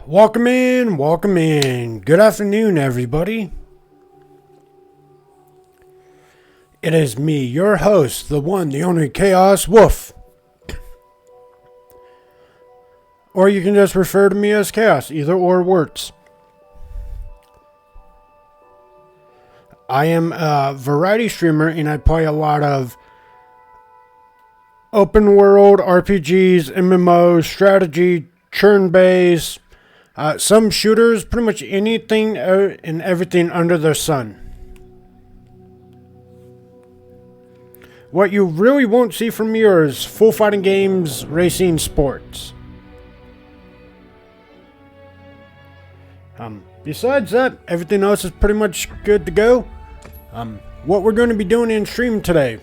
Welcome in, welcome in. Good afternoon, everybody. It is me, your host, the one, the only Chaos Wolf. Or you can just refer to me as Chaos, either or works. I am a variety streamer and I play a lot of open world RPGs, MMOs, strategy, turn-based, some shooters, pretty much anything and everything under the sun. What you really won't see from me is full fighting games, racing, sports. Besides that, everything else is pretty much good to go. What we're going to be doing in stream today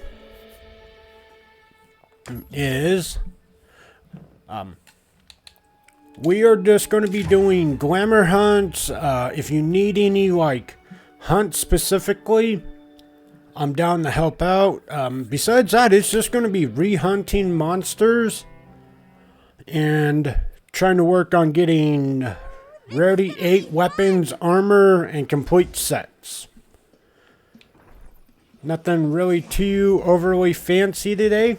is we are just going to be doing glamour hunts. If you need any hunts specifically, I'm down to help out. Besides that, it's just going to be rehunting monsters and trying to work on getting rarity 8 weapons, armor, and complete sets. Nothing really too overly fancy today.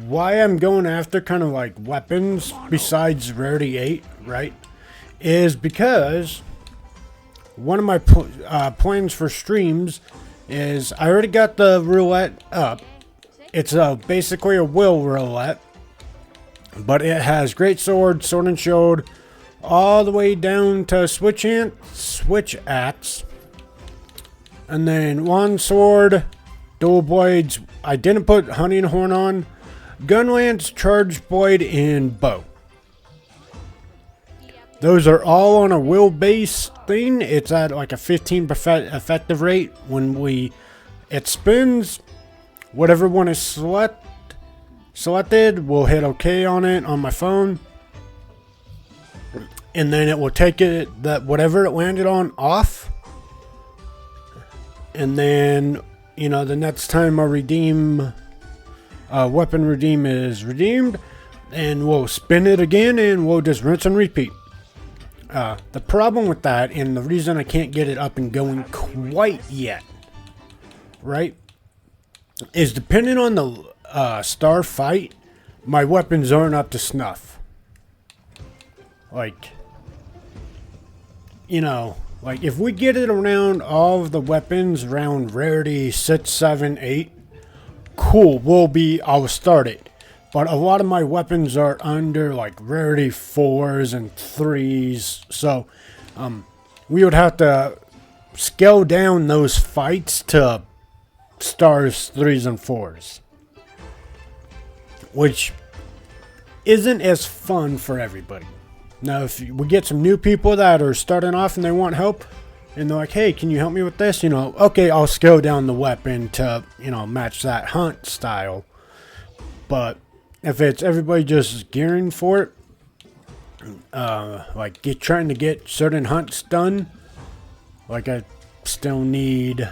Why I'm going after kind of like weapons besides rarity 8, right, is because one of my plans for streams is I already got the roulette up. It's basically a will roulette, but it has great sword, sword and shield, all the way down to switch axe, and then one sword, dual blades. I didn't put hunting horn on, gun lance, charge blade, and bow. Those are all on a will base thing. It's at like a 15% effective rate. When it spins, whatever one is selected will hit OK on it on my phone, and then it will take it that whatever it landed on off, and then the next time a weapon redeem is redeemed, and we'll spin it again and we'll just rinse and repeat. The problem with that, and the reason I can't get it up and going quite yet, right, is depending on the star fight, my weapons aren't up to snuff. If we get it around all of the weapons around rarity 6, 7, 8, cool, I'll start it. But a lot of my weapons are under rarity 4s and 3s, so we would have to scale down those fights to stars 3s and 4s, which isn't as fun for everybody. Now, if we get some new people that are starting off and they want help, and they're like, hey, can you help me with this? Okay, I'll scale down the weapon to, match that hunt style. But if it's everybody just gearing for it, trying to get certain hunts done, I still need,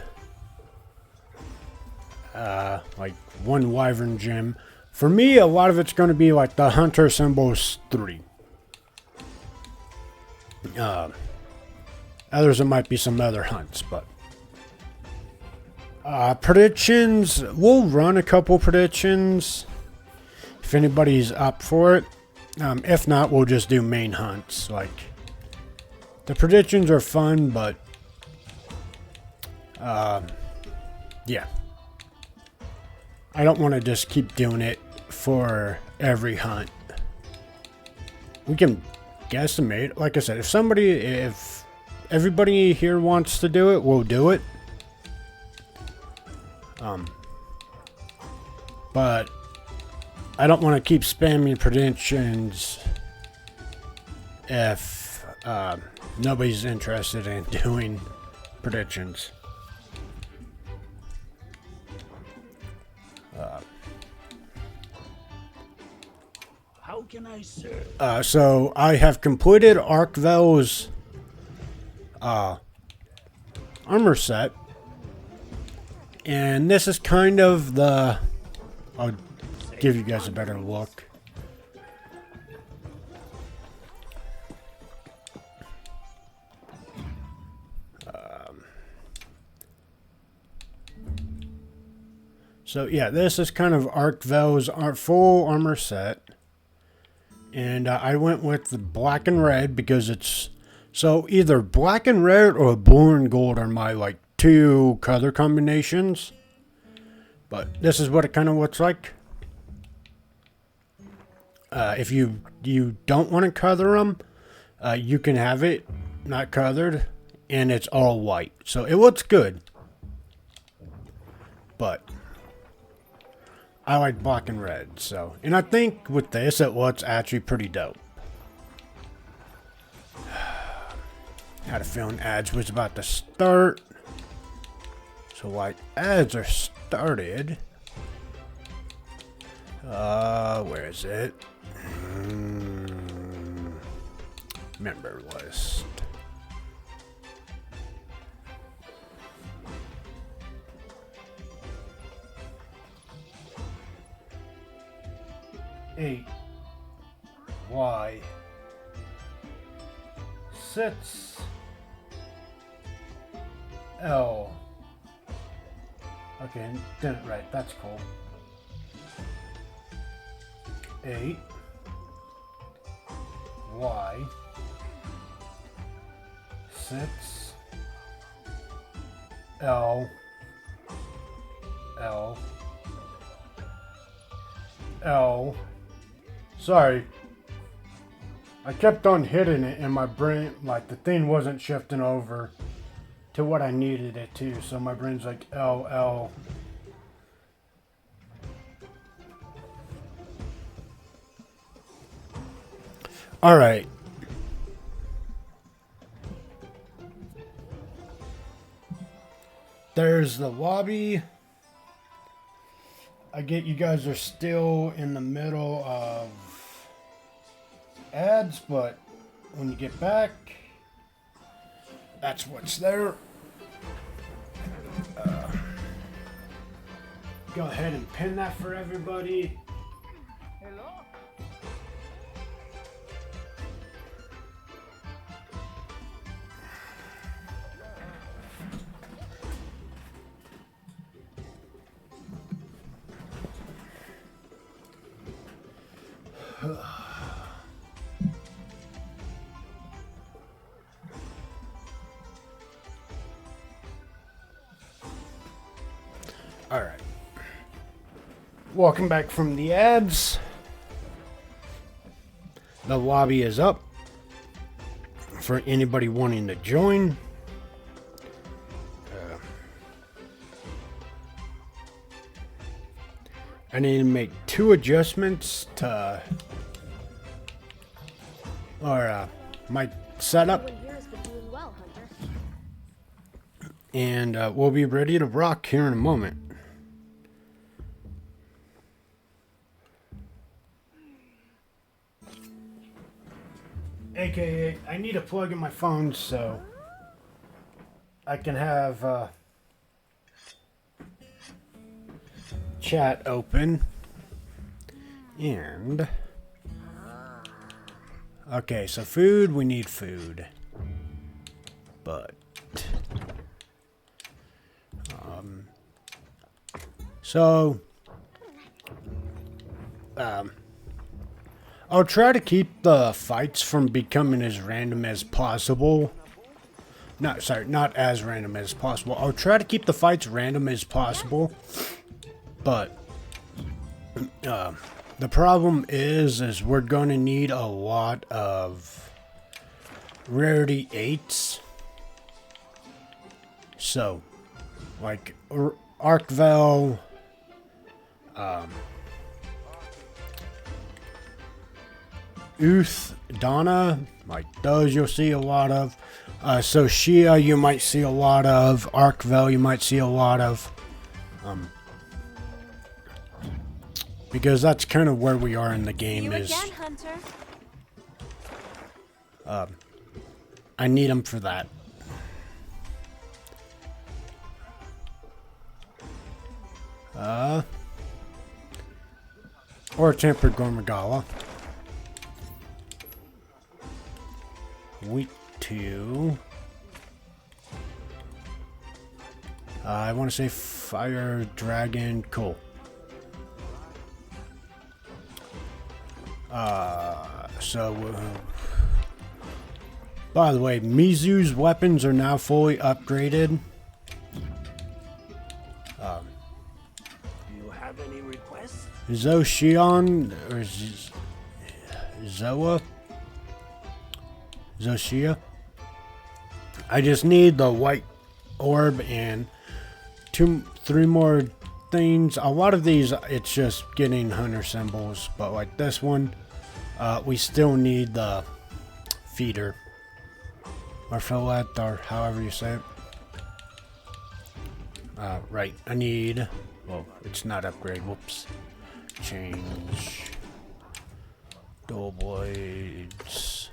one wyvern gem. For me, a lot of it's going to be the hunter symbols 3. Others, it might be some other hunts, but predictions, we'll run a couple predictions if anybody's up for it. If not, we'll just do main hunts. The predictions are fun, but yeah, I don't want to just keep doing it for every hunt. We can guesstimate. Like I said, if everybody here wants to do it, we'll do it. But I don't want to keep spamming predictions if nobody's interested in doing predictions. How can I serve? So I have completed Arkvel's armor set, and this is kind of the, I'll give you guys a better look. So yeah, this is kind of Arkvel's full armor set. And I went with the black and red because it's... So either black and red or blue and gold are my like 2 color combinations. But this is what it kind of looks like. If you don't want to color them, you can have it not colored. And it's all white. So it looks good. But... I like black and red, so... And I think with this, it looks actually pretty dope. Had a feeling ads was about to start. So, like, ads are started. Where is it? Member list. Eight Y sits L. Okay, did it right. That's cool. 8 Y 6 L L L. Sorry. I kept on hitting it and my brain, like the thing wasn't shifting over to what I needed it to. So my brain's like L, L. All right. There's the lobby. I get you guys are still in the middle of ads, but when you get back, that's what's there. Go ahead and pin that for everybody. Hello? All right. Welcome back from the ads. The lobby is up for anybody wanting to join. I need to make 2 adjustments to my setup, and we'll be ready to rock here in a moment. AKA, I need a plug in my phone so I can have chat open. And okay, so food, we need food. But I'll try to keep the fights from becoming as random as possible. Not as random as possible. I'll try to keep the fights random as possible. But the problem is we're going to need a lot of rarity 8s. So, like Arkvel, Uth, Donna, like those you'll see a lot of. Soshia you might see a lot of. Arkvel you might see a lot of. Because that's kind of where we are in the game. You is again, Hunter. I need them for that. Or tempered Gormagala. Week 2. I want to say Fire Dragon. Cool. By the way, Mizu's weapons are now fully upgraded. You have any requests? Zoshion or Zoshia. I just need the white orb and 3 more things. A lot of these, it's just getting hunter symbols, but like this one, we still need the feeder or roulette, or however you say it. Right, I need, well, it's not upgrade, whoops. Change dual blades.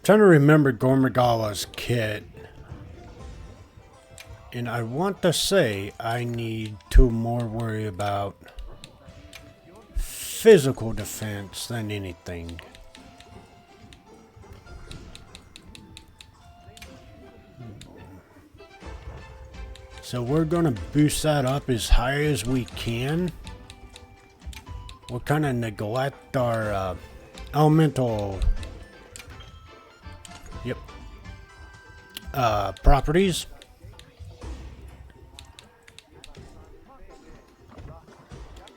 Trying to remember Gormagawa's kit, and I want to say I need to more worry about physical defense than anything. So we're gonna boost that up as high as we can. We'll kind of neglect our elemental properties.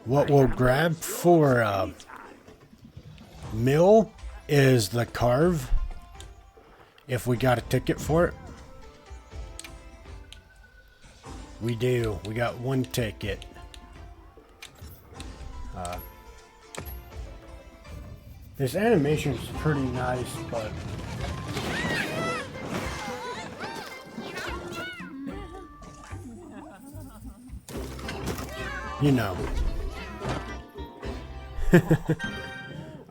What we'll grab for mill is the carve, if we got a ticket for it. We do. We got 1 ticket. This animation is pretty nice, but you know.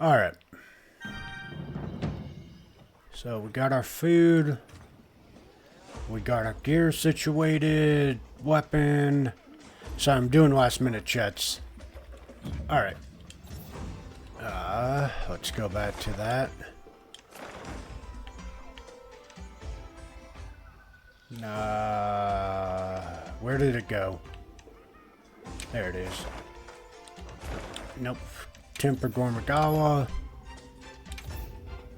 Alright. So we got our food. We got our gear situated. Weapon. So I'm doing last minute checks. Alright. Let's go back to that. Where did it go? There it is. Nope. Temper Gormagawa.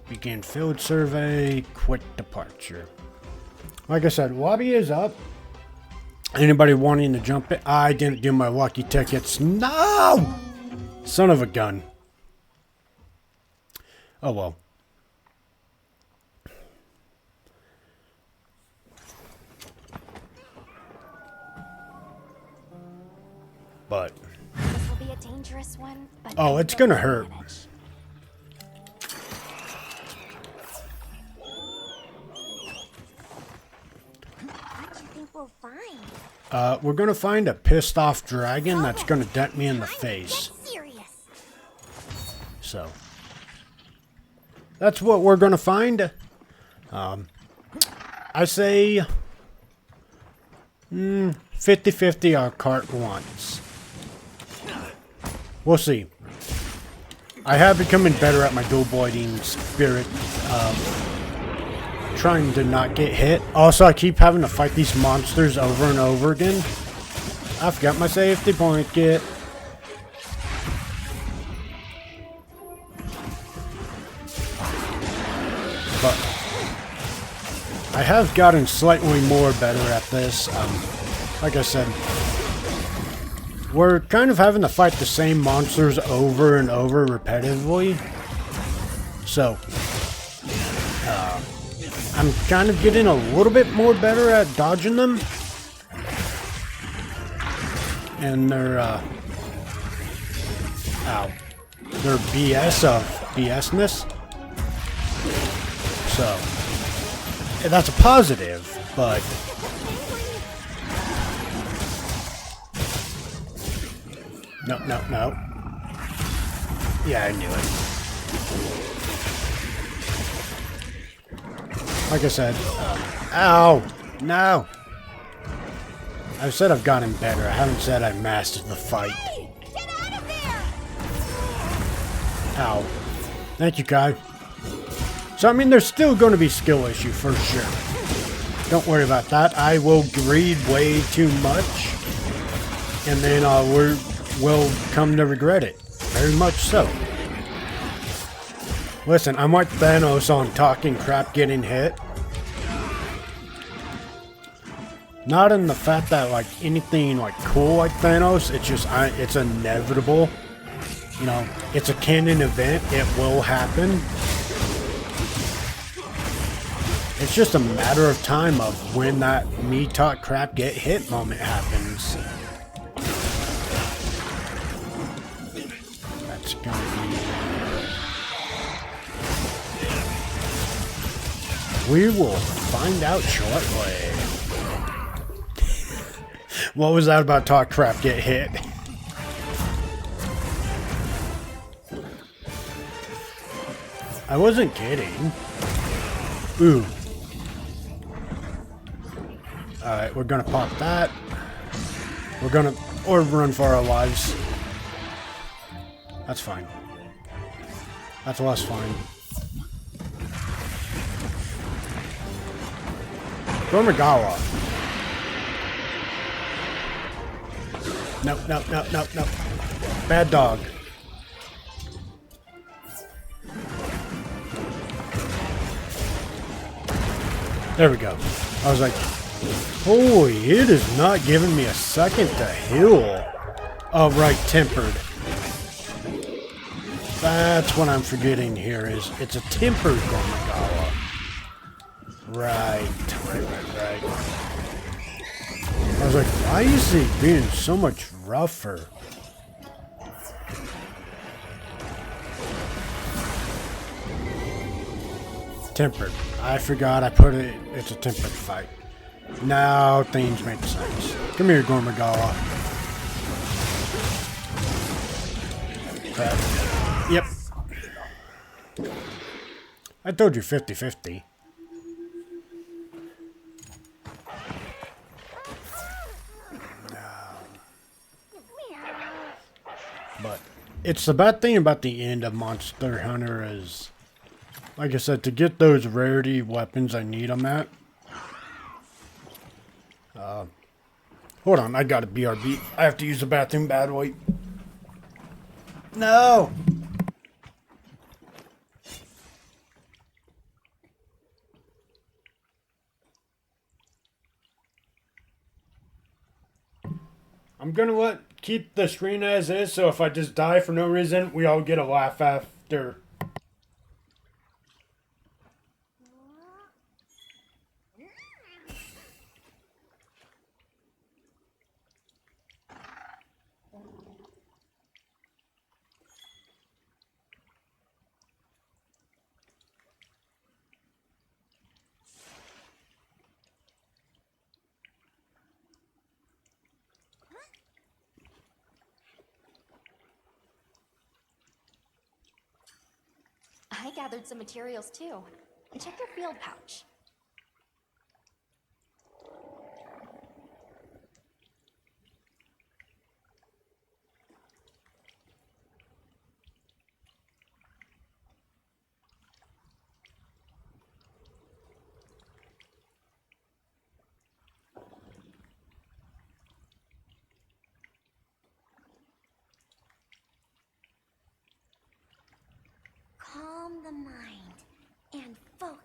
Begin field survey. Quick departure. Like I said, lobby is up. Anybody wanting to jump it? I didn't do my lucky tickets. No! Son of a gun. Oh well. But this will be a dangerous one, but oh, it's gonna hurt. What do you think we'll find? We're gonna find a pissed off dragon that's gonna dent me in the face. Get serious. So that's what we're gonna find. I say 50-50 our cart wants. We'll see. I have becoming better at my dual blading spirit of trying to not get hit. Also, I keep having to fight these monsters over and over again. I forgot my safety blanket. But I have gotten slightly more better at this. Like I said, we're kind of having to fight the same monsters over and over repetitively. So, I'm kind of getting a little bit more better at dodging them. And their, their BS of BS-ness. So, that's a positive, but no. Yeah, I knew it. Like I said, ow, no. I've said I've gotten better. I haven't said I mastered the fight. Hey, get out of there! Ow. Thank you, Kai. So, I mean, there's still going to be skill issue for sure. Don't worry about that. I will greed way too much. And then we'll come to regret it. Very much so. Listen, I'm like Thanos on talking crap getting hit. Not in the fact that like anything like cool like Thanos, it's just it's inevitable. You know, it's a canon event, it will happen. It's just a matter of time of when that me talk crap get hit moment happens. That's gonna be... We will find out shortly. What was that about talk crap get hit? I wasn't kidding. Ooh. Alright, we're gonna pop that. We're gonna run for our lives. That's fine. That's less fine. Gormagawa. Nope, nope, nope, nope, nope. Bad dog. There we go. I was like, holy, it is not giving me a second to heal. Oh, right, tempered. That's what I'm forgetting here is it's a tempered Gormagawa. Right. I was like, why is he being so much rougher? Tempered. I forgot I put it. It's a tempered fight. Now things make sense. Come here, Gormagawa. Yep. I told you 50-50. But it's the bad thing about the end of Monster Hunter is, like I said, to get those rarity weapons I need them at. Hold on, I got a BRB. I have to use the bathroom badly. No! I'm gonna keep the screen as is, so if I just die for no reason, we all get a laugh after. I gathered some materials too. Check your field pouch. Calm the mind and focus.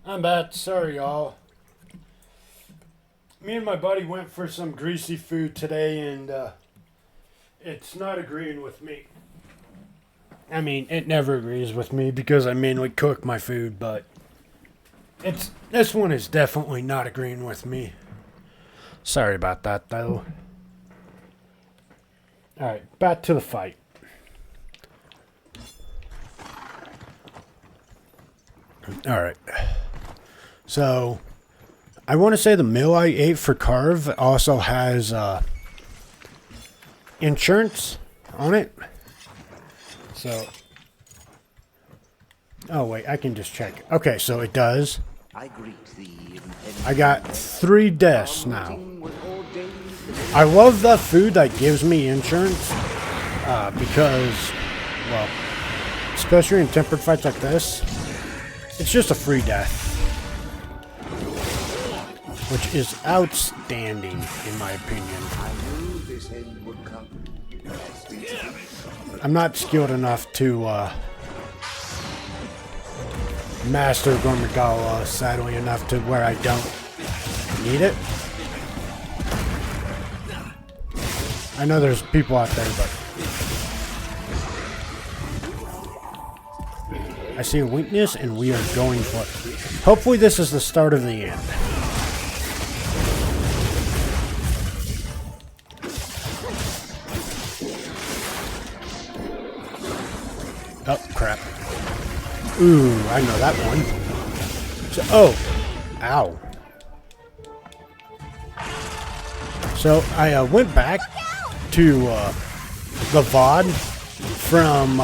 I'm back. Sorry, y'all. Me and my buddy went for some greasy food today, and it's not agreeing with me. I mean, it never agrees with me because I mainly cook my food, but This one is definitely not agreeing with me. Sorry about that, though. Alright, back to the fight. Alright. So, I want to say the meal I ate for Carve also has insurance on it. So, oh wait, I can just check. Okay, so it does. I got 3 deaths now. I love the food that gives me insurance because, well, especially in tempered fights like this, it's just a free death. Which is outstanding, in my opinion. I'm not skilled enough to master Gormagala, sadly enough to where I don't need it. I know there's people out there, but I see a weakness and we are going for it. Hopefully this is the start of the end. Oh, crap. Ooh, I know that one. So, oh. Ow. So, I went back to the VOD from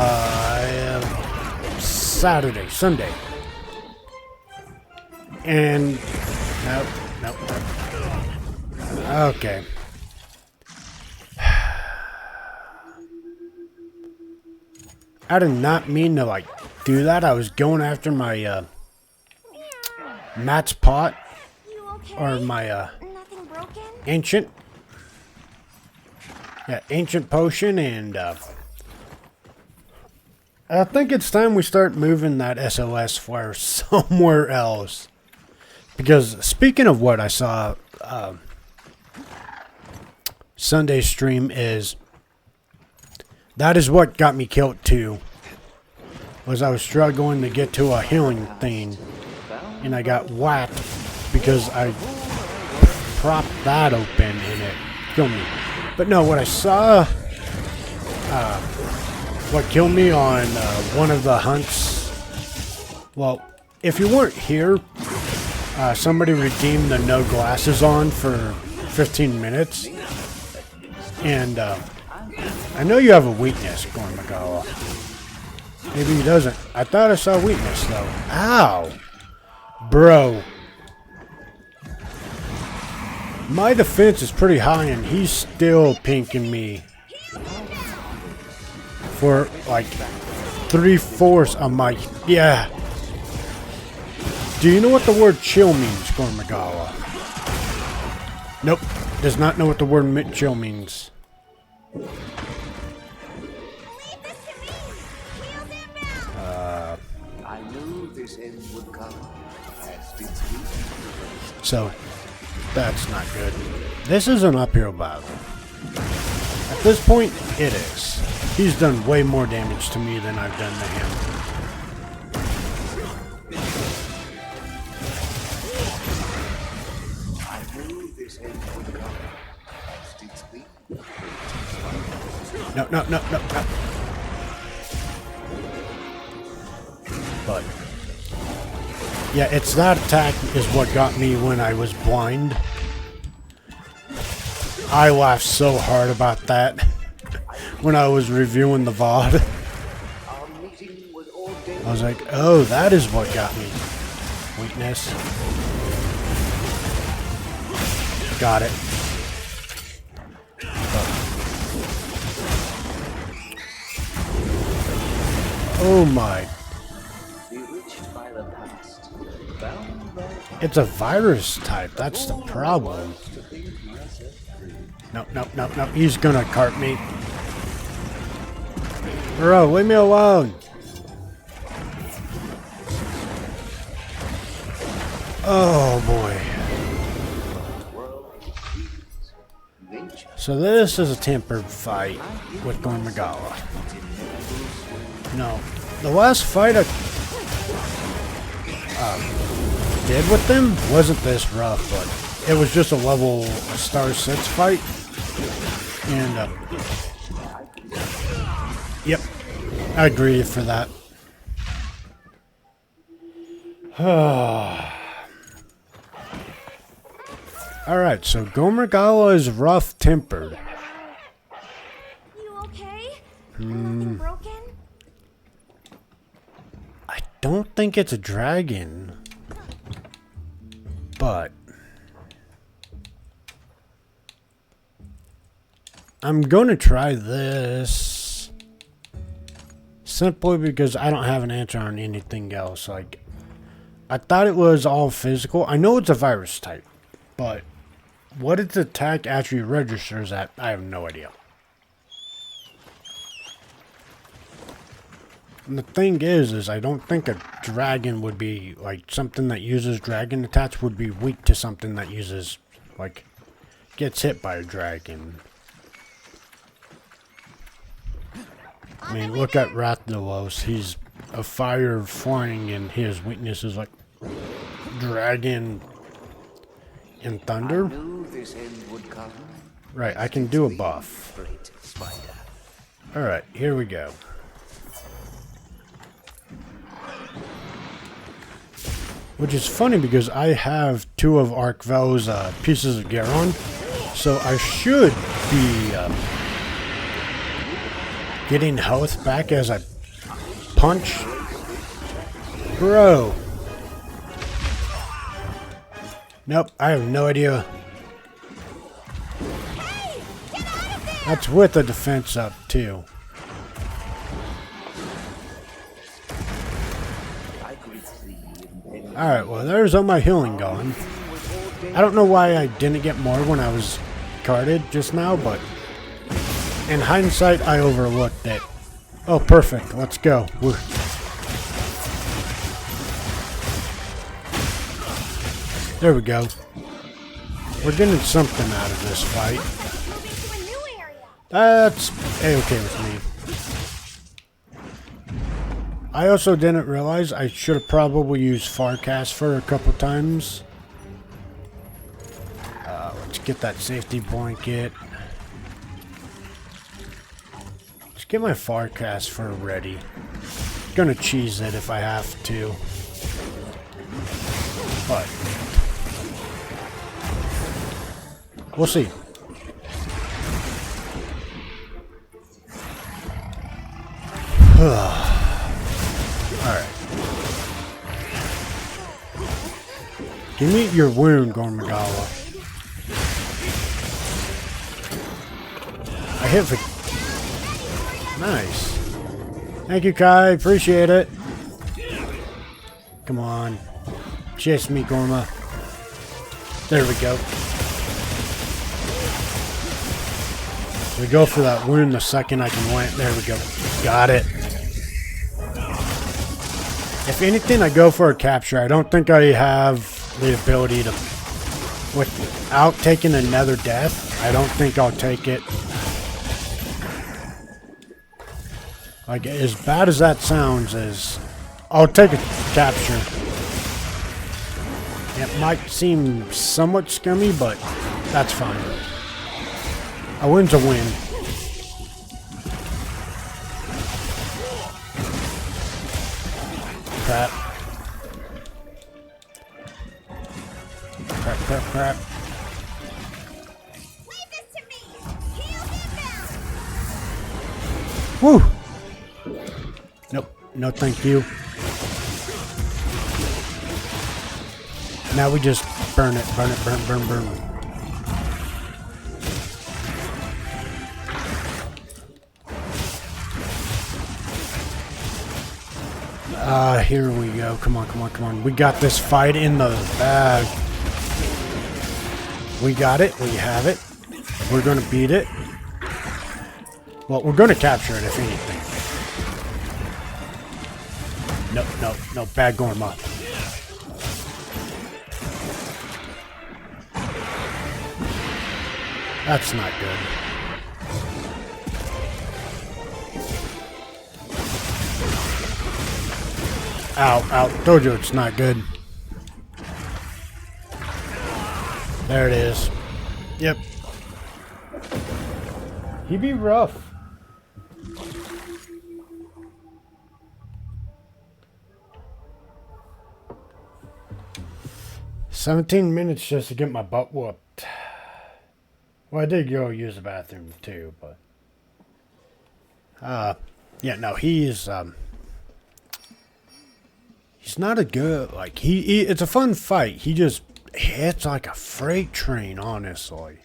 Sunday. And, nope. Okay. I did not mean to, like, do that. I was going after my, Matt's pot. Or my, ancient. Yeah, ancient potion, and, I think it's time we start moving that SOS flare somewhere else. Because, speaking of what I saw, Sunday's stream is... That is what got me killed too. Was I was struggling to get to a healing thing. And I got whacked because I propped that open and it killed me. But no, what I saw... what killed me on one of the hunts... Well, if you weren't here, somebody redeemed the no glasses on for 15 minutes. And... I know you have a weakness, Gormagala. Maybe he doesn't. I thought I saw weakness, though. Ow! Bro. My defense is pretty high, and he's still pinking me. For, like, 3/4 of my... Yeah. Do you know what the word chill means, Gormagala? Nope. Does not know what the word chill means. So, that's not good. This is an uphill battle. At this point, it is. He's done way more damage to me than I've done to him. No. But... yeah, it's that attack is what got me when I was blind. I laughed so hard about that when I was reviewing the VOD. I was like, oh, that is what got me. Weakness. Got it. Oh my. It's a virus type. That's the problem. No. He's gonna cart me. Bro, leave me alone. Oh boy. So this is a tempered fight with Gormagala. No. The last fight did with them wasn't this rough, but it was just a level star 6 fight. And, yep, I agree for that. Alright, so Gomergala is rough-tempered. You okay? Nothing broken? I don't think it's a dragon, but I'm going to try this simply because I don't have an answer on anything else. Like, I thought it was all physical. I know it's a virus type, but what its attack actually registers at, I have no idea. And the thing is I don't think a dragon would be, like, something that uses dragon attacks would be weak to something that uses, like, gets hit by a dragon. I mean, look at Rathalos. He's a fire flying, and his weakness is, like, dragon and thunder. Right, I can do a buff. Alright, here we go. Which is funny because I have 2 of Arkvel's pieces of Garon, so I should be getting health back as I punch. Bro. Nope, I have no idea. That's with the defense up too. Alright, well there's all my healing going. I don't know why I didn't get more when I was carded just now, but in hindsight I overlooked it. Oh, perfect. Let's go. There we go. We're getting something out of this fight. That's A-okay with me. I also didn't realize I should have probably used Farcast for a couple times. Let's get that safety blanket. Let's get my Farcast for ready. Gonna cheese it if I have to. But we'll see. Alright. Give me your wound, Gomergala. I hit for... Nice. Thank you, Kai. Appreciate it. Come on. Chase me, Gorma. There we go. We go for that wound the second I can land. There we go. Got it. If anything, I go for a capture. I don't think I have the ability to... Without taking another death, I don't think I'll take it. Like, as bad as that sounds, I'll take a capture. It might seem somewhat scummy, but that's fine. A win's a win. Crap. Crap, crap, crap. Leave this to me. Heal him now. Woo! Nope. No thank you. Now we just burn it. Burn it. Burn, burn, burn. Here we go. Come on, come on, come on. We got this fight in the bag. We got it. We have it. We're going to beat it. Well, we're going to capture it, if anything. No, no, no. Bad Gorma. That's not good. Ow, ow. Told you it's not good. There it is. Yep. He be rough. $17 just to get my butt whooped. Well, I did go use the bathroom too, but yeah, no, he's not a good, like, he it's a fun fight. He just hits like a freight train, honestly.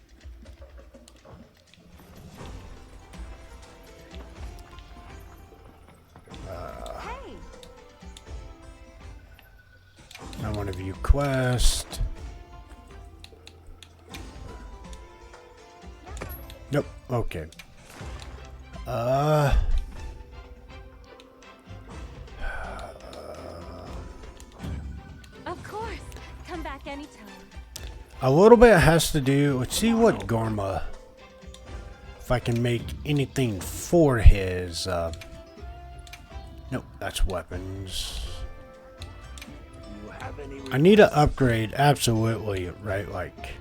I want to view quest. Nope. Okay. Of course. Come back anytime. A little bit has to do. Let's see what Gorma. If I can make anything for his. Nope, that's weapons. You have any I need to upgrade, absolutely, right? Like.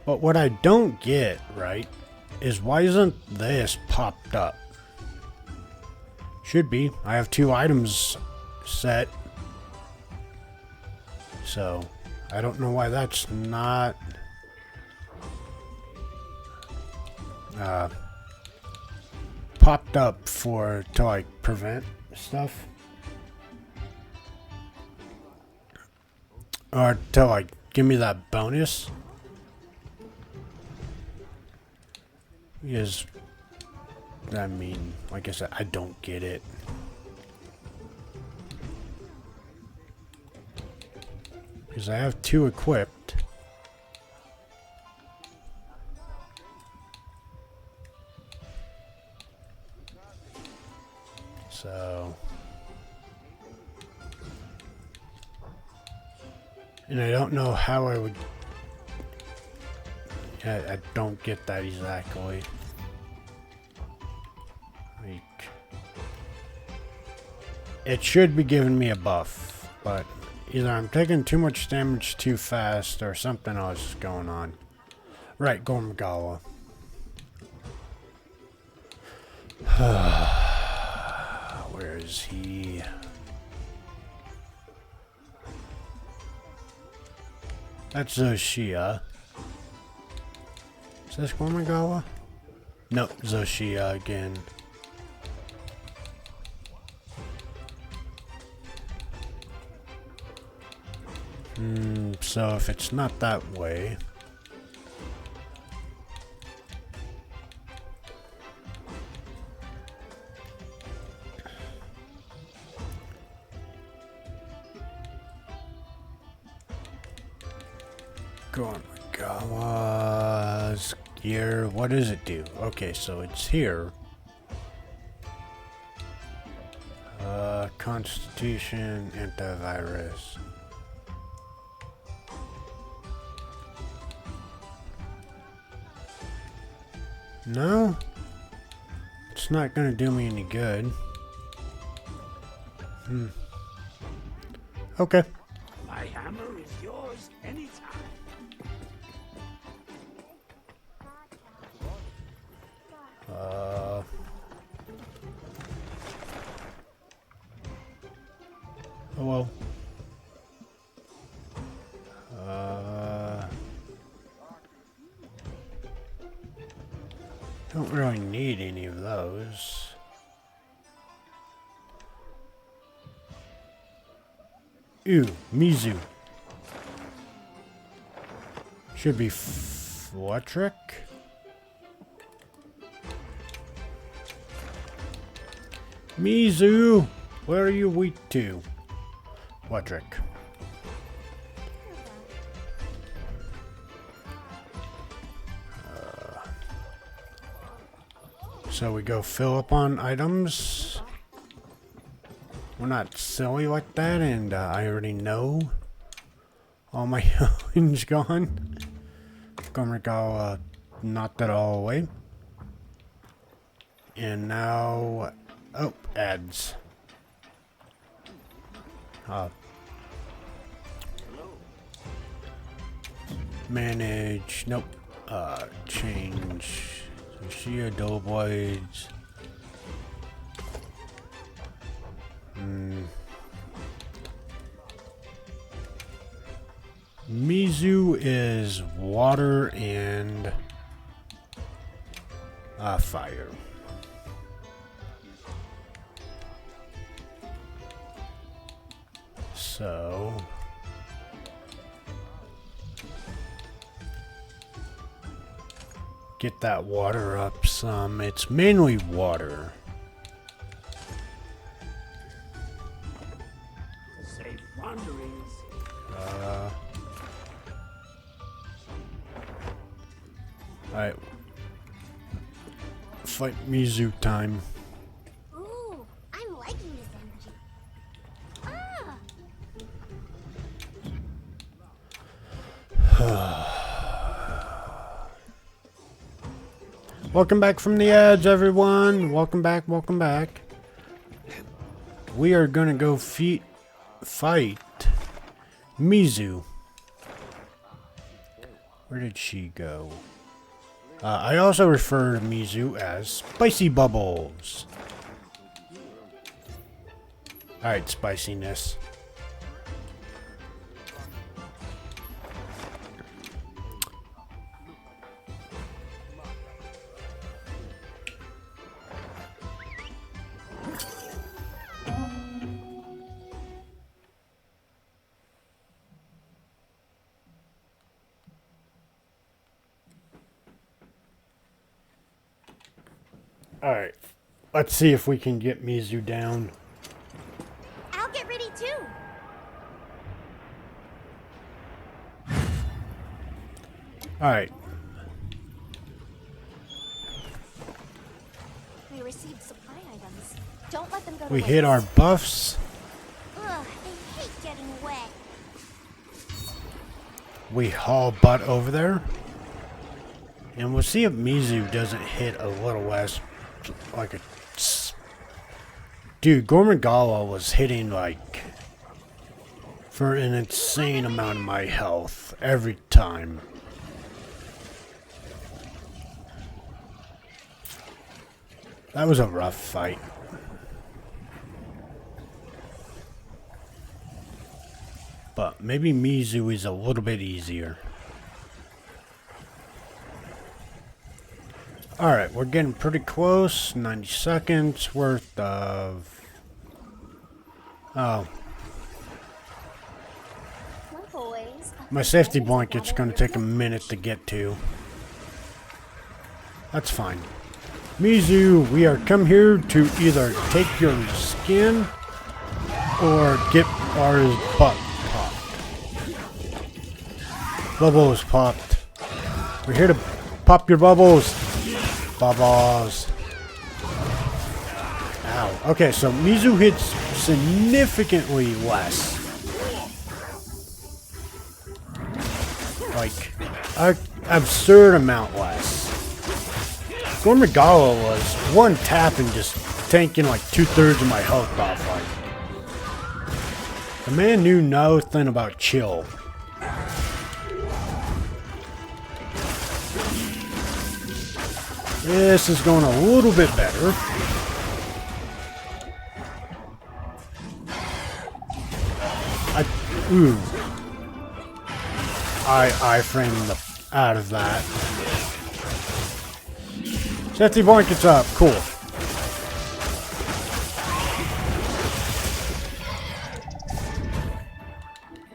But what I don't get, right, is why isn't this popped up? Should be. I have 2 items set. So, I don't know why that's not popped up to like prevent stuff. Or to like give me that bonus. Because, I mean, like I said, I don't get it. Because I have 2 equipped. So. And I don't know how I would. I don't get that exactly. Like, it should be giving me a buff, but either I'm taking too much damage too fast or something else is going on. Right, Gormagawa. Where is he? That's Zoshia. Is this Gormagawa? Nope, Zoshia again. So if it's not that way. Gormagawa's gear. What does it do? Okay, so it's here. Constitution, antivirus. No, it's not gonna do me any good. Okay. My hammer is yours anytime. Oh well. Don't really need any of those. Ooh, Mizu. Should be Flettrick. Mizu, where are you weak to? Flettrick. So we go fill up on items. We're not silly like that, and I already know all my healing's gone. Gormagawa knocked that all away. And now, oh, ads. Manage. Nope. Change. So sheer doughboys. Mizu is water and fire. So get that water up some. It's mainly water. Safe wanderings. Alright. Fight Mizu time. Ooh, I'm liking this energy. Welcome back from the ads, everyone. Welcome back, welcome back. We are gonna go fight Mizu. Where did she go? I also refer to Mizu as Spicy Bubbles. Alright, spiciness. Alright, let's see if we can get Mizu down. I'll get ready too. Alright, We received supply items. Don't let them go to we waste. hit our buffs. Ugh, I hate getting wet. We haul butt over there. And we'll see if Mizu doesn't hit a little less. Like a... Dude, Gormagala was hitting like... for an insane amount of my health every time. That was a rough fight. But maybe Mizu is a little bit easier. Alright, we're getting pretty close. 90 seconds worth of... Oh. My boys. My safety blanket's gonna take a minute to get to. That's fine. Mizu, we are come here to either take your skin or get our butt popped. Bubbles popped. We're here to pop your bubbles. Bubbles. Ow. Okay, so Mizu hits significantly less. Like, an absurd amount less. Gormagala was one tap and just tanking like 2/3 of my health off. Like, the man knew nothing about chill. This is going a little bit better. I framed the out of that. Safety blankets up, cool.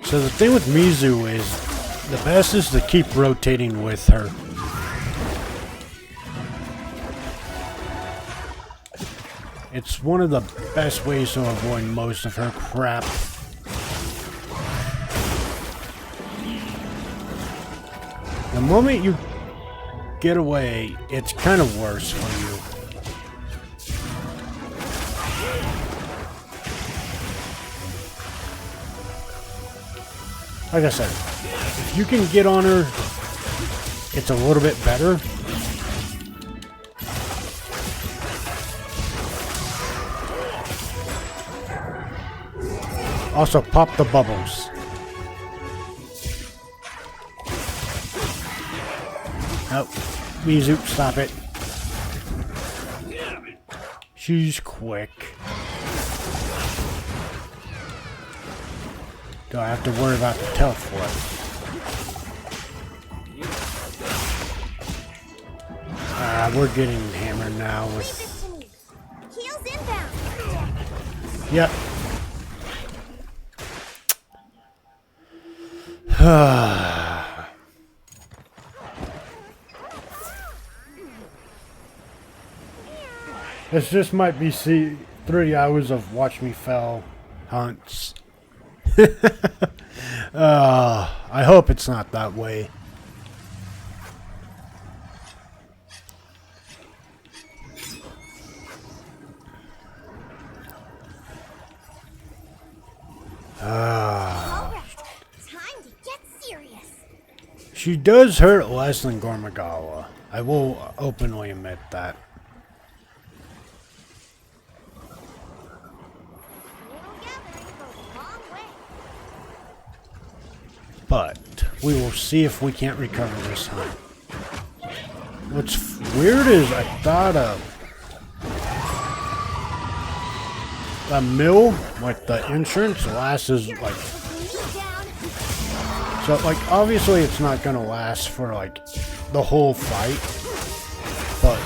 So the thing with Mizu is the best is to keep rotating with her. It's one of the best ways to avoid most of her crap. The moment you get away, it's kind of worse for you. Like I said, if you can get on her, it's a little bit better. Also, pop the bubbles. Oh, Mizu, stop it. She's quick. Do I have to worry about the teleport? We're getting hammered now with... Heels inbound. Yep. This just might be 3 hours of watch me fail hunts. I hope it's not that way. Alright, time to get serious. She does hurt less than Gormagawa. I will openly admit that. Little gathering goes a long way. But we will see if we can't recover this time. What's weird is I thought a mill, like the insurance, lasts like... So, like, obviously it's not going to last for, like, the whole fight. But...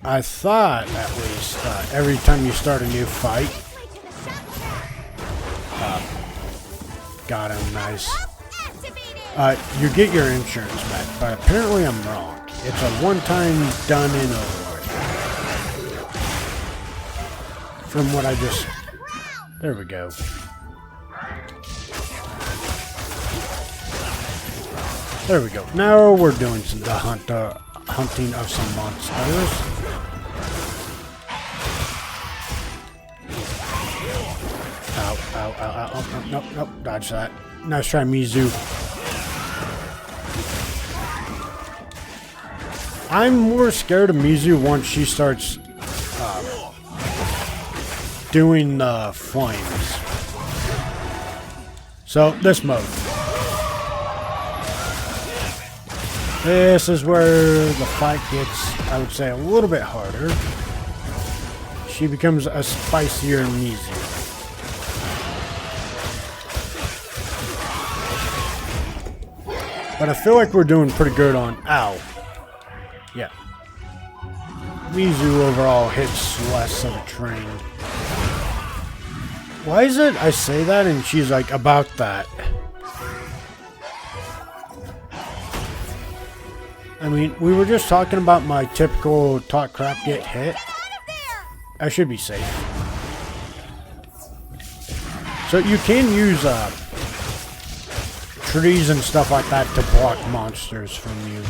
I thought, at least, every time you start a new fight... got him, nice. You get your insurance back, but apparently I'm wrong. It's a one-time done and over with. From what I just... There we go. There we go. Now we're doing the hunting of some monsters. Ow, ow, ow, ow. Oh, nope, nope. Dodge that. Nice try, Mizu. I'm more scared of Mizu once she starts doing the flames. So, this mode. This is where the fight gets, I would say, a little bit harder. She becomes a spicier Mizu. But I feel like we're doing pretty good on... Ow. Yeah. Mizu overall hits less of a train. Why is it I say that and she's like, about that? I mean, we were just talking about my typical talk crap get hit. I should be safe. So you can use trees and stuff like that to block monsters from you.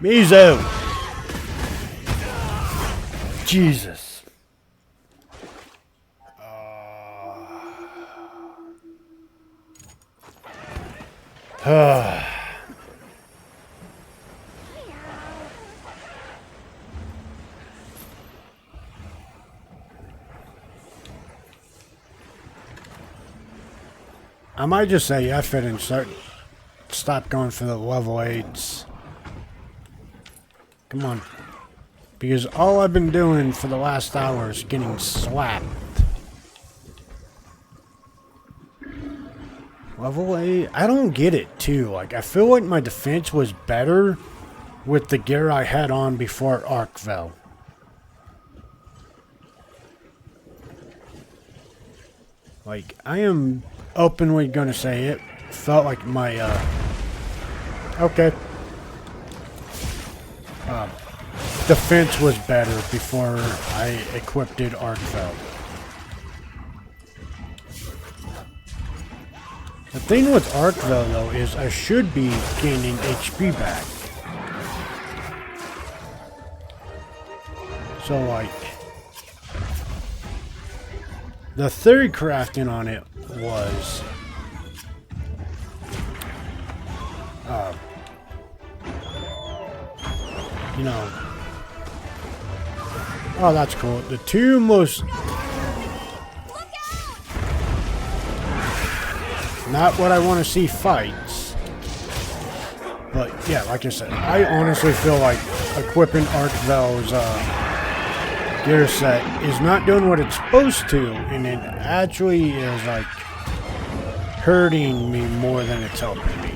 Mizu! Jesus. I might just say F it and stop going for the level 8s. Come on. Because all I've been doing for the last hour is getting slapped. Level 8? I don't get it, too. Like, I feel like my defense was better with the gear I had on before Arkvel. Like, I am openly gonna say it. Felt like my, okay. Defense was better before I equipped Arkvel. The thing with Arkvel, though, is I should be gaining HP back. So, like, the theory crafting on it was, you know, oh, that's cool. The two most, Not what I want to see fights. But yeah, like I said, I honestly feel like equipping Arcvel's gear set is not doing what it's supposed to, and it actually is like hurting me more than it's helping me.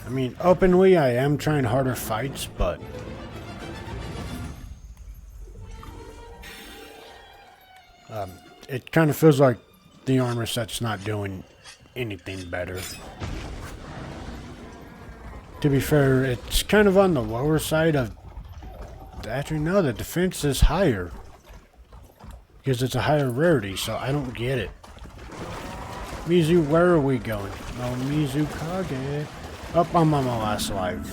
I mean, openly I am trying harder fights, but it kind of feels like the armor set's not doing anything better. To be fair, it's kind of on the lower side of... Actually, no, the defense is higher. Because it's a higher rarity, so I don't get it. Mizu, where are we going? Oh, Mizukage. Up, I'm on my last life.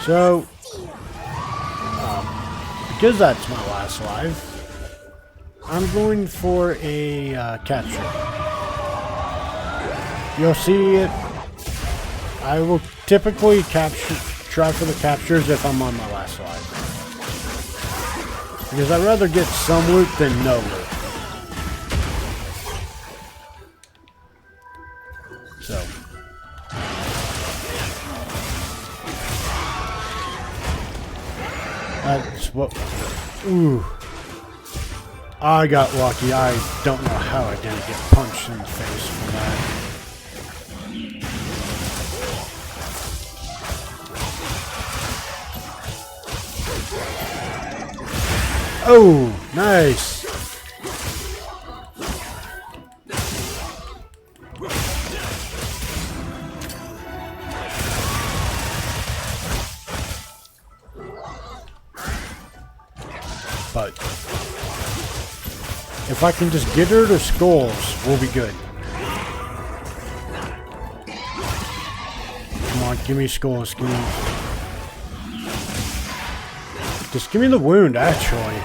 So, because that's my last life, I'm going for a capture. You'll see it. I will typically try for the captures if I'm on my last life. Because I'd rather get some loot than no loot. So. That's what... Ooh. I got lucky. I don't know how I didn't get punched in the face for that. Oh, nice. But if I can just get her to skulls, we'll be good. Come on, give me skulls. Just give me the wound, actually.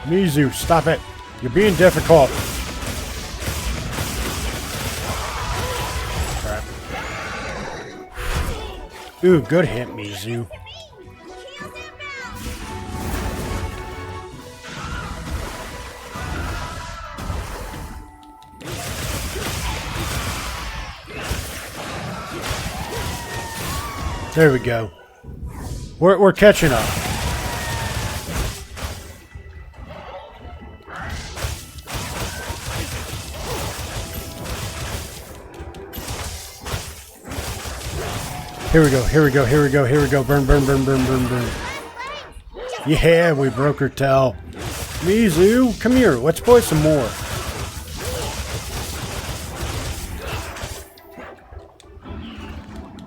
Mizu, stop it. You're being difficult. Crap. Ooh, good hit, Mizu. There we go. We're catching up. Here we go, here we go, here we go, here we go. Burn, burn, burn, burn, burn, burn. Yeah, we broke her tail. Mizu, come here. Let's play some more.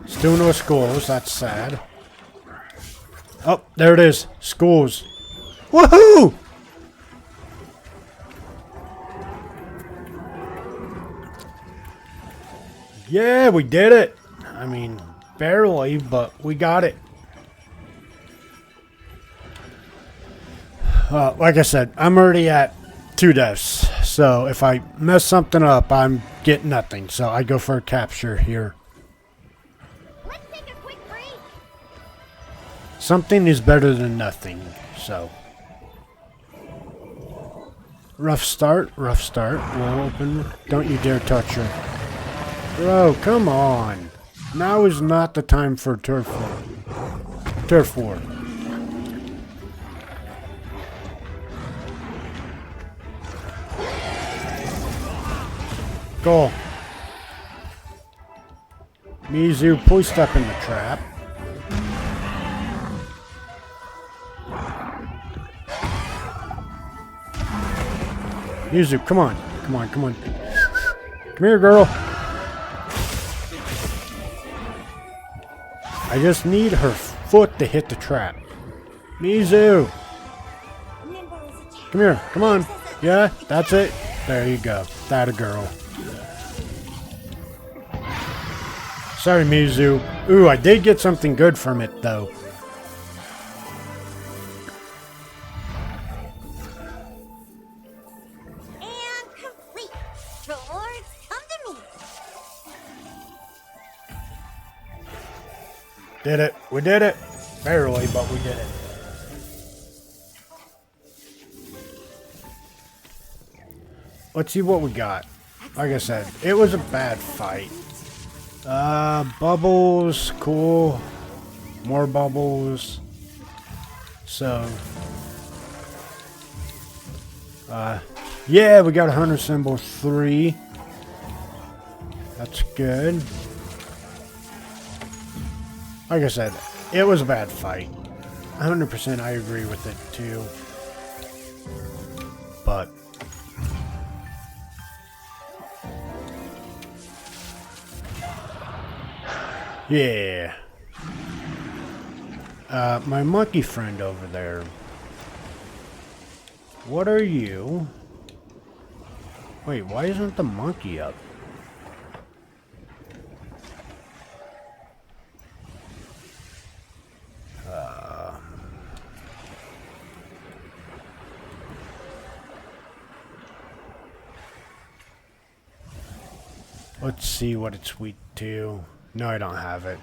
Still no schools. That's sad. Oh, there it is. Schools. Woohoo! Yeah, we did it. I mean, barely, but we got it. Like I said, I'm already at 2 deaths. So if I mess something up, I'm getting nothing. So I go for a capture here. Let's take a quick break. Something is better than nothing. So rough start, rough start. We'll open. Don't you dare touch her. Bro, come on. Now is not the time for turf war. Turf war. Go. Mizu, please step in the trap. Mizu, come on. Come on, come on. Come here, girl. I just need her foot to hit the trap. Mizu. Come here. Come on. Yeah, that's it. There you go. That a girl. Sorry, Mizu. Ooh, I did get something good from it, though. And complete. Rewards come to me. Did it. We did it. Barely, but we did it. let's see what we got. Like I said, it was a bad fight. Bubbles, cool. More bubbles. So, yeah, we got a hunter symbol 3. That's good. Like I said, it was a bad fight. 100% I agree with it too. But yeah. My monkey friend over there. What are you? Wait, why isn't the monkey up? Let's see what it's weak to. No, I don't have it.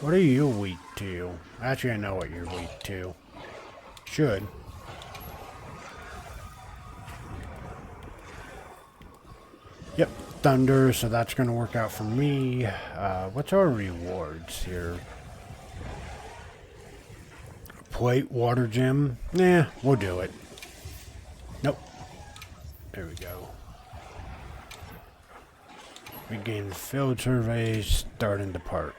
What are you weak to? Actually, I know what you're weak to. Should. Yep, thunder, so that's going to work out for me. What's our rewards here? Plate, water gem. Nah, we'll do it. Nope. There we go. Begin field surveys, start and depart.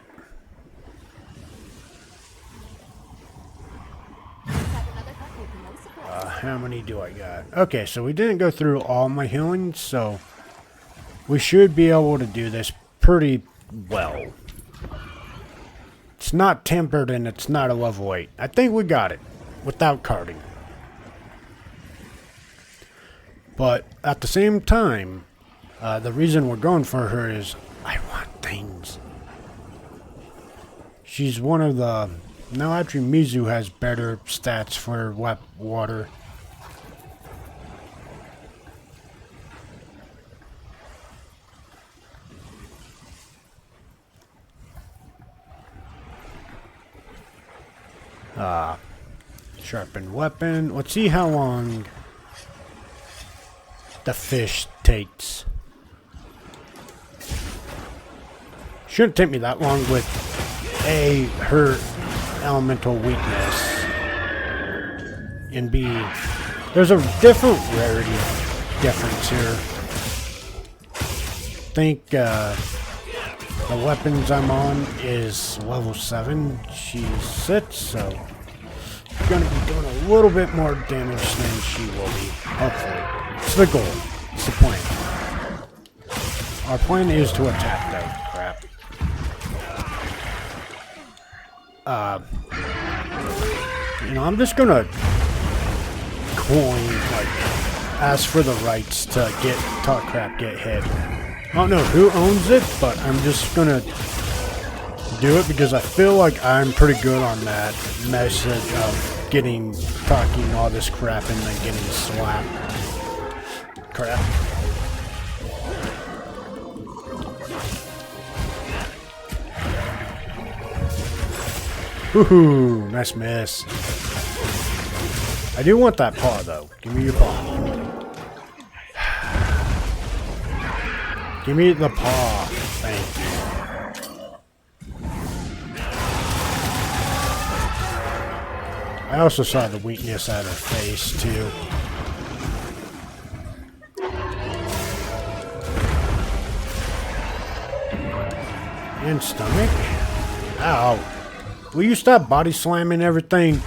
How many do I got? Okay, so we didn't go through all my healing, so we should be able to do this pretty well. It's not tempered and it's not a level 8. I think we got it without carding. But at the same time, the reason we're going for her is I want things. She's one of the... No, actually Mizu has better stats for water. Sharpened weapon. Let's see how long the fish takes. Shouldn't take me that long with A, her elemental weakness, and B, there's a different rarity difference here. I think the weapons I'm on is level 7. She's 6, so gonna be doing a little bit more damage than she will be, hopefully. It's the goal. It's the plan. Our plan is to attack though. Crap. You know, I'm just gonna ask for the rights to talk crap, get hit. I don't know who owns it, but I'm just gonna do it because I feel like I'm pretty good on that message of talking all this crap and then getting slapped. Crap. Woohoo! Nice miss. I do want that paw though. Give me your paw. Give me the paw. Thank you. I also saw the weakness at her face too. And stomach. Ow. Will you stop body slamming everything?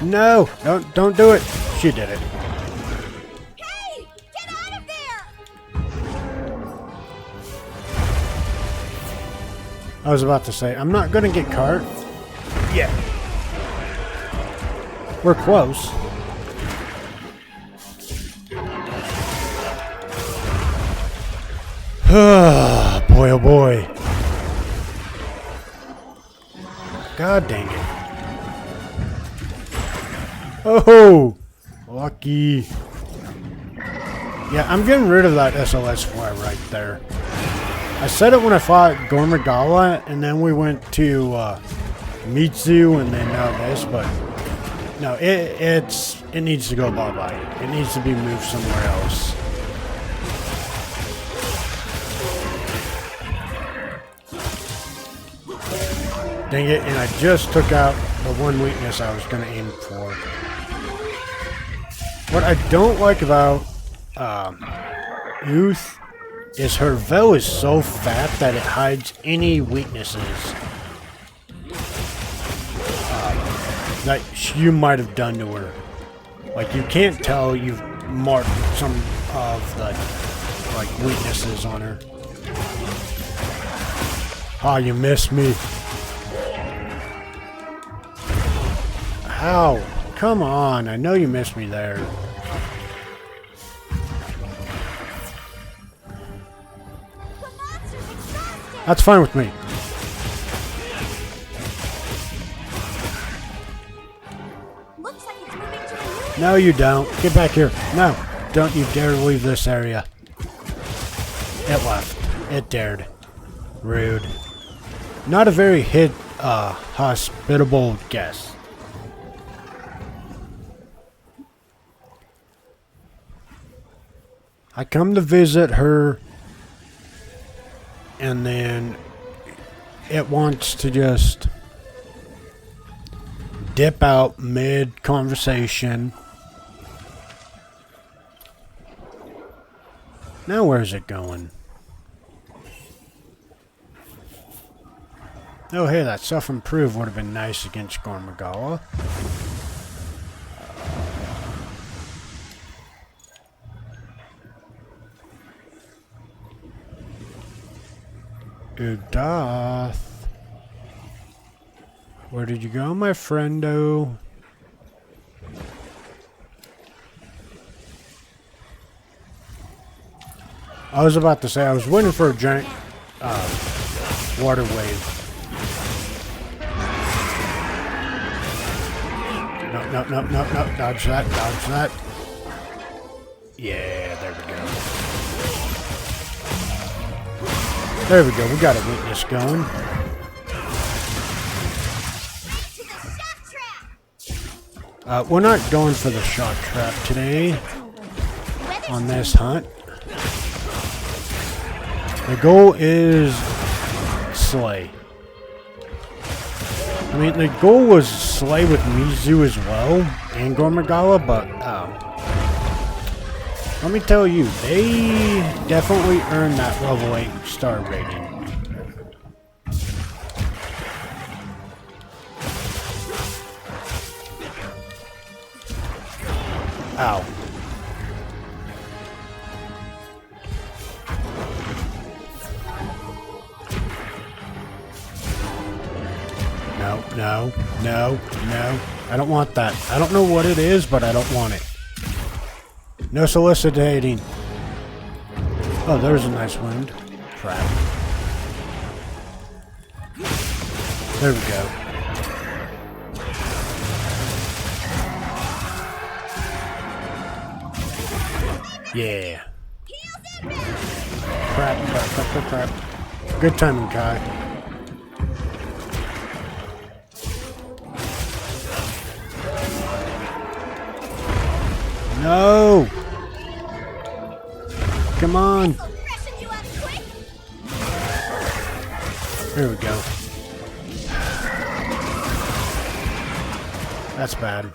No, don't do it. She did it. Hey! Get out of there! I was about to say, I'm not gonna get caught. Yeah. We're close. Boy, oh boy. God dang it. Oh! Lucky. Yeah, I'm getting rid of that SOS flare right there. I said it when I fought Gormagala, and then we went to Mitsu, and then now this, but no, it needs to go bye-bye. It needs to be moved somewhere else. Dang it, and I just took out the one weakness I was going to aim for. What I don't like about Youth is her veil is so fat that it hides any weaknesses that you might have done to her. Like, you can't tell you've marked some of the, like, weaknesses on her. Oh, you missed me. Ow. Come on. I know you missed me there. That's fine with me. Looks like it's moving to a new. No, you don't. Get back here. No. Don't you dare leave this area. It left. It dared. Rude. Not a very hospitable guest. I come to visit her, and then it wants to just dip out mid-conversation. Now where's it going? Oh, hey, that self-improve would have been nice against Gormagala. Udath. Where did you go, my friendo? I was about to say, I was waiting for a giant water wave. No, dodge that, dodge that. Yeah, there we go. There we go, we got a weakness going. We're not going for the shock trap today on this hunt. The goal is slay. I mean, the goal was slay with Mizu as well, and Gormagala, but let me tell you, they definitely earned that level 8 star rating. Ow. No. I don't want that. I don't know what it is, but I don't want it. No soliciting. Oh, there's a nice wound. Crap. There we go. Yeah. Crap. Good timing, Kai. No! Come on! There we go. That's bad.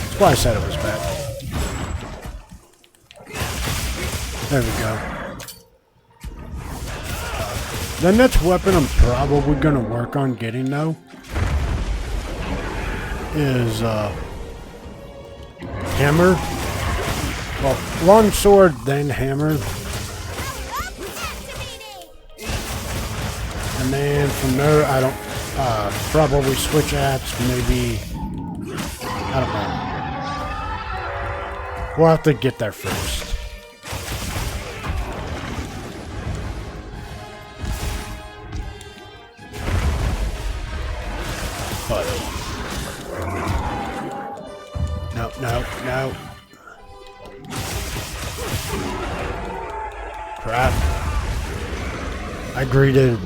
That's why I said it was bad. There we go. The next weapon I'm probably gonna work on getting though is hammer. Well, long sword, then hammer. And then from there, I don't probably switch ats, maybe. I don't know. We'll have to get there first. No. Crap. I greeted.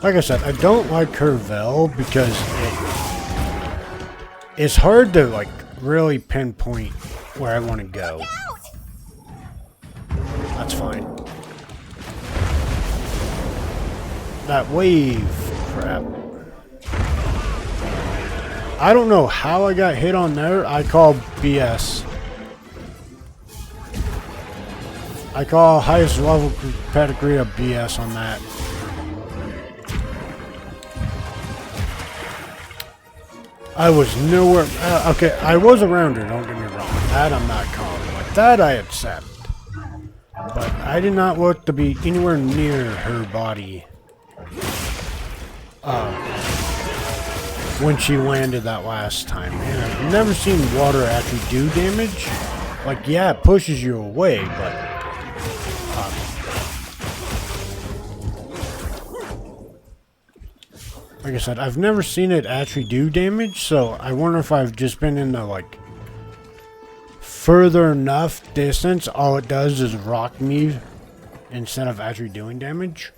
Like I said, I don't like Curvell because it's hard to like really pinpoint where I want to go. That's fine. That wave. Crap. I don't know how I got hit on there. I call BS. I call highest level pedigree of BS on that. I was nowhere. Okay, I was around her, don't get me wrong. That I'm not calling. Like that I accept. But I did not look to be anywhere near her body when she landed that last time. And I've never seen water actually do damage. Like, yeah, it pushes you away, but like I said, I've never seen it actually do damage, so I wonder if I've just been in the, like, further enough distance, all it does is rock me instead of actually doing damage.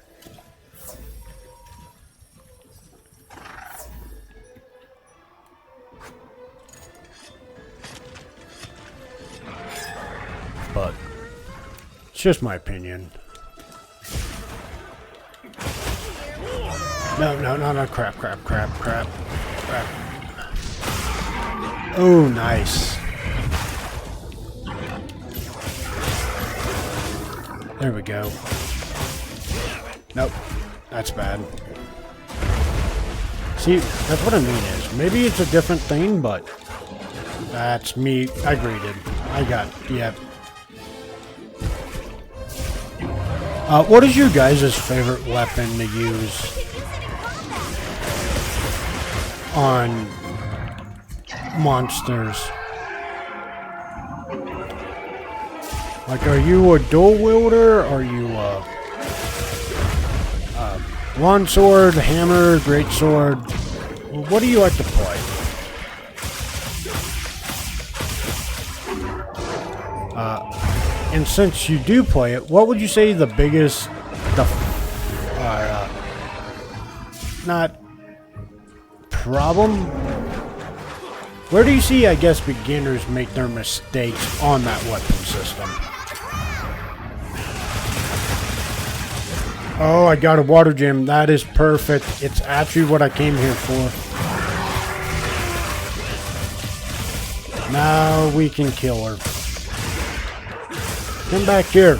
But it's just my opinion. No, crap. Oh, nice. There we go. Nope, that's bad. See, that's what I mean is, maybe it's a different thing, but that's me. I greeted. I got, yep. What is your guys' favorite weapon to use on monsters? Like, are you a dual wielder? Are you a long sword, hammer, great sword? What do you like to play? And since you do play it, what would you say the biggest, not problem? Where do you see, I guess, beginners make their mistakes on that weapon system? Oh, I got a water gem. That is perfect. It's actually what I came here for. Now we can kill her. Come back here.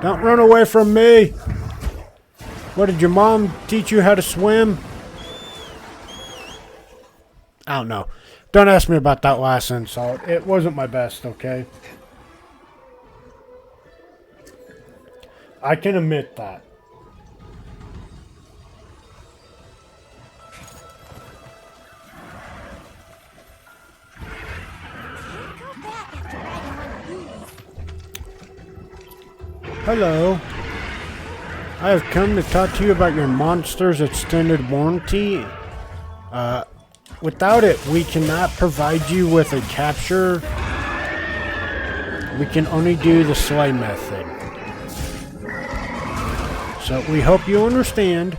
Don't run away from me. What, did your mom teach you how to swim? I don't know. Don't ask me about that last insult. It wasn't my best, okay? I can admit that. Hello. I have come to talk to you about your monster's extended warranty. Without it, we cannot provide you with a capture. We can only do the slay method. So we hope you understand.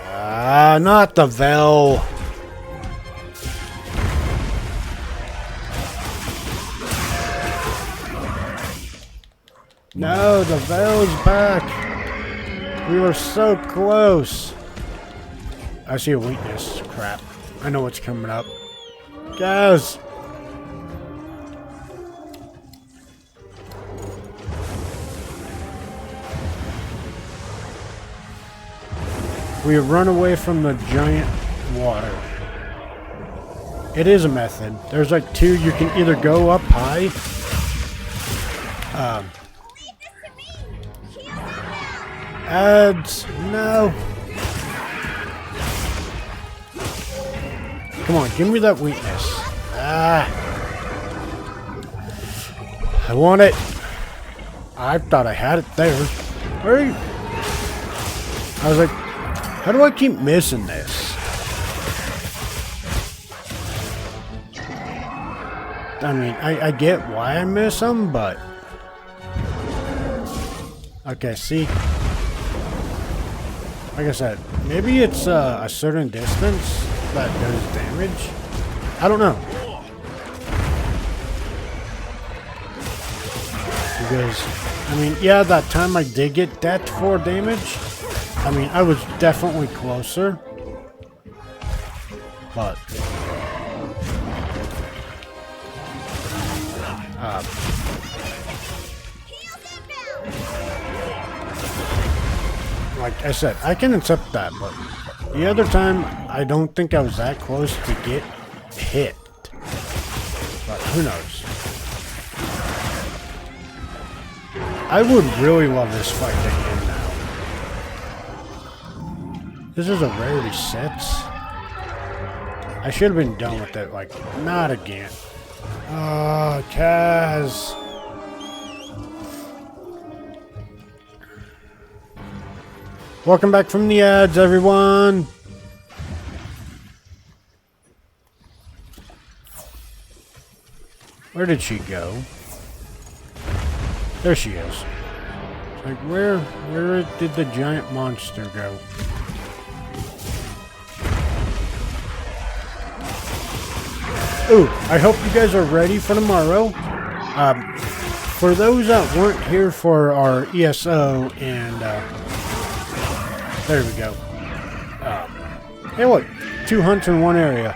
Not the Vel. No, the Vel's back. We were so close. I see a weakness. Crap. I know what's coming up. Guys. We run away from the giant water. It is a method. There's like two. You can either go up high. Ads. No. Come on, give me that weakness. I want it. I thought I had it there. Where are you? I was like, how do I keep missing this? I mean, I get why I miss them, but... Okay, see? Like I said, maybe it's a certain distance that does damage. I don't know. Because, I mean, yeah, that time I did get that 4 damage. I mean, I was definitely closer. But... like I said, I can accept that, but the other time, I don't think I was that close to get hit. But who knows? I would really love this fight to end now. This is a rarity 6. I should have been done with it, like, not again. Oh, Kaz. Welcome back from the ads, everyone. Where did she go? There she is. It's like, where did the giant monster go? Ooh, I hope you guys are ready for tomorrow. For those that weren't here for our ESO and, there we go. Hey, look, 2 hunts in one area.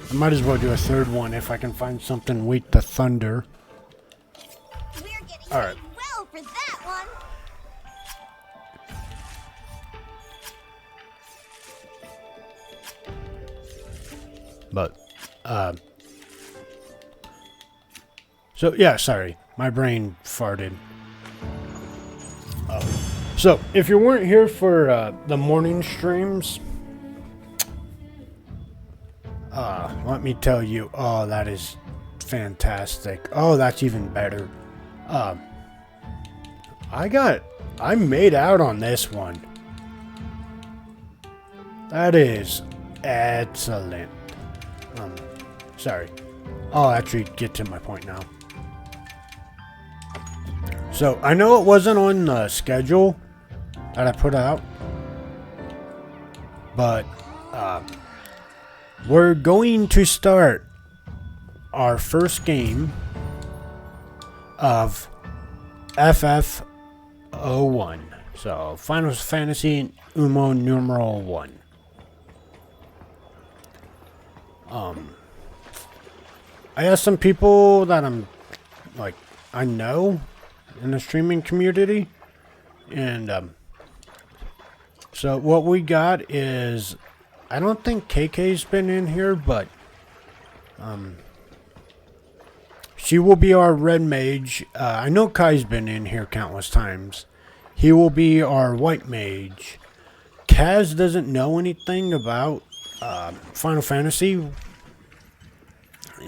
I might as well do a 3rd one if I can find something weak to thunder. We're getting All right. paid well for that one. But, so yeah, sorry, my brain farted. So, if you weren't here for the morning streams, let me tell you, oh, that is fantastic. Oh, that's even better. I made out on this one. That is excellent. Sorry. I'll actually get to my point now. So, I know it wasn't on the schedule that I put out, but we're going to start our first game of FF01. So, Final Fantasy Uno numeral 1. I asked some people that I know in the streaming community, and so what we got is, I don't think KK's been in here, but she will be our red mage. I know Kai's been in here countless times. He will be our white mage. Kaz doesn't know anything about Final Fantasy,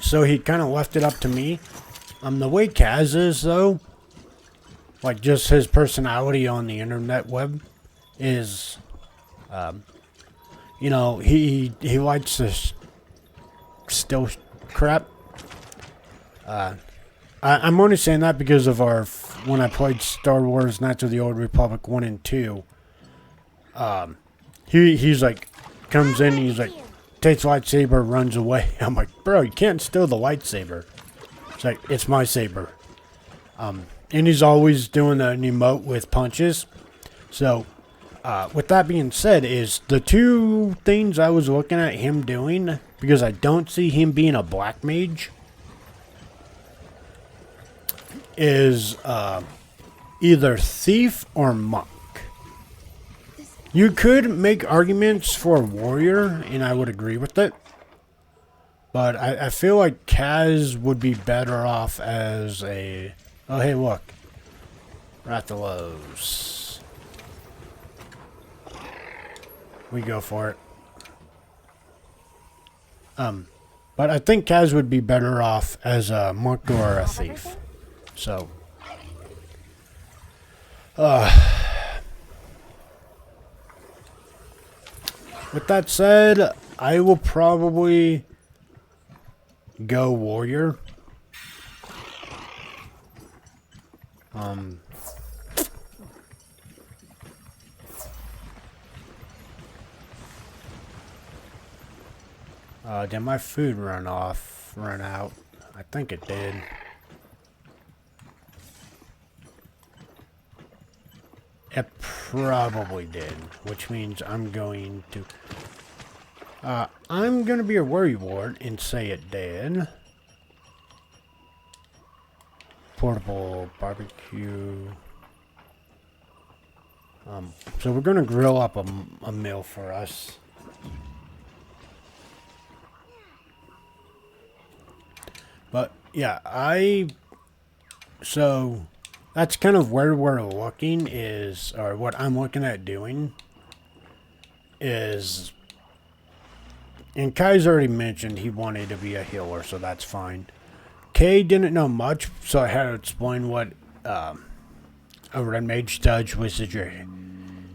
so he kind of left it up to me. The way Kaz is, though, like just his personality on the internet web, is, you know, he likes this still crap. I'm only saying that because of when I played Star Wars Knights of the Old Republic 1 and 2. He's like, comes in, he's like, takes lightsaber, runs away. I'm like, bro, you can't steal the lightsaber. It's like, it's my saber. And he's always doing an emote with punches. So, with that being said, is the 2 things I was looking at him doing, because I don't see him being a black mage, is either thief or monk. You could make arguments for warrior, and I would agree with it. But I feel like Kaz would be better off as a... Oh, hey, look. Rathalos. We go for it. But I think Kaz would be better off as a monk or a thief. So... With that said, I will probably go warrior. Did my food run out? I think it did. It probably did, which means I'm going to be a worrywart and say it did. Portable barbecue. So we're gonna grill up a meal for us. But yeah, so that's kind of where we're looking is, or what I'm looking at doing is, and Kai's already mentioned he wanted to be a healer, so that's fine. Kay didn't know much, so I had to explain what a red mage does, which is your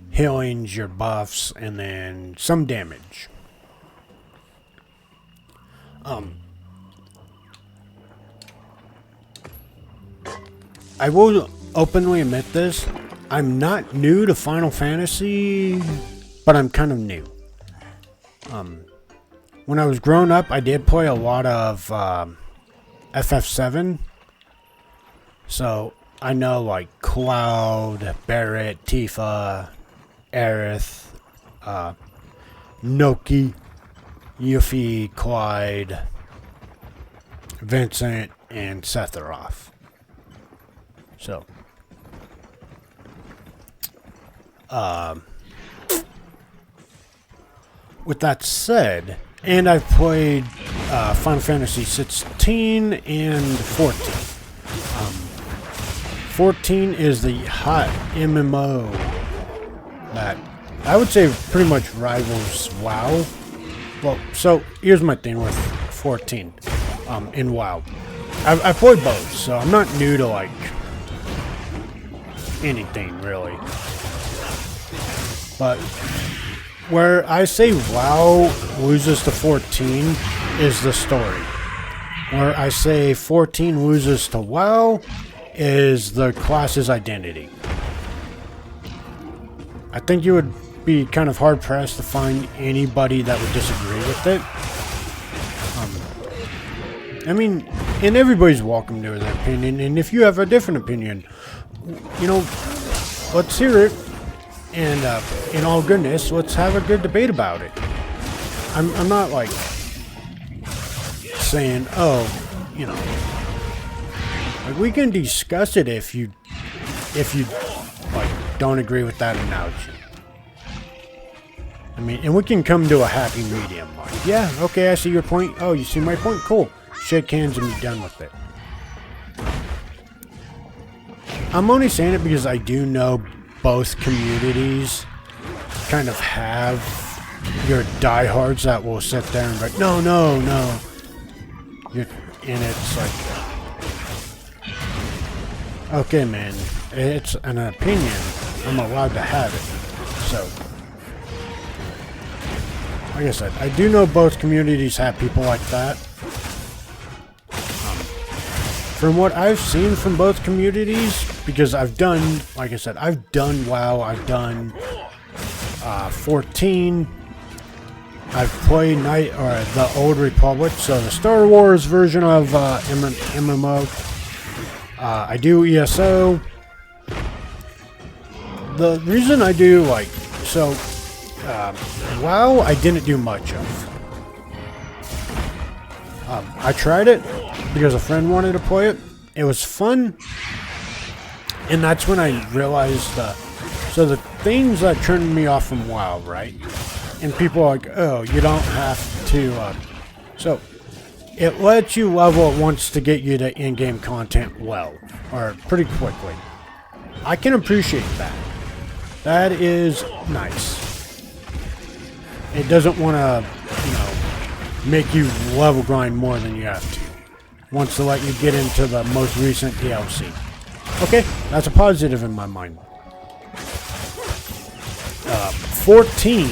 healings, your buffs, and then some damage. I will openly admit this. I'm not new to Final Fantasy, but I'm kind of new. When I was growing up, I did play a lot of FF7. So I know like Cloud, Barret, Tifa, Aerith, Noki, Yuffie, Clyde, Vincent, and Sephiroth. So, with that said, and I've played Final Fantasy 16 and 14. 14 is the hot MMO that I would say pretty much rivals WoW. Well, so here's my thing with 14 in WoW. I played both, so I'm not new to like anything really, but where I say WoW loses to 14 is the story. Where I say 14 loses to WoW is the class's identity. I think you would be kind of hard pressed to find anybody that would disagree with it. I mean, and everybody's welcome to their opinion, and if you have a different opinion, you know, let's hear it, and in all goodness, let's have a good debate about it. I'm not like saying, oh, you know, like we can discuss it if you like don't agree with that analogy. I mean, and we can come to a happy medium. Like, yeah, okay, I see your point. Oh, you see my point? Cool. Shake hands and be done with it. I'm only saying it because I do know both communities kind of have your diehards that will sit there and be like, no. And it's like, okay, man, it's an opinion. I'm allowed to have it. So, like I said, I do know both communities have people like that. From what I've seen from both communities, because I've done, like I said, I've done WoW, I've done 14, I've played the Old Republic, so the Star Wars version of MMO. I do ESO. The reason I do WoW, I didn't do much of. I tried it because a friend wanted to play it. It was fun, and that's when I realized so the things that turned me off from WoW, right? And people are like, oh, you don't have to. So it lets you level at once to get you to in-game content well, or pretty quickly. I can appreciate that. That is nice. It doesn't want to, make you level grind more than you have to. Wants to let you get into the most recent DLC. Okay, that's a positive in my mind. 14.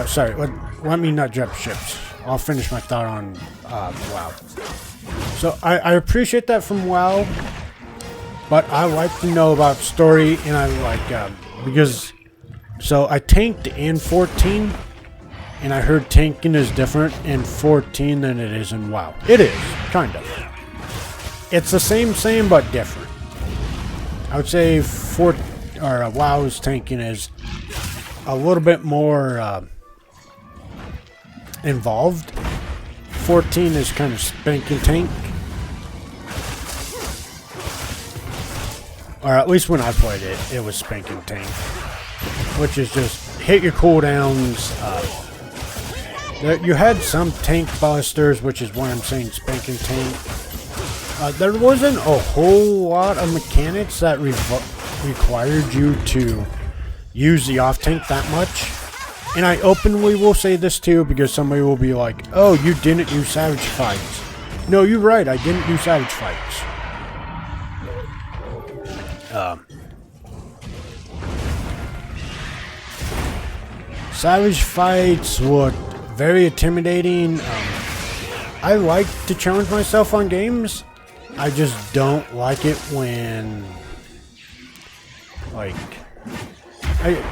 Sorry, let me not jump ships. I'll finish my thought on WoW. So I appreciate that from WoW, but I like to know about story, and I like because so I tanked in 14, and I heard tanking is different in 14 than it is in WoW. It is kind of. It's the same but different. I would say WoW's tanking is a little bit more involved. 14 is kind of spanking tank. Or at least when I played it, it was spanking tank. Which is just hit your cooldowns. You had some tank busters, which is why I'm saying spanking tank. There wasn't a whole lot of mechanics that required you to use the off tank that much. And I openly will say this too, because somebody will be like, oh, you didn't use Savage Fights. No, you're right, I didn't use Savage Fights. Savage Fights were very intimidating. I like to challenge myself on games. I just don't like it when, like, I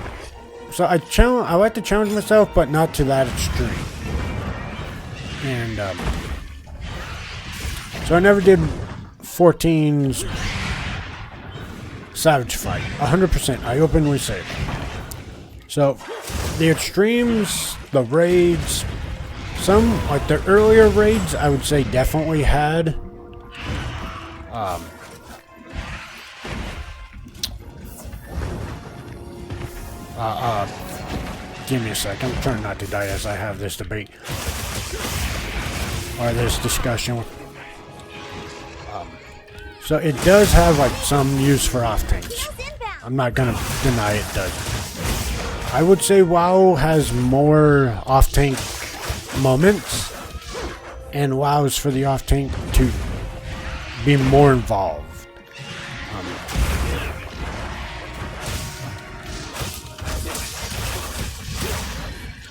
like to challenge myself, but not to that extreme. And so I never did 14's Savage Fight. 100%. I openly say it. So the extremes, the raids, some like the earlier raids, I would say definitely had give me a second. I'm trying not to die as I have this debate or this discussion. So it does have like some use for off tanks. I'm not gonna deny it does. I would say WoW has more off tank moments, and WoW's for the off tank to be more involved.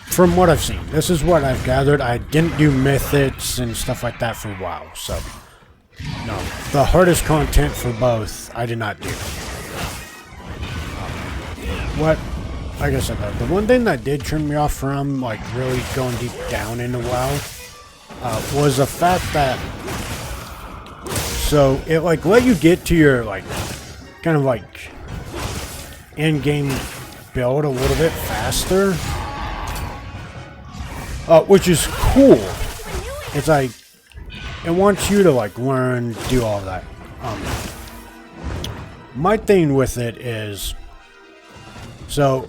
From what I've seen, this is what I've gathered. I didn't do mythics and stuff like that for WoW, so no. The hardest content for both, I did not do. Like I said, the one thing that did turn me off from like really going deep down into WoW was the fact that so it like let you get to your like kind of like end game build a little bit faster. Which is cool. It's like it wants you to like learn, do all that. My thing with it is so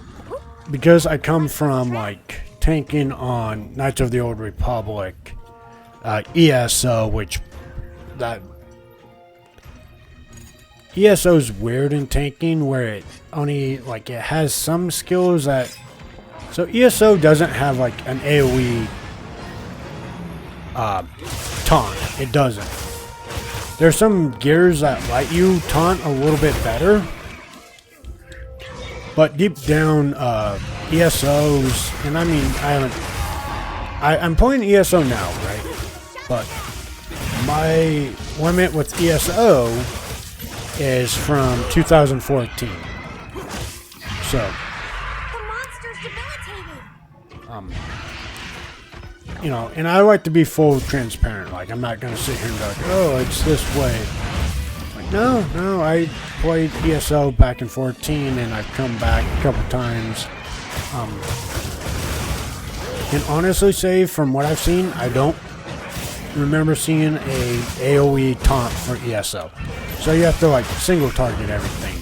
because I come from like tanking on Knights of the Old Republic, ESO, which that ESO is weird in tanking where it only like it has some skills that. So ESO doesn't have like an AoE taunt. It doesn't. There's some gears that let you taunt a little bit better. But deep down, ESOs, and I mean, I'm playing ESO now, right? But my limit with ESO is from 2014. So. You know, and I like to be full transparent. Like, I'm not going to sit here and be like, oh, it's this way. Like, no, I played ESO back in 14, and I've come back a couple times. Can honestly say, from what I've seen, I don't remember seeing a AoE taunt for ESO. So you have to, like, single target everything.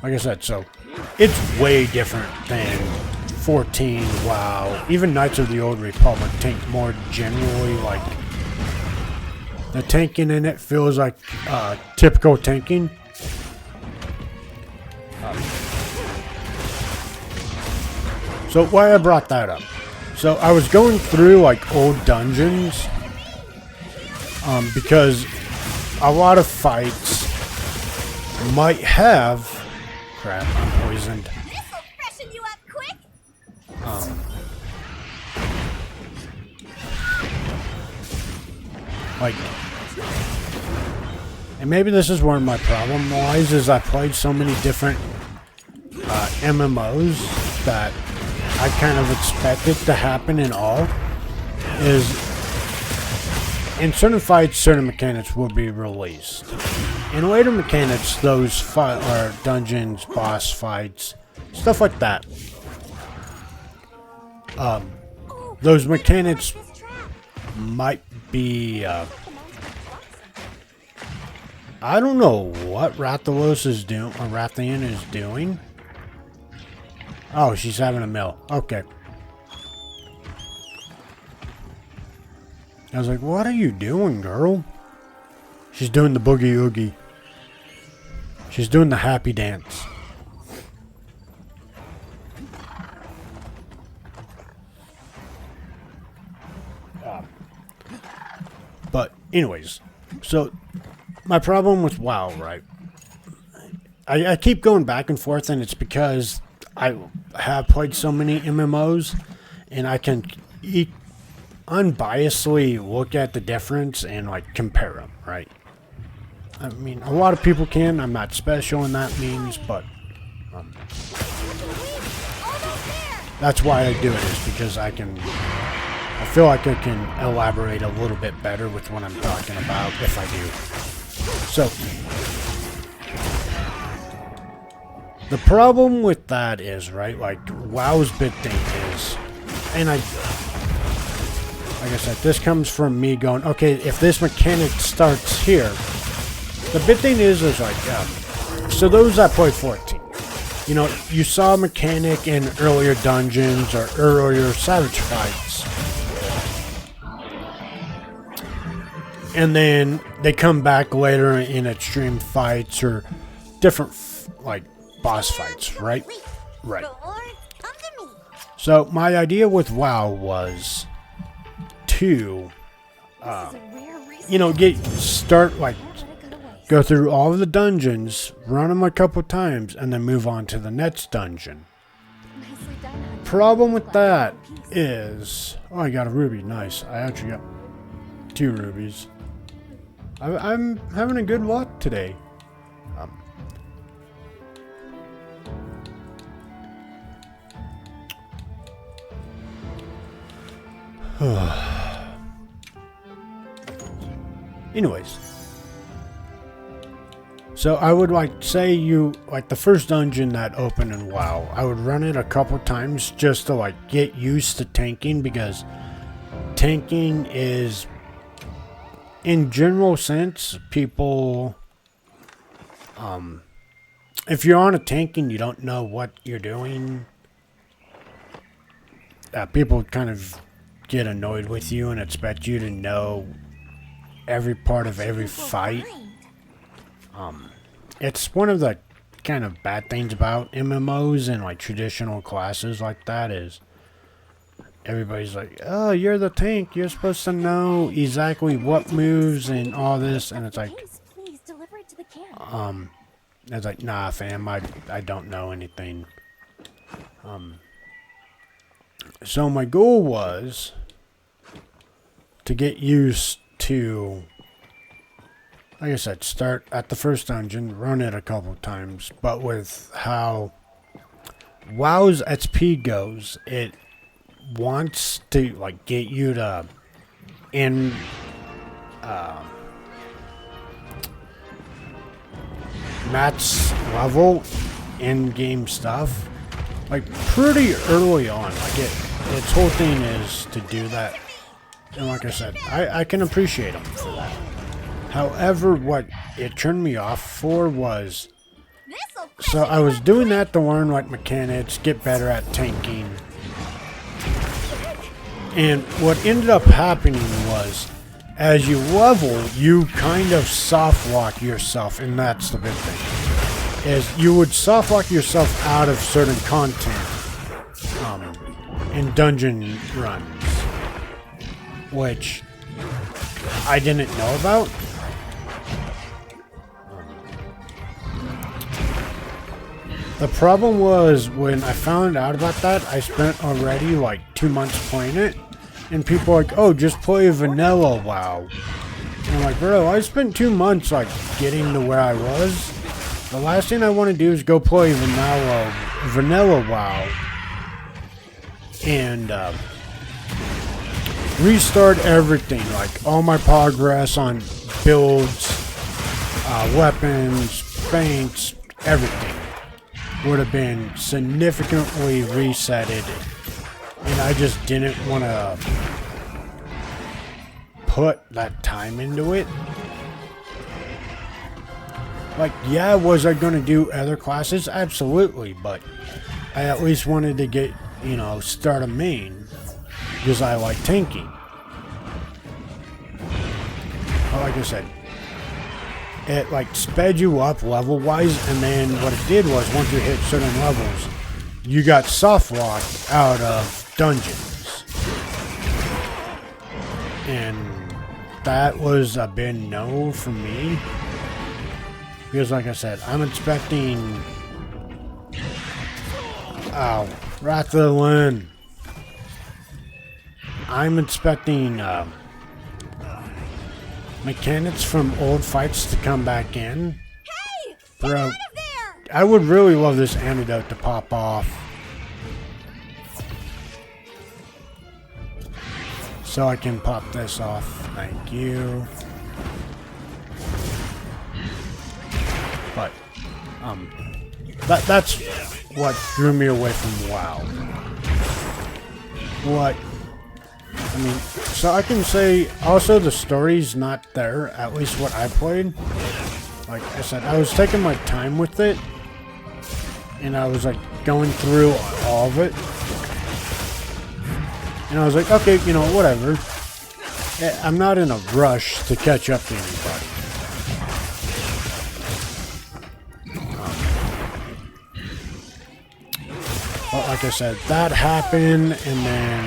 Like I said, so it's way different than 14, WoW. Even Knights of the Old Republic tank more generally, like the tanking in it feels like typical tanking. So why I brought that up. So I was going through like old dungeons because a lot of fights might have... Crap, I'm poisoned. This'll freshen you up quick. Like... And maybe this is where my problem lies, is I played so many different MMOs that I kind of expected to happen in all. Is in certain fights, certain mechanics will be released. In later mechanics, those or dungeons, boss fights, stuff like that. Those mechanics might be. I don't know what Rathalos is doing, or Rathian is doing. Oh, she's having a mill. Okay. I was like, what are you doing, girl? She's doing the boogie oogie. She's doing the happy dance. But anyways, so my problem with WoW, right? I keep going back and forth, and it's because I have played so many MMOs, and I can unbiasedly look at the difference and like compare them, right? I mean, a lot of people can. I'm not special in that means, but that's why I do it, is because I feel like I can elaborate a little bit better with what I'm talking about if I do. So the problem with that is, right, like WoW's big thing is, and like I said, this comes from me going, okay, if this mechanic starts here, the big thing is like, so those that played 14, you know, you saw a mechanic in earlier dungeons or earlier Savage fights, and then they come back later in extreme fights or different, like, boss fights, right? Right. So my idea with WoW was to, you know, go through all of the dungeons, run them a couple times, and then move on to the next dungeon. Problem with that is, oh, I got a ruby, nice. I actually got 2 rubies. I'm having a good luck today. Anyways, so I would say the first dungeon that opened in WoW, I would run it a couple times just to like get used to tanking, because tanking is, in general sense, people, if you're on a tank and you don't know what you're doing, people kind of get annoyed with you and expect you to know every part of every fight. It's one of the kind of bad things about MMOs and like traditional classes like that is everybody's like, oh, you're the tank, you're supposed to know exactly what moves and all this, and it's like, it's like, nah, fam, I don't know anything. So my goal was to get used to, like I said, start at the first dungeon, run it a couple times, but with how WoW's XP goes, it wants to like get you to max level in-game stuff like pretty early on. Like its whole thing is to do that, and like I said, I can appreciate them for that. However, what it turned me off for was, so I was doing that to learn like mechanics, get better at tanking, and what ended up happening was, as you level, you kind of soft lock yourself, and that's the big thing, is you would soft lock yourself out of certain content in dungeon runs, which I didn't know about. The problem was when I found out about that, I spent already like 2 months playing it, and people are like, oh, just play vanilla WoW. And I'm like, bro, I spent 2 months like getting to where I was. The last thing I want to do is go play vanilla WoW and restart everything, like all my progress on builds, weapons, feints, everything would have been significantly resetted, and I just didn't want to put that time into it. Like, yeah, was I going to do other classes? Absolutely, but I at least wanted to get, you know, start a main, because I like tanking. But like I said, it like sped you up level-wise, and then what it did was, once you hit certain levels, you got soft locked out of dungeons. And that was a big no for me. Because like I said, I'm expecting... Oh, Rathelin. I'm expecting mechanics from old fights to come back in. Hey! Bro, Get out of there! I would really love this antidote to pop off. So I can pop this off. Thank you. But, that's what drew me away from WoW. I mean, so I can say, also the story's not there, at least what I played. Like I said, I was taking my time with it, and I was like going through all of it. And I was like, okay, you know, whatever. I'm not in a rush to catch up to anybody. But like I said, that happened, and then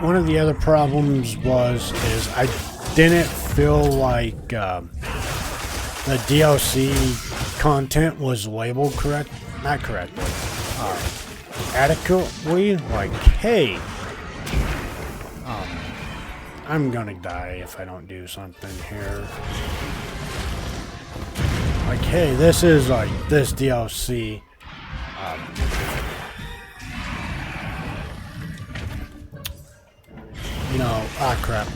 one of the other problems is I didn't feel like the DLC content was labeled not correctly, adequately. Like, hey, I'm gonna die if I don't do something here. Like, hey, this is like this DLC. You know, crap.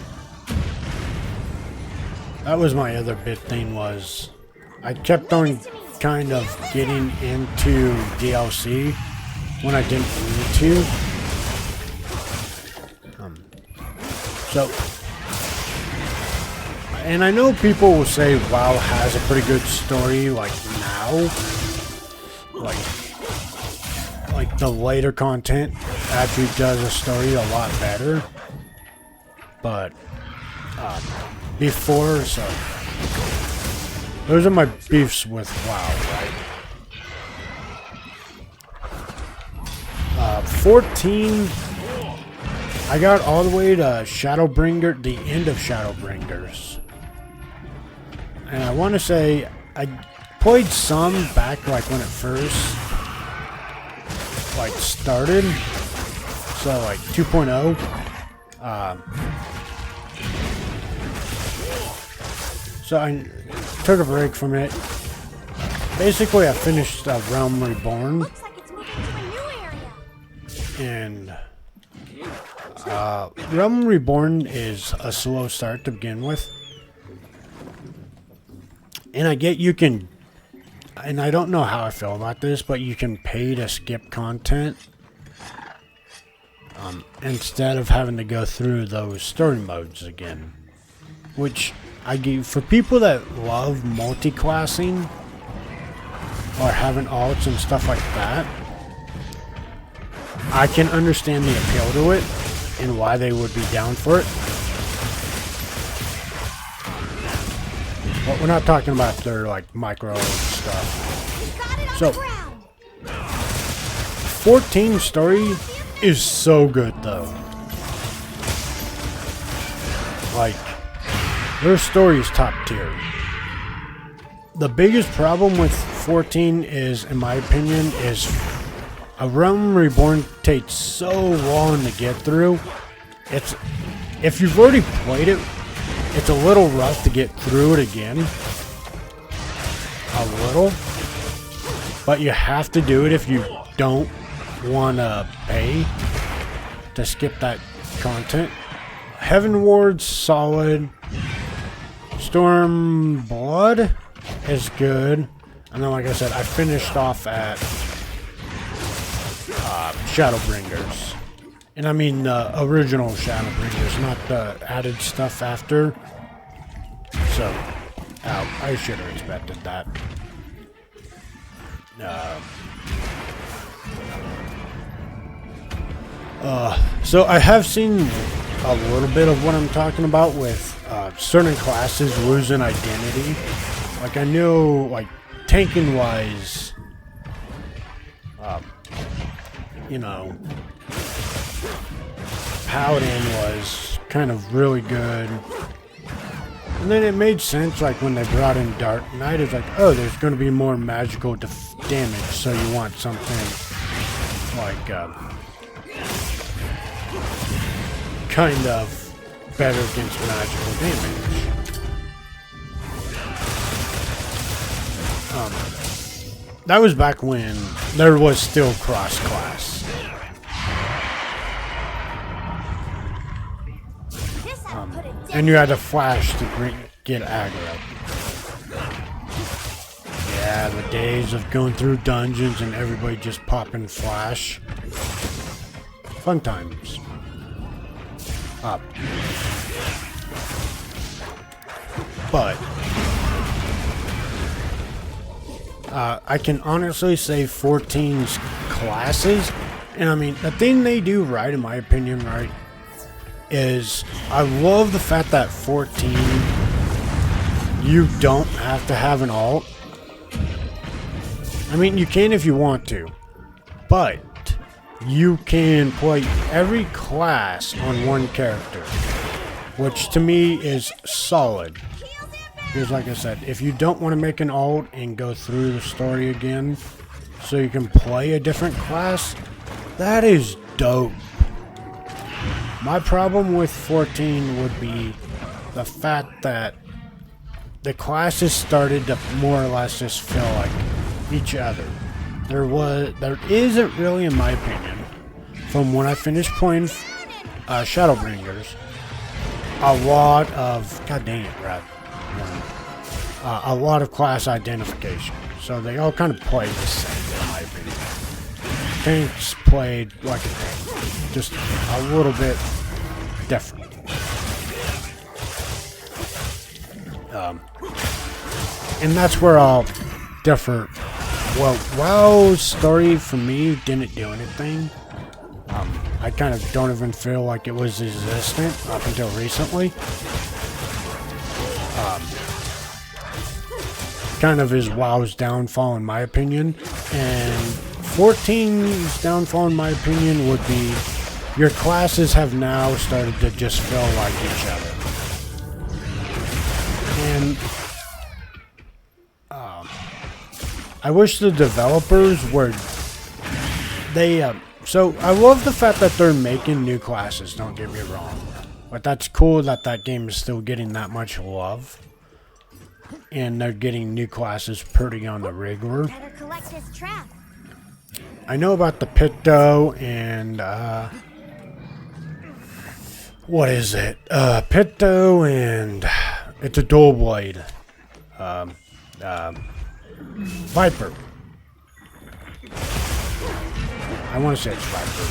That was my other big thing, was I kept on kind of getting into DLC when I didn't need to. So, and I know people will say WoW has a pretty good story, like now, like the later content actually does the story a lot better. But before, so those are my beefs with WoW, right? 14. I got all the way to Shadowbringer, the end of Shadowbringers. And I want to say I played some back like when it first like started. So like 2.0. So I took a break from it. Basically, I finished Realm Reborn. Looks like it's moving to a new area. And Realm Reborn is a slow start to begin with. And I get you can, and I don't know how I feel about this, but you can pay to skip content instead of having to go through those story modes again. Which I give, for people that love multi-classing or having alts and stuff like that, I can understand the appeal to it and why they would be down for it. But we're not talking about their like micro stuff. So 14 story is so good though. Like, their story is top tier. The biggest problem with 14 is, in my opinion, is A Realm Reborn takes so long to get through. It's, if you've already played it, it's a little rough to get through it again. A little. But you have to do it if you don't want to pay to skip that content. Heaven Ward's solid. Storm Blood is good. And then, like I said, I finished off at Shadowbringers. And I mean the original Shadowbringers, not the added stuff after. So, I should have expected that. So I have seen a little bit of what I'm talking about with certain classes losing identity. Like I know, like tanking wise, you know, Paladin was kind of really good. And then it made sense, like when they brought in Dark Knight, it's like, oh, there's going to be more magical damage, so you want something like kind of better against magical damage. That was back when there was still cross-class. And you had to flash to get aggro. Yeah, the days of going through dungeons and everybody just popping flash. Fun times. But I can honestly say 14's classes, and I mean, the thing they do right, in my opinion, right, is I love the fact that 14, you don't have to have an alt. I mean, you can if you want to, but you can play every class on one character, which to me is solid. Because like I said, if you don't want to make an alt and go through the story again so you can play a different class, that is dope. My problem with 14 would be the fact that the classes started to more or less just feel like each other. There isn't really, in my opinion, from when I finished playing Shadowbringers, a lot of, god dang it, Brad, a lot of class identification. So they all kind of played the same, in my opinion. Tanks played like a tank, just a little bit different. And that's where I'll differ. Well, WoW's story for me didn't do anything. I kind of don't even feel like it was existent up until recently. Kind of is WoW's downfall in my opinion. And 14's downfall in my opinion would be your classes have now started to just feel like each other. And I wish the developers were, so I love the fact that they're making new classes, don't get me wrong. But that's cool that that game is still getting that much love. And they're getting new classes pretty on the regular. Better collect this trap. I know about the Pito and, what is it? Pito and it's a dual blade. Viper. I want to say it's Viper.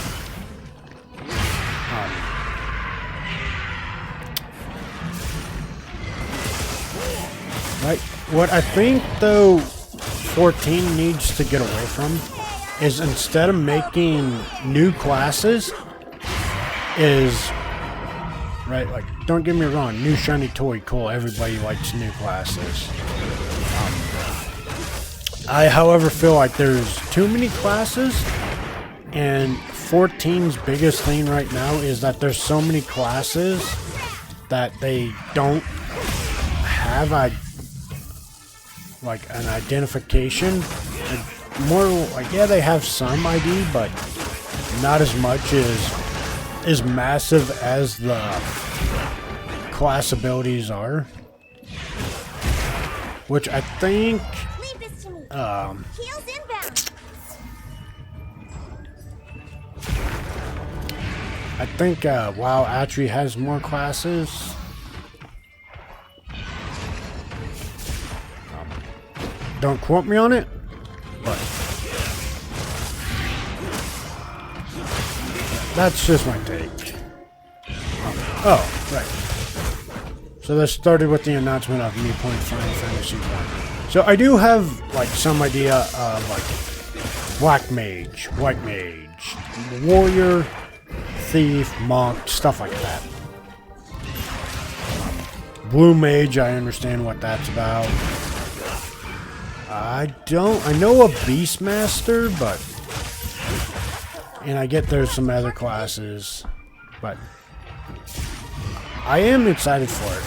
Right. What I think though 14 needs to get away from is instead of making new classes is right, like, don't get me wrong, new shiny toy, cool, everybody likes new classes. I, however, feel like there's too many classes, and 14's biggest thing right now is that there's so many classes that they don't have like an identification. And more like, yeah, they have some ID, but not as much as massive as the class abilities are. Which I think Leave this to me. Heels inbound. I think WoW actually has more classes. Don't quote me on it, but that's just my take. Oh, right. So this started with the announcement of me playing Final Fantasy 1. So I do have like some idea of like Black Mage, White Mage, Warrior, Thief, Monk, stuff like that. Blue Mage, I understand what that's about. I know a Beastmaster, but... And I get there's some other classes, but... I am excited for it.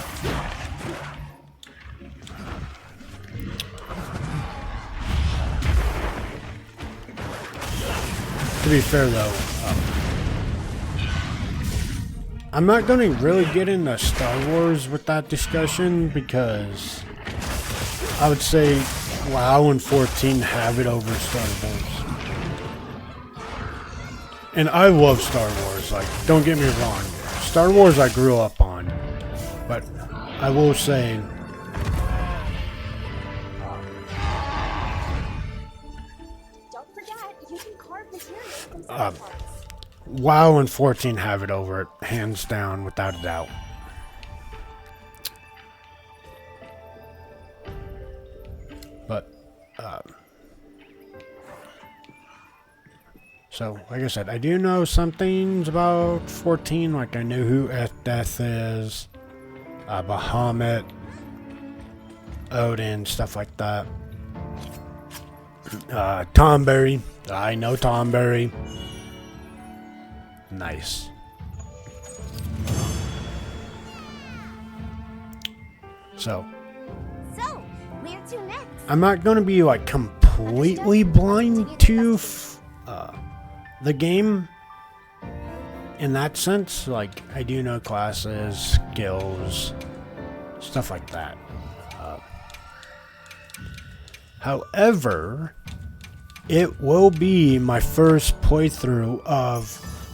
To be fair, though, I'm not going to really get into Star Wars with that discussion because I would say WoW and 14 have it over Star Wars. And I love Star Wars, like, don't get me wrong. Star Wars I grew up on. But I will say... Don't forget, you can carve materials from side parts. WoW and 14 have it over it, hands down, without a doubt. But, so, like I said, I do know some things about 14, like I know who Death is, Bahamut, Odin, stuff like that. Tomberry, I know Tomberry. Nice. So, where to next? I'm not going to be like completely blind to the game in that sense. Like, I do know classes, skills, stuff like that. However, it will be my first playthrough of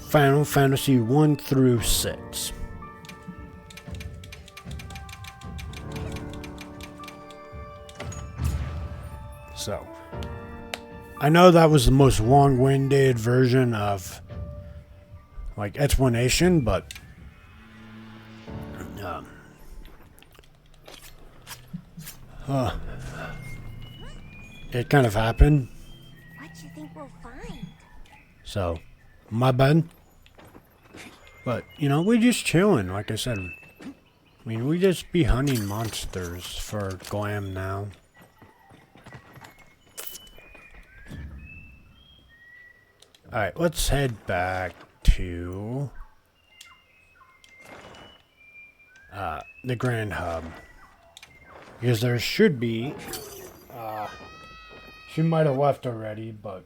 Final Fantasy 1 through 6. So, I know that was the most long-winded version of, like, explanation, but it kind of happened. What you think we'll find? So, my bad. But, you know, we're just chilling, like I said. I mean, we just be hunting monsters for glam now. Alright, let's head back to the Grand Hub. Because there should be... she might have left already, but...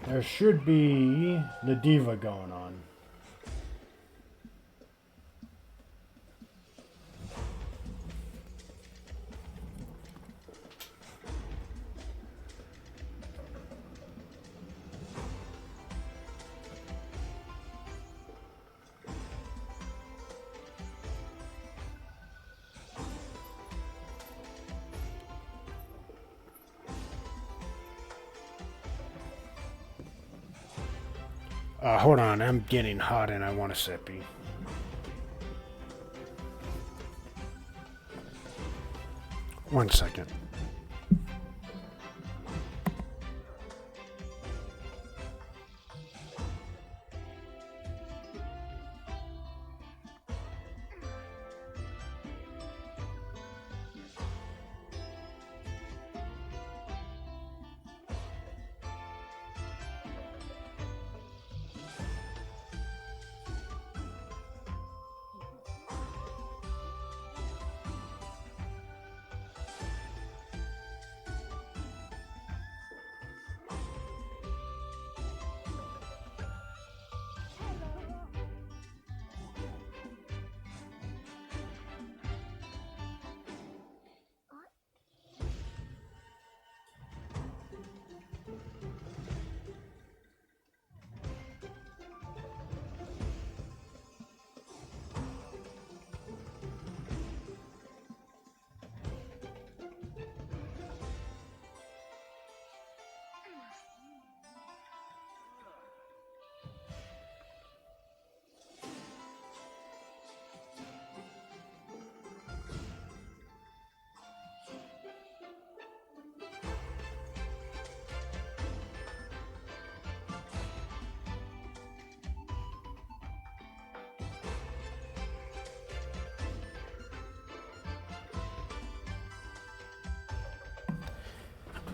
there should be the diva going on. Hold on, I'm getting hot and I want a sippy. One second.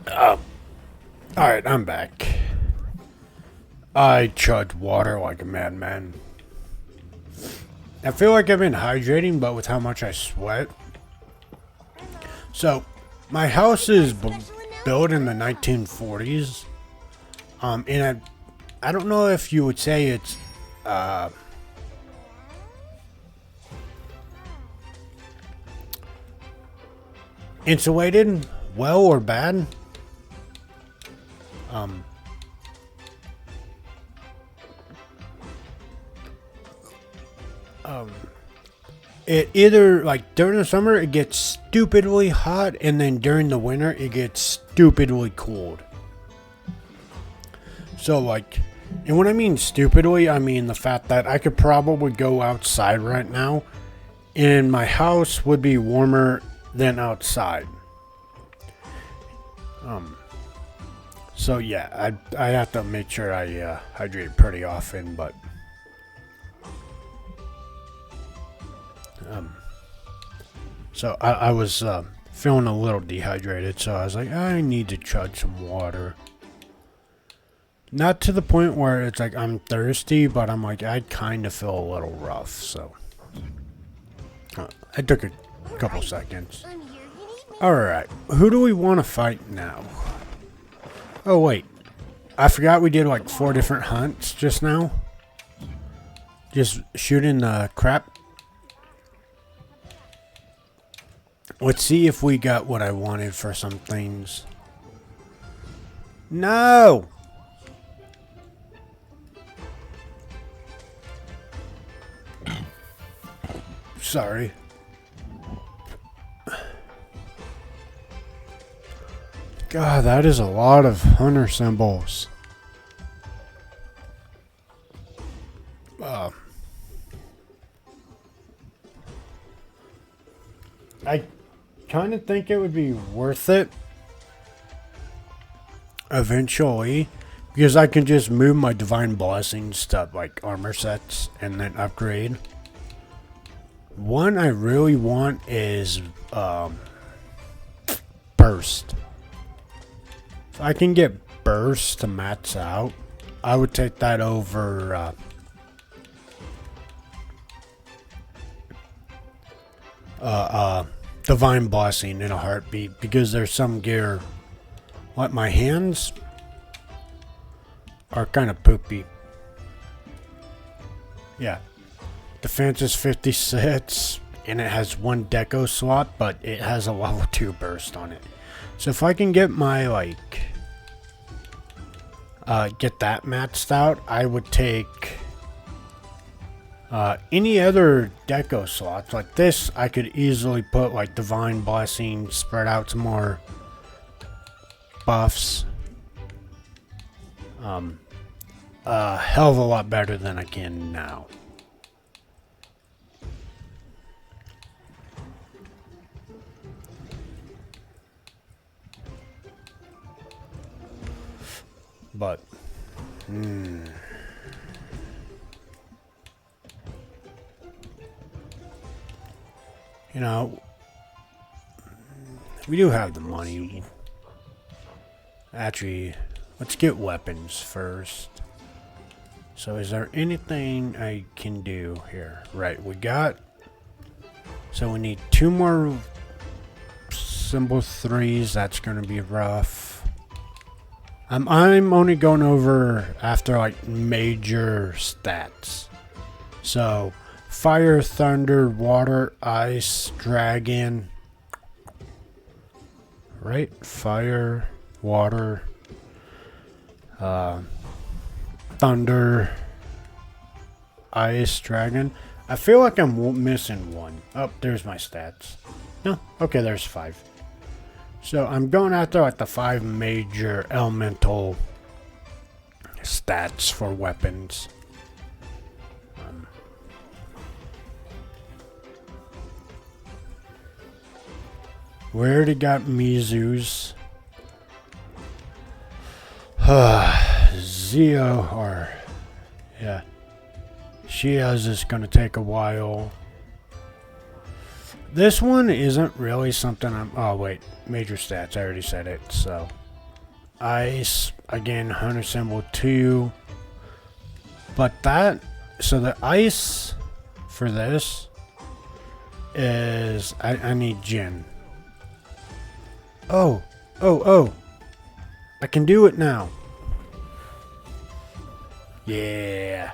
Alright, I'm back. I chugged water like a madman. I feel like I've been hydrating, but with how much I sweat. So, my house is built in the 1940s. And I don't know if you would say it's, insulated well or bad. It either, like, during the summer it gets stupidly hot, and then during the winter it gets stupidly cold. So, like, and when I mean stupidly, I mean the fact that I could probably go outside right now and my house would be warmer than outside. So yeah, I have to make sure I hydrate pretty often, but so I was feeling a little dehydrated, so I was like, I need to chug some water. Not to the point where it's like I'm thirsty, but I'm like, I kind of feel a little rough, so I took a couple seconds. I'm here. You need me? Alright, who do we want to fight now? Oh wait, I forgot we did like 4 different hunts just now. Just shooting the crap. Let's see if we got what I wanted for some things. No! Sorry. God, that is a lot of hunter symbols. I kind of think it would be worth it eventually, because I can just move my divine blessings to like armor sets and then upgrade. One I really want is burst. If I can get burst to max out, I would take that over divine blessing in a heartbeat, because there's some gear like my hands are kind of poopy. Yeah, defense is 56 and it has 1 deco slot, but it has a level 2 burst on it. So if I can get my like get that maxed out, I would take any other deco slots. Like this, I could easily put like divine blessing, spread out some more buffs. A hell of a lot better than I can now. But you know, we do have the money. Actually, let's get weapons first. So is there anything I can do here? Right, we got, so we need 2 more symbol 3s. That's going to be rough. I'm only going over after like major stats. So fire, thunder, water, ice, dragon. Right? Fire, water, thunder, ice, dragon. I feel like I'm missing one. Oh, there's my stats. No, okay, there's 5. So I'm going after like the 5 major elemental stats for weapons. We already got Mizu's. Zio, or yeah, Shia's is gonna take a while. This one isn't really something I'm. Oh wait, major stats. I already said it. So ice. Again, hunter symbol 2. But so the ice for this is, I need gin. Oh. I can do it now. Yeah.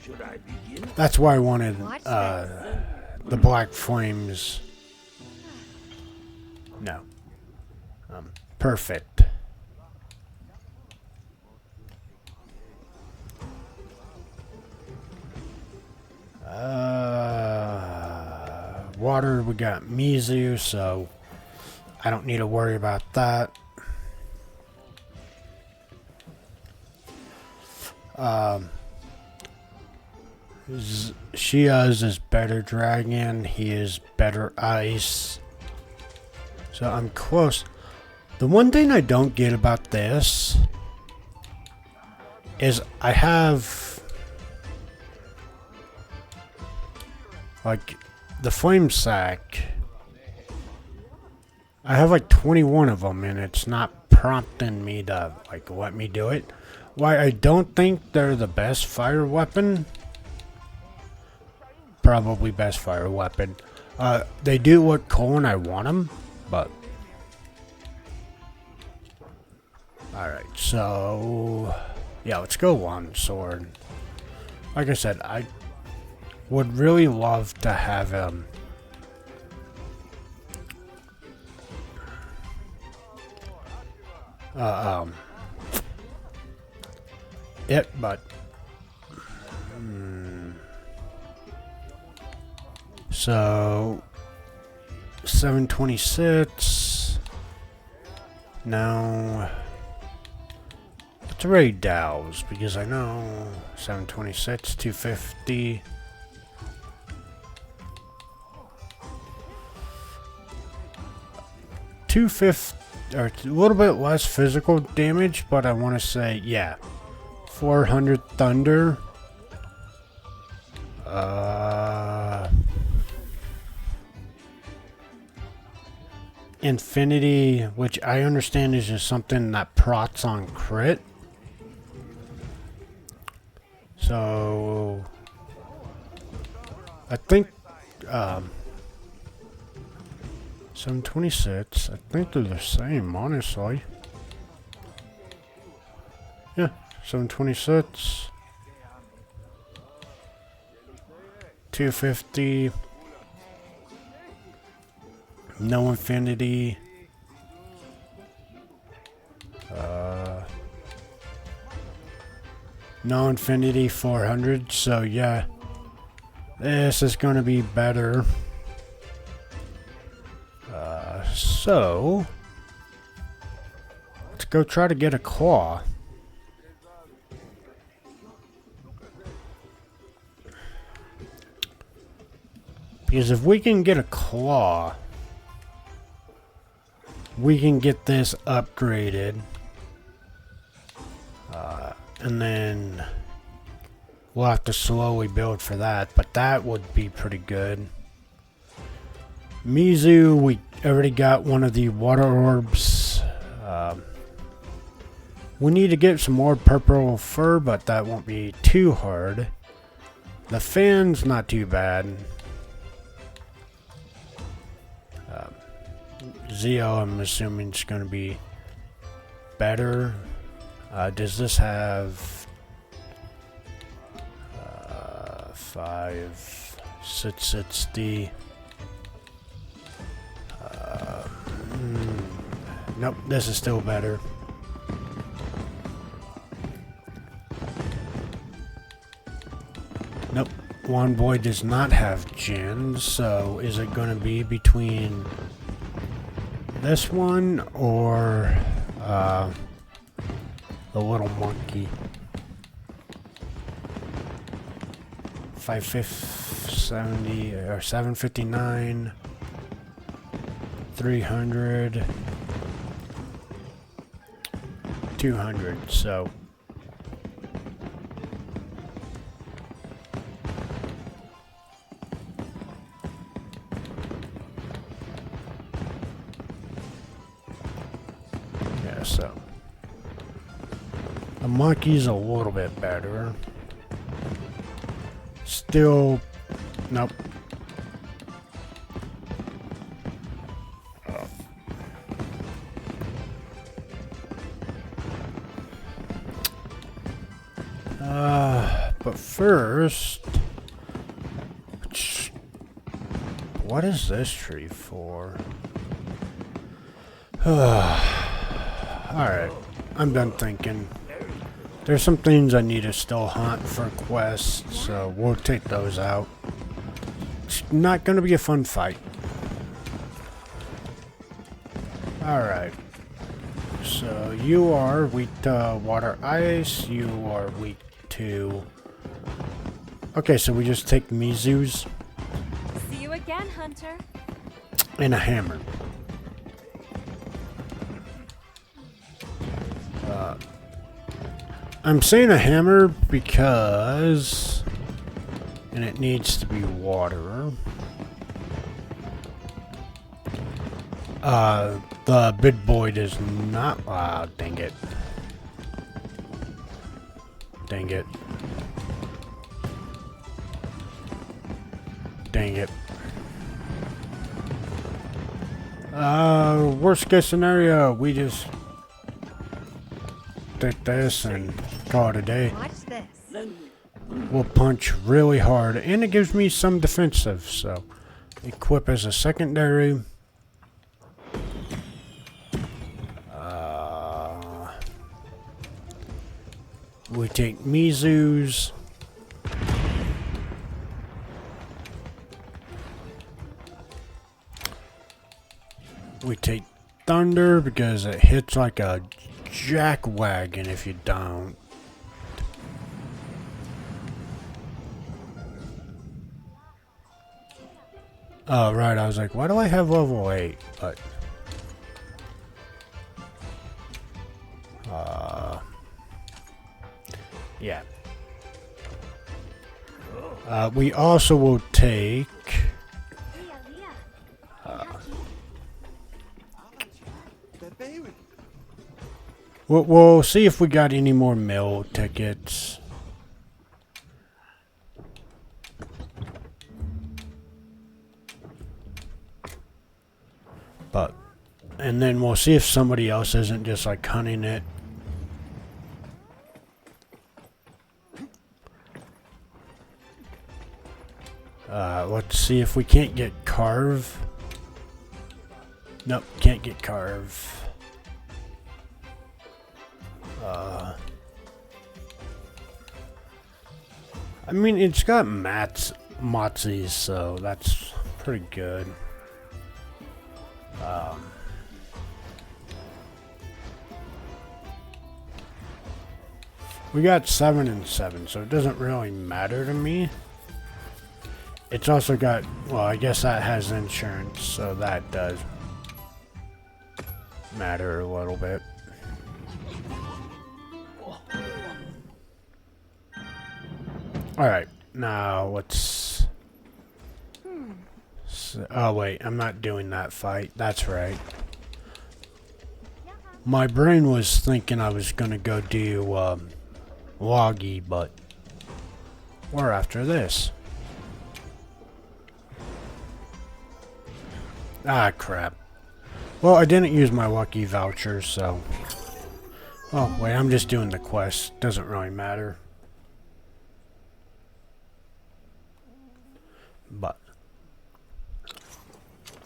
Should I begin? That's why I wanted Watch the black flames. No. Perfect. Water, we got Mizu, so I don't need to worry about that. Shiaz is better dragon, he is better ice. So I'm close. The one thing I don't get about this is I have like the flame sack. I have like 21 of them and it's not prompting me to like let me do it. Why I don't think they're the best fire weapon. Probably best fire weapon. They do look cool and I want them, but alright, so yeah, let's go one sword. Like I said, I would really love to have him but so 726. Now let's raid Dows because I know 726, 250. Or a little bit less physical damage, but I want to say, yeah, 400 thunder. Infinity, which I understand is just something that prots on crit. So I think 726, I think they're the same, honestly. Yeah, 726. 250. No infinity. No infinity 400. So yeah, this is going to be better. So let's go try to get a claw. Because if we can get a claw, we can get this upgraded. And then we'll have to slowly build for that, but that would be pretty good. Mizu, we already got one of the water orbs. We need to get some more purple fur, but that won't be too hard. The fan's not too bad. Zeo, I'm assuming it's going to be better. Does this have 660? Nope, this is still better. Nope, One Boy does not have Jin, so is it going to be between this one or the little monkey? 570 or 759, 300, 200. So so the monkey's a little bit better. Still, nope. But first, what is this tree for? Alright, I'm done thinking. There's some things I need to still hunt for quests, so we'll take those out. It's not going to be a fun fight. Alright. So you are weak to water ice, you are weak to... Okay, so we just take Mizu's. See you again, Hunter. And a hammer. I'm saying a hammer because... And it needs to be water. The big boy does not... dang it. Dang it. Dang it. Worst case scenario, we just take this and call it a day. Watch this. We'll punch really hard, and it gives me some defensive, so equip as a secondary. We take Mizu's. We take Thunder because it hits like a jackwagon if you don't. Oh, right, I was like, why do I have level 8? But... yeah. We also will take... We'll see if we got any more mill tickets. But, and then we'll see if somebody else isn't just like hunting it. Let's see if we can't get Carve. Nope, can't get Carve. I mean, it's got Matzies, so that's pretty good. We got 7 and 7, so it doesn't really matter to me. It's also got, well, I guess that has insurance, so that does matter a little bit. Alright, now let's... oh wait, I'm not doing that fight. That's right. My brain was thinking I was gonna go do Loggy, but we're after this. Ah, crap. Well, I didn't use my lucky voucher, so... oh, wait, I'm just doing the quest. Doesn't really matter. But...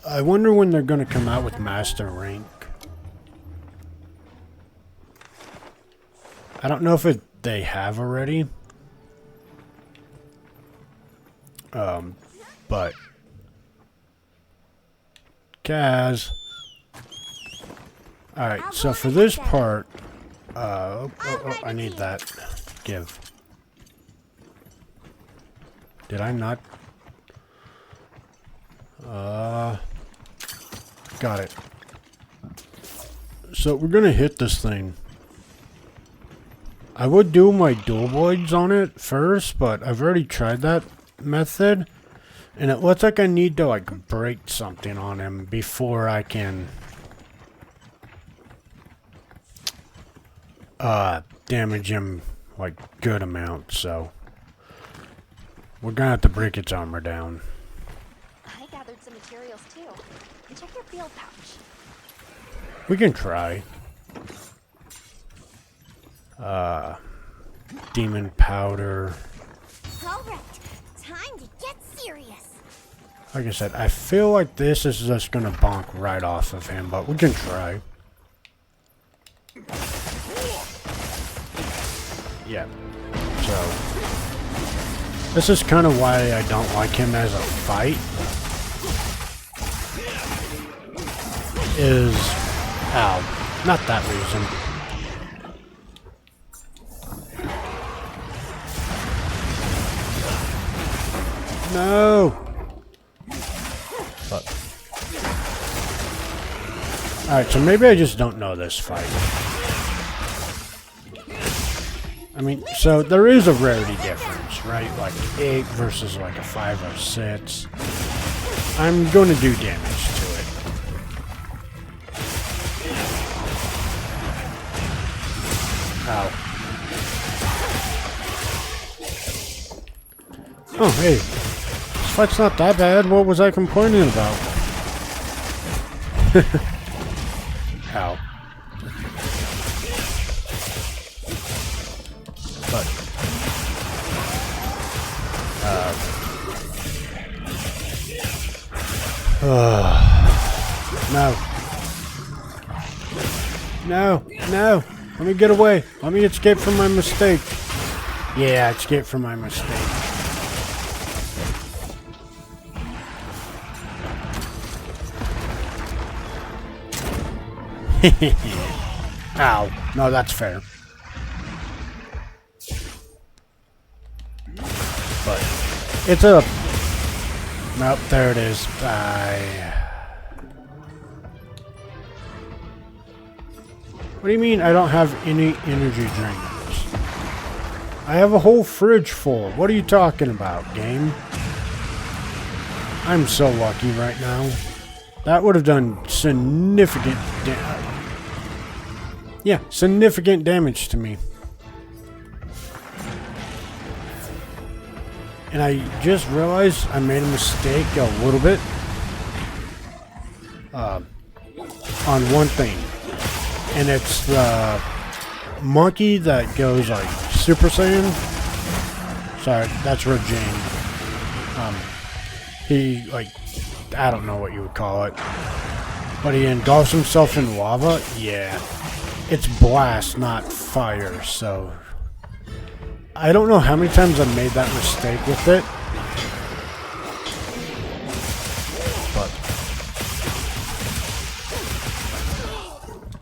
I wonder when they're going to come out with Master Rank. I don't know if they have already. But... Kaz. Alright, so for this part... I need that. Give. Did I not... got it. So we're gonna hit this thing. I would do my dual blades on it first, but I've already tried that method, and it looks like I need to like break something on him before I can damage him like good amount, so we're gonna have to break its armor down. I gathered some materials too. Check your field pouch. We can try. Demon powder. All right, time to get serious. Like I said, I feel like this is just gonna bonk right off of him, but we can try. Yeah. So this is kind of why I don't like him as a fight. Is ow, not that reason. No. But alright, so maybe I just don't know this fight. I mean, so there is a rarity difference, right? Like 8 versus like a 5 or 6. I'm going to do damage to it. Ow. Oh, hey. This fight's not that bad. What was I complaining about? Ow. But no. No, no. Let me get away. Let me escape from my mistake. Yeah, escape from my mistake. Ow. No, that's fair. But it's a... Nope, there it is. What do you mean I don't have any energy drinks? I have a whole fridge full. What are you talking about, game? I'm so lucky right now. That would have done significant significant damage to me. And I just realized I made a mistake a little bit on one thing. And it's the monkey that goes like Super Saiyan. Sorry, that's Rajane. He like, I don't know what you would call it, but he engulfs himself in lava. Yeah, it's blast, not fire. So I don't know how many times I made that mistake with it, but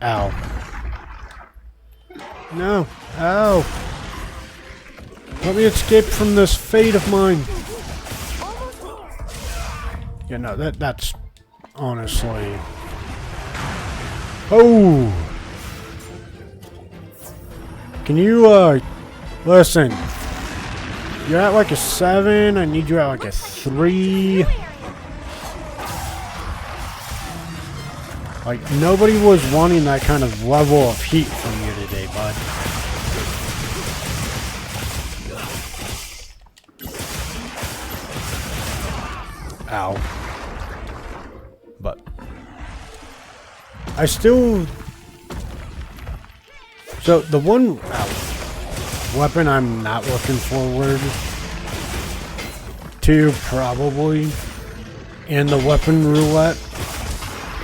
ow. No, ow. Let me escape from this fate of mine. Yeah, no, that's honestly... Oh! Can you, listen. You're at like a 7, I need you at like a 3. Like, nobody was wanting that kind of level of heat from you today, bud. Ow. But I still... So, the one weapon I'm not looking forward to, probably, in the weapon roulette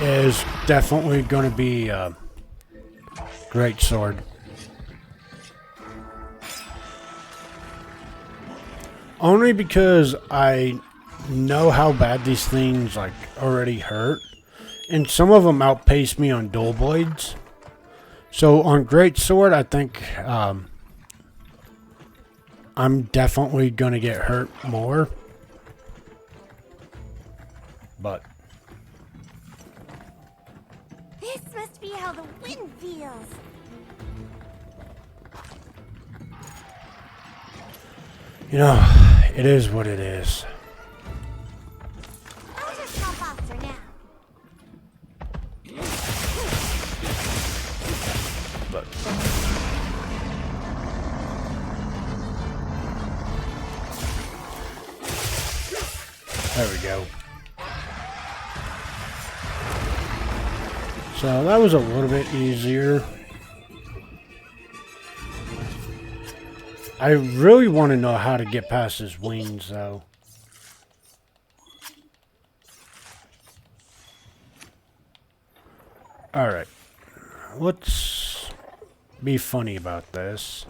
is definitely going to be great sword. Only because I know how bad these things like already hurt, and some of them outpace me on dual blades. So on great sword, I think I'm definitely going to get hurt more. But This must be how the wind feels. you know, it is what it is. I'll just hop off for now. But There we go. So that was a little bit easier. I really want to know how to get past his wings, though. Alright. Let's be funny about this.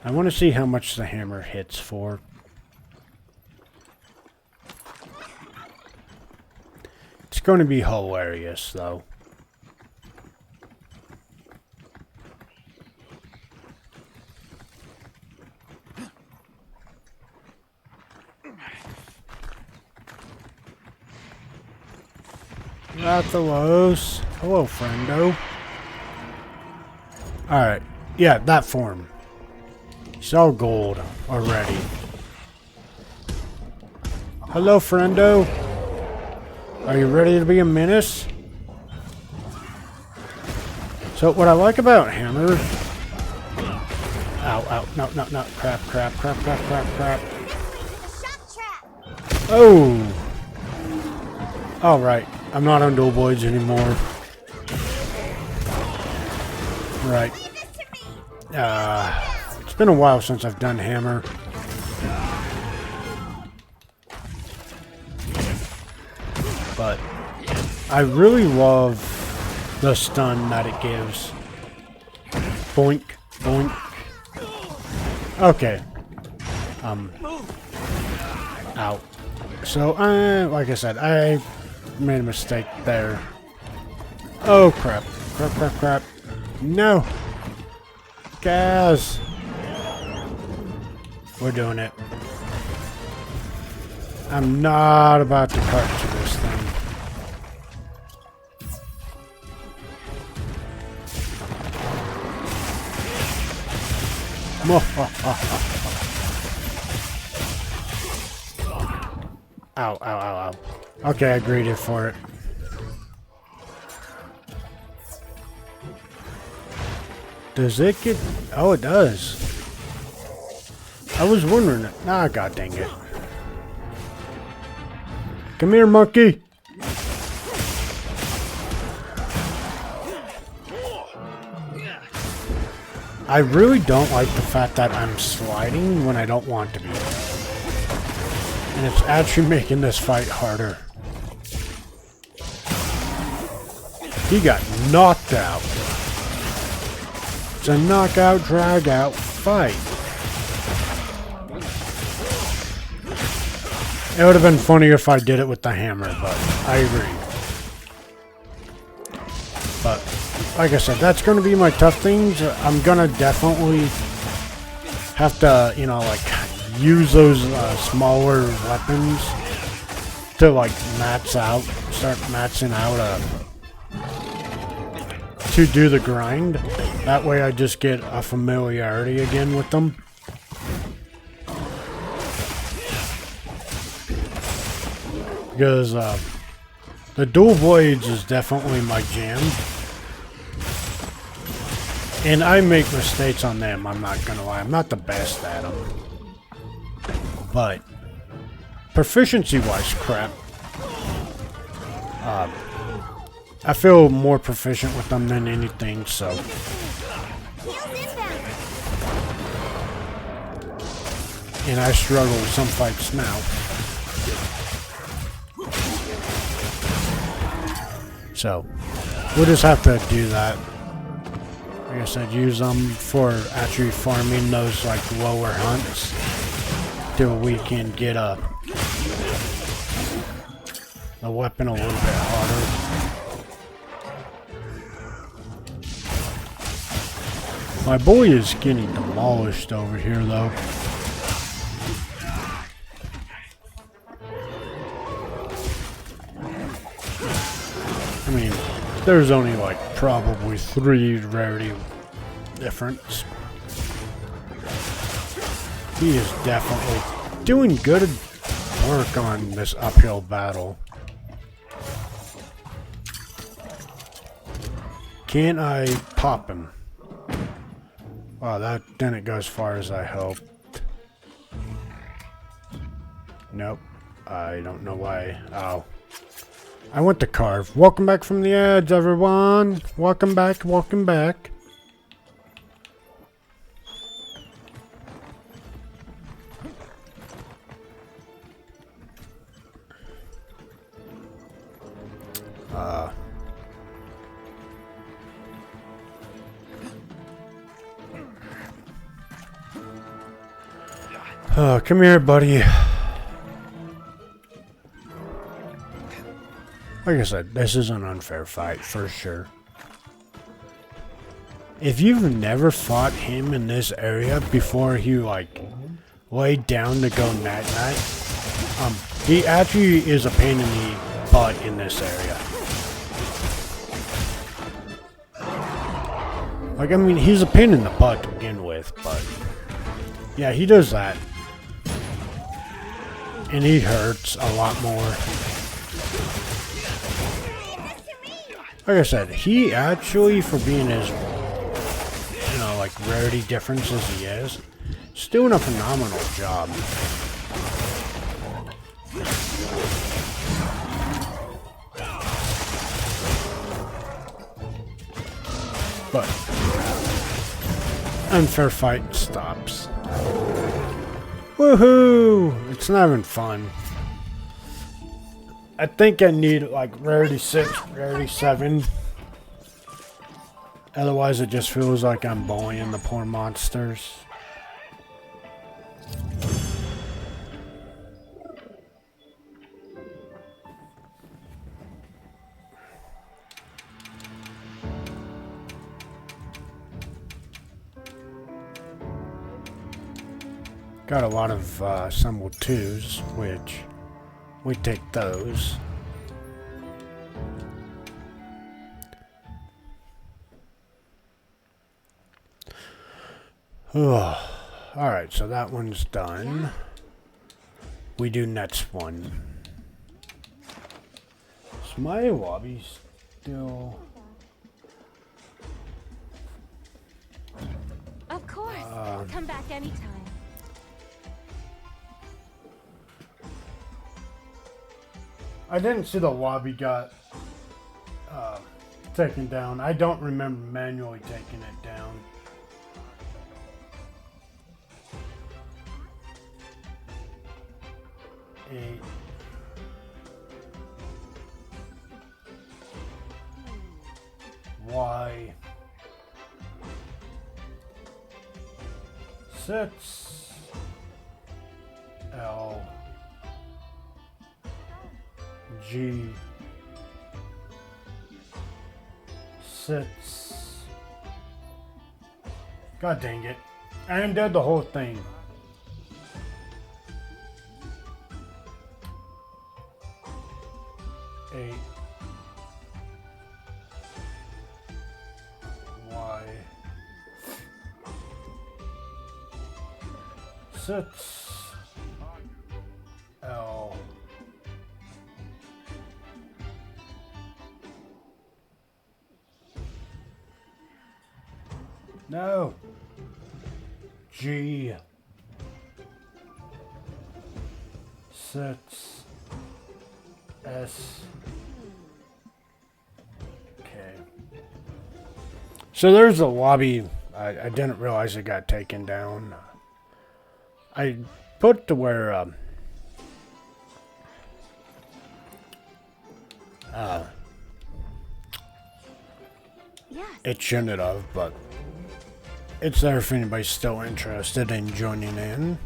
I want to see how much the hammer hits for. It's going to be hilarious, though. Rathalos. Hello, friendo. Alright. Yeah, that form. He's all gold already. Hello, friendo. Are you ready to be a menace? So, what I like about hammers... Ow, ow. No, no, no. Crap, crap, crap, crap, crap, crap. Oh! Alright. I'm not on dual blades anymore. Right. It's been a while since I've done hammer. But I really love the stun that it gives. Boink, boink. Okay. Ow. So, like I said, I made a mistake there. Oh, crap. Crap, crap, crap. No! Gas! We're doing it. I'm not about to cut to this thing. Ow, ow, ow, ow. Okay, I greeted for it. Does it get... Oh, it does. I was wondering... Ah, god dang it. Come here, monkey. I really don't like the fact that I'm sliding when I don't want to be. And it's actually making this fight harder. He got knocked out. It's a knockout, drag out fight. It would have been funnier if I did it with the hammer, but I agree. But, like I said, that's going to be my tough things. I'm going to definitely have to, you know, like, use those smaller weapons to, like, start maxing out to do the grind. That way I just get a familiarity again with them. Because the dual blades is definitely my jam. And I make mistakes on them, I'm not gonna lie. I'm not the best at them. But proficiency-wise, crap. I feel more proficient with them than anything, so. And I struggle with some fights now. So, we'll just have to do that. Like I said, use them for actually farming those like lower hunts till we can get the weapon a little bit harder. My boy is getting demolished over here, though. I mean, there's only like probably 3 rarity difference. He is definitely doing good work on this uphill battle. Can I pop him? Wow, that didn't go as far as I hoped. Nope. I don't know why. Oh. I went to carve. Welcome back from the edge, everyone. Welcome back, welcome back. Come here, buddy. Like I said, this is an unfair fight for sure. If you've never fought him in this area before he like laid down to go night-night, he actually is a pain in the butt in this area. Like, I mean, he's a pain in the butt to begin with, but yeah, he does that. And he hurts a lot more. Like I said, he actually, for being as, you know, like rarity difference as he is doing a phenomenal job. But unfair fight stops. Woohoo! It's not even fun. I think I need like rarity 6, rarity 7. Otherwise it just feels like I'm bullying the poor monsters. Got a lot of assembled 2s, which we take those. Alright, so that one's done. We do next one. So my lobby's still... Of course. Come back anytime. I didn't see the lobby got taken down. I don't remember manually taking it down. Eight. Y. 6. L. G. 6. God dang it. I undid the whole thing. Eight. Y. 6. L. No. G. 6. S. Okay. So there's a lobby. I didn't realize it got taken down. I put to where it shouldn't have, but it's there if anybody's still interested in joining in.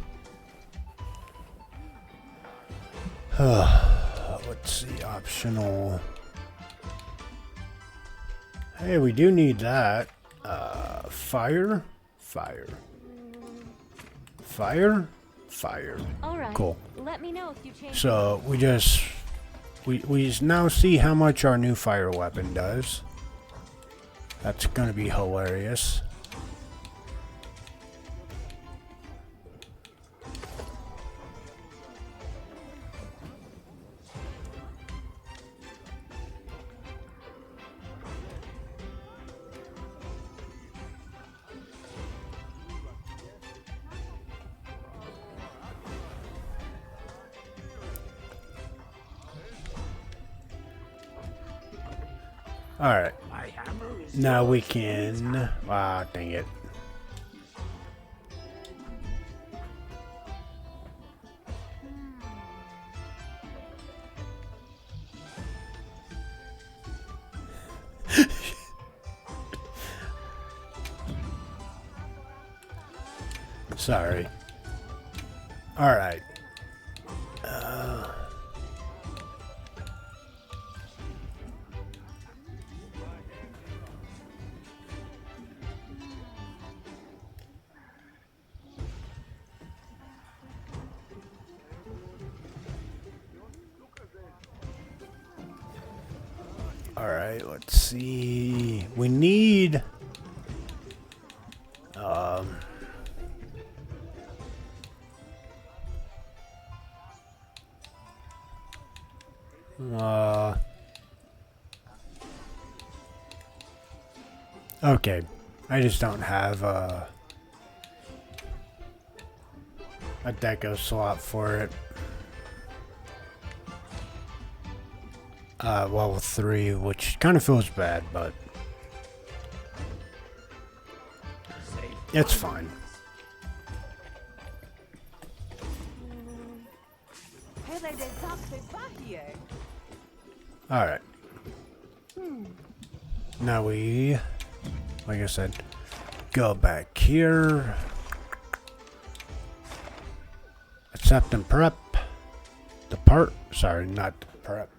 Let's see, optional. Hey, we do need that. Fire. All right. Cool. Let me know if you change. So we now see how much our new fire weapon does. That's gonna be hilarious. Alright. My hammer is Now we yours can... Ah, dang it. Sorry. Alright. Alright, let's see. We need... Okay. I just don't have a deco slot for it. Level 3, which kind of feels bad, but it's fine. Alright. Now we, like I said, go back here. Accept and prep. Depart. Sorry, not prep.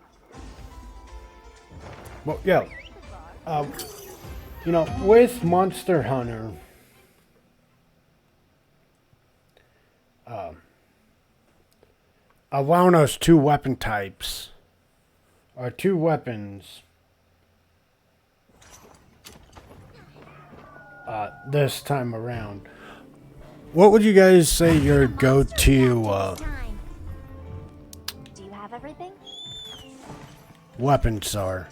Well, yeah. You know, with Monster Hunter, allowing us two weapon types, or two weapons, this time around. What would you guys say your go-to, Do you have everything? weapons are?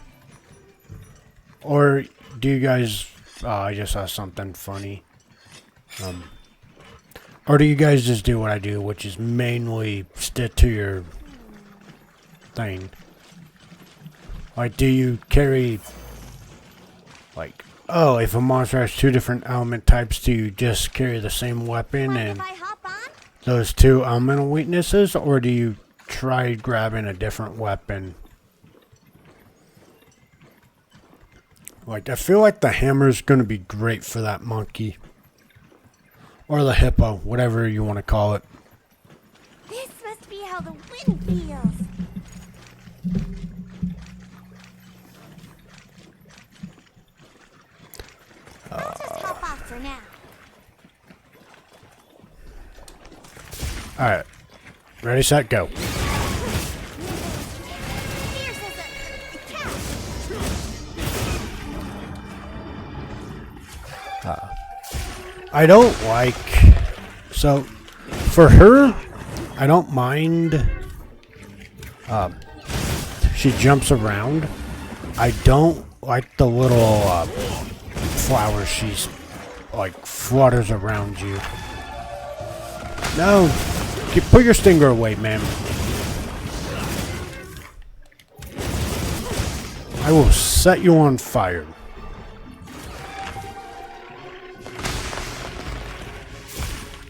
Or do you guys, I just saw something funny. Or do you guys just do what I do, which is mainly stick to your thing? Like, do you carry, like, oh, if a monster has two different element types, do you just carry the same weapon Mind and if I hop on? those two elemental weaknesses? Or do you try grabbing a different weapon? Like, I feel like the hammer's going to be great for that monkey. Or the hippo, whatever you want to call it. This must be how the wind feels. I'll just hop off for now. Alright. Ready, set, go. Fierce as a cat. I don't like... So, for her, I don't mind... she jumps around. I don't like the little flowers she's like flutters around you. No, put your stinger away, man. I will set you on fire.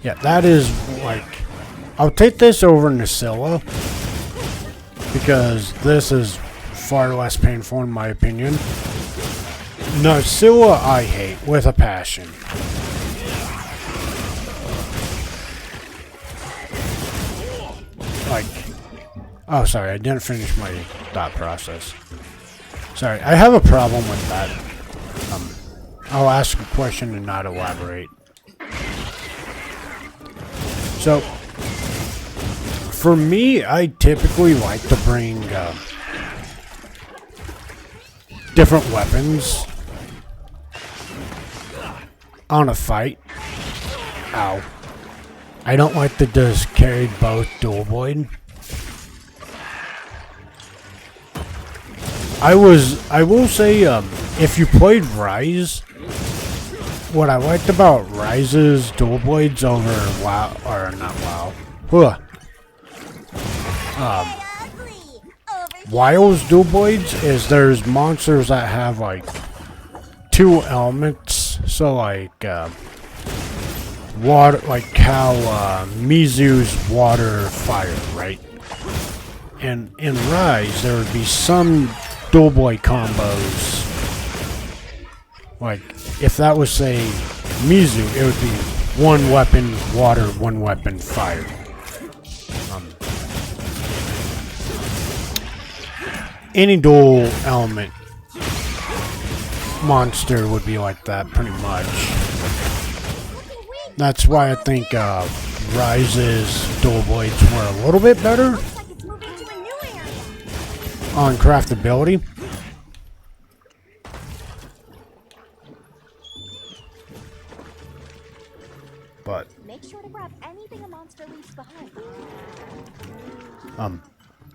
Yeah, that is like... I'll take this over Nacilla, because this is far less painful in my opinion. Nacilla I hate with a passion. Like... Oh, sorry, I didn't finish my thought process. Sorry, I have a problem with that. I'll ask a question and not elaborate. So, for me, I typically like to bring different weapons on a fight. Ow. I don't like to just carry both dual blade. I will say, if you played Rise, what I liked about Rise's dual blades over WoW, or not WoW, Wiles dual blades is there's monsters that have like 2 elements. So like water, like how Mizu's water, fire, right? And in Rise, there would be some dual blade combos. Like if that was say Mizu, it would be 1 weapon water, 1 weapon fire. Any dual element monster would be like that, pretty much. That's why I think Rise's dual blades were a little bit better on craftability. But Make sure to grab anything a monster leaves behind.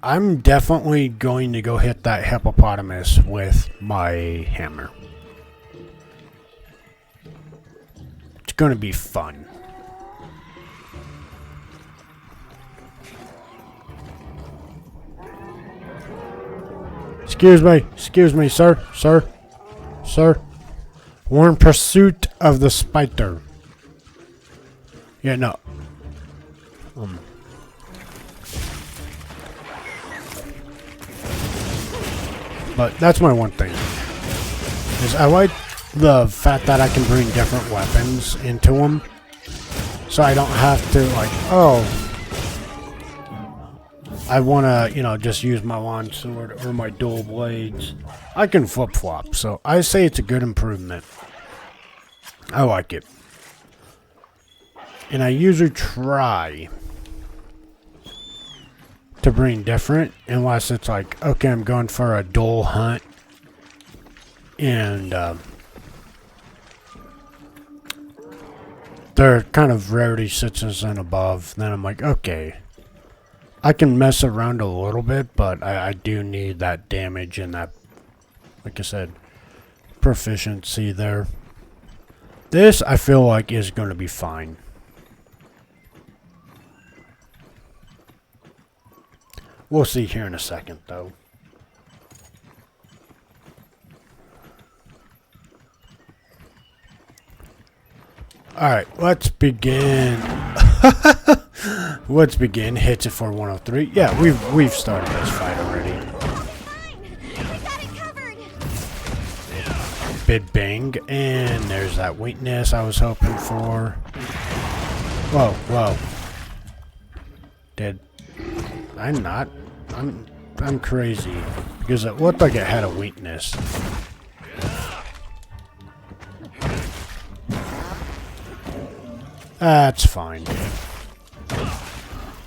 I'm definitely going to go hit that hippopotamus with my hammer. It's going to be fun. Excuse me, sir. We're in pursuit of the spider. Yeah, no. But that's my one thing. Is I like the fact that I can bring different weapons into them. So I don't have to like, oh, I want to, you know, just use my wand sword or my dual blades. I can flip-flop. So I say it's a good improvement. I like it. And I usually try to bring different, unless it's like, okay, I'm going for a dual hunt, and they're kind of rarity 6s and above. Then I'm like, okay, I can mess around a little bit, but I do need that damage and that, like I said, proficiency there. This I feel like is going to be fine. We'll see here in a second, though. Alright, let's begin. Let's begin. Hits it for 103. Yeah, we've started this fight already. Big bang, and there's that weakness I was hoping for. Whoa. Did I not? I'm crazy because it looked like it had a weakness. That's fine.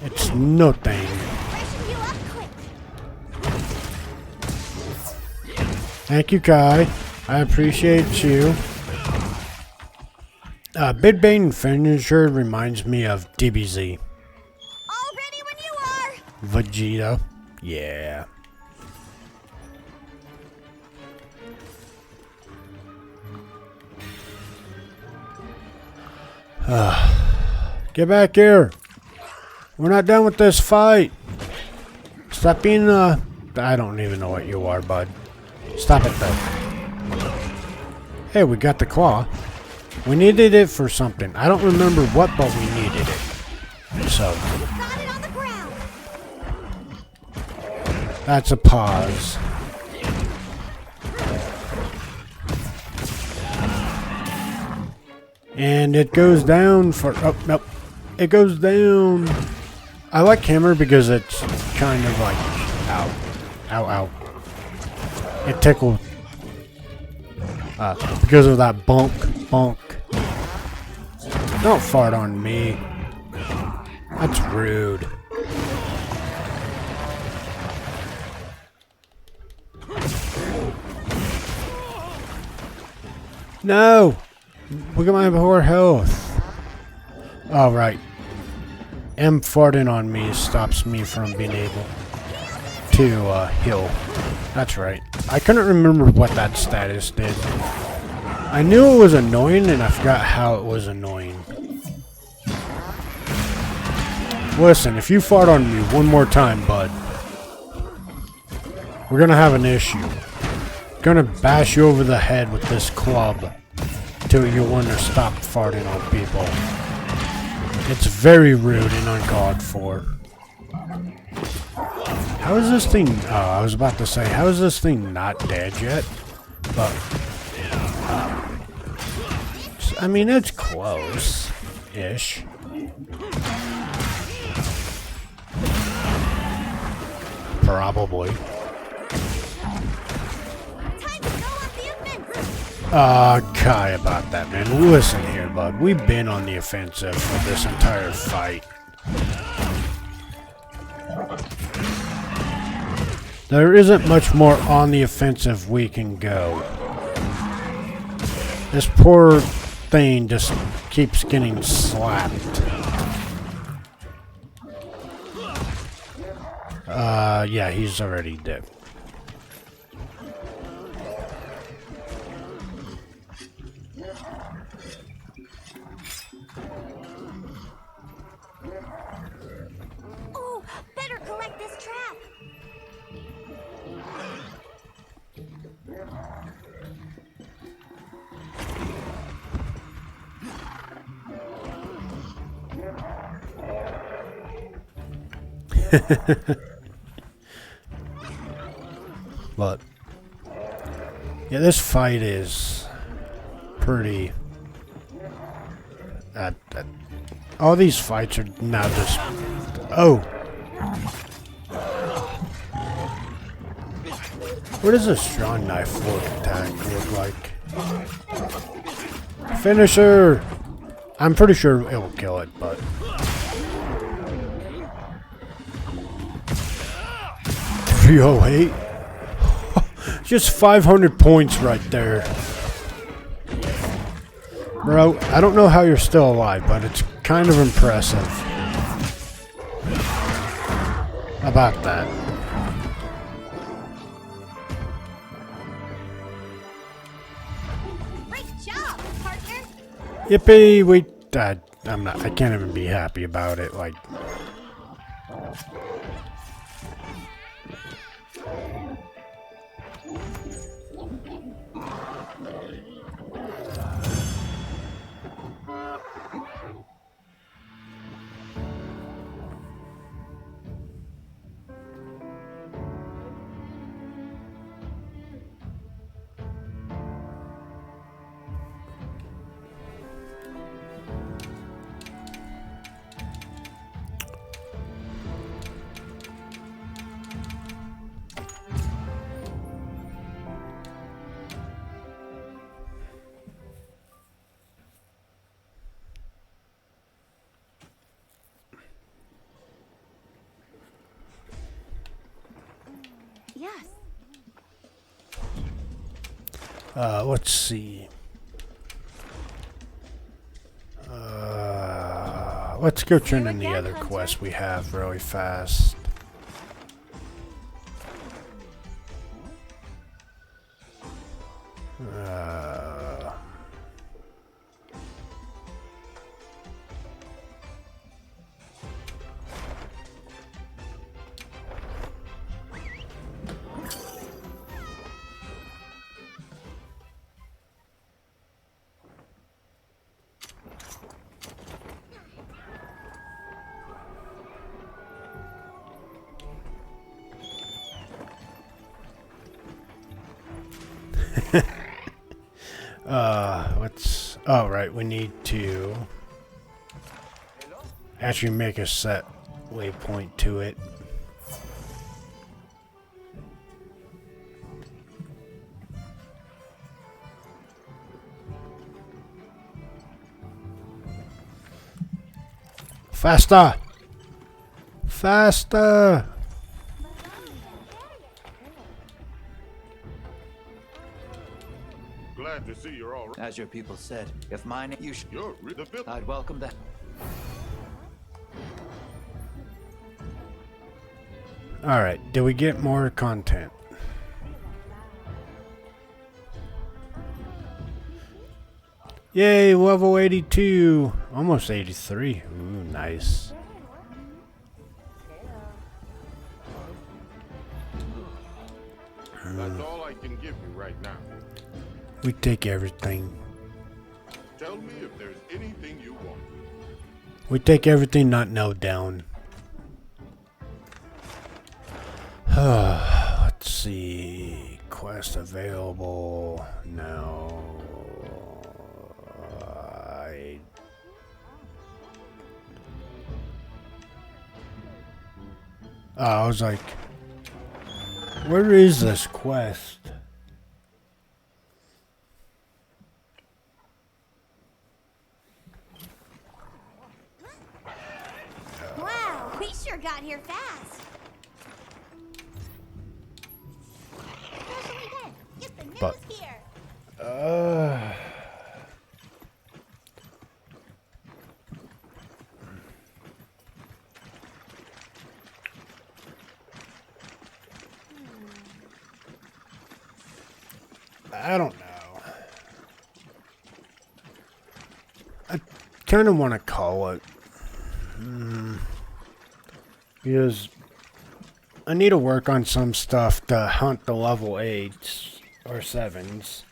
It's nothing. Thank you, Kai. I appreciate you. Big Bang finisher reminds me of DBZ. All ready when you are. Vegeta. Yeah. Get back here. We're not done with this fight. Stop being I don't even know what you are, bud. Stop it, though. Hey, we got the claw. We needed it for something. I don't remember what, but we needed it. So. Got it on the ground. That's a pause. And it goes down for... Oh, nope. It goes down. I like hammer because it's kind of like... Ow. Ow, ow. It tickled. Because of that bonk, bonk. Don't fart on me. That's rude. No! Look at my poor health. Alright. M farting on me stops me from being able to heal. That's right. I couldn't remember what that status did. I knew it was annoying and I forgot how it was annoying. Listen, if you fart on me one more time, bud, we're gonna have an issue. Gonna bash you over the head with this club till you want to stop farting on people. It's very rude and uncalled for. How is this thing... Oh, I was about to say, how is this thing not dead yet? But... I mean, it's close-ish. Probably. Kai about that, man. Listen here, bud. We've been on the offensive for this entire fight. There isn't much more on the offensive we can go. This poor thing just keeps getting slapped. Yeah, he's already dead. Oh, better collect this trap. But yeah, this fight is pretty. All these fights are now just. Oh, what does a strong knife fork attack look like? Finisher. I'm pretty sure it will kill it, but. 308. Just 500 points right there. Bro, I don't know how you're still alive, but it's kind of impressive about that. Great job, partner. Yippee! I can't even be happy about it. Like. Yes. Let's see. Let's go turn in the other quest we have really fast. Oh, right, we need to actually make a set waypoint to it. Faster! Faster! Glad to see you're all right. As your people said, if mine you should, You're the fifth. I'd welcome that. Alright, did we get more content? Yay, level 82. Almost 83. Ooh, nice. That's all I can give you right now. We take everything. Tell me if there's anything you want. We take everything not nailed down. Let's see. Quest available. No. I was like, where is this quest? Wow, we sure got here fast. Especially then, get the news But- here. I don't know. I kind of want to call it. Because I need to work on some stuff to hunt the level 8s or 7s.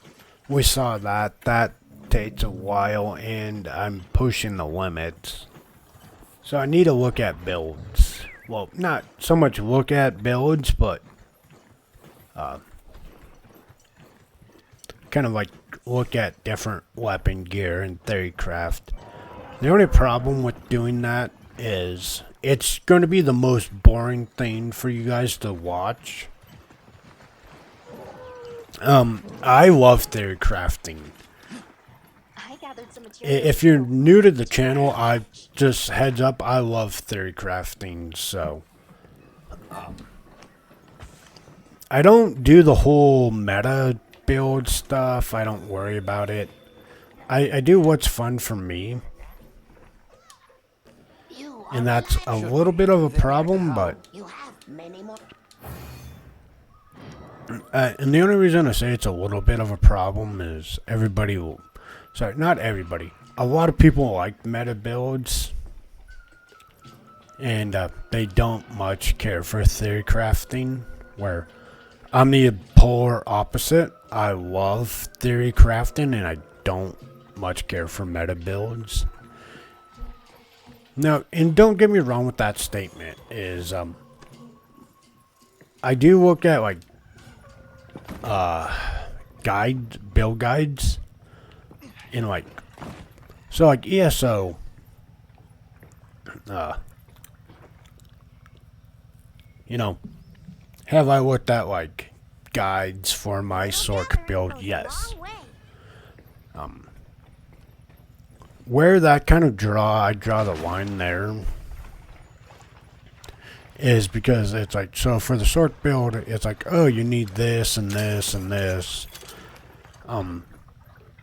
We saw that. That takes a while, and I'm pushing the limits. So I need to look at builds. Well, not so much look at builds, but kind of like look at different weapon gear and theorycraft. The only problem with doing that is it's going to be the most boring thing for you guys to watch. I love theory crafting. I gathered some materials. If you're new to the channel, I just heads up, I love theory crafting, so I don't do the whole meta build stuff. I don't worry about it. I do what's fun for me, and that's a little bit of a problem, but You have many more. and the only reason I say it's a little bit of a problem is everybody will, sorry, not everybody, a lot of people like meta builds, and they don't much care for theory crafting, where I'm the polar opposite. I love theory crafting, and I don't much care for meta builds. Now, and don't get me wrong with that statement, is I do look at like build guides, and like, so like ESO, you know, have I looked at like guides for my Sork build? Yes. Where that kind of I draw the line there is because it's like, so for the Sork build, it's like, oh, you need this and this and this.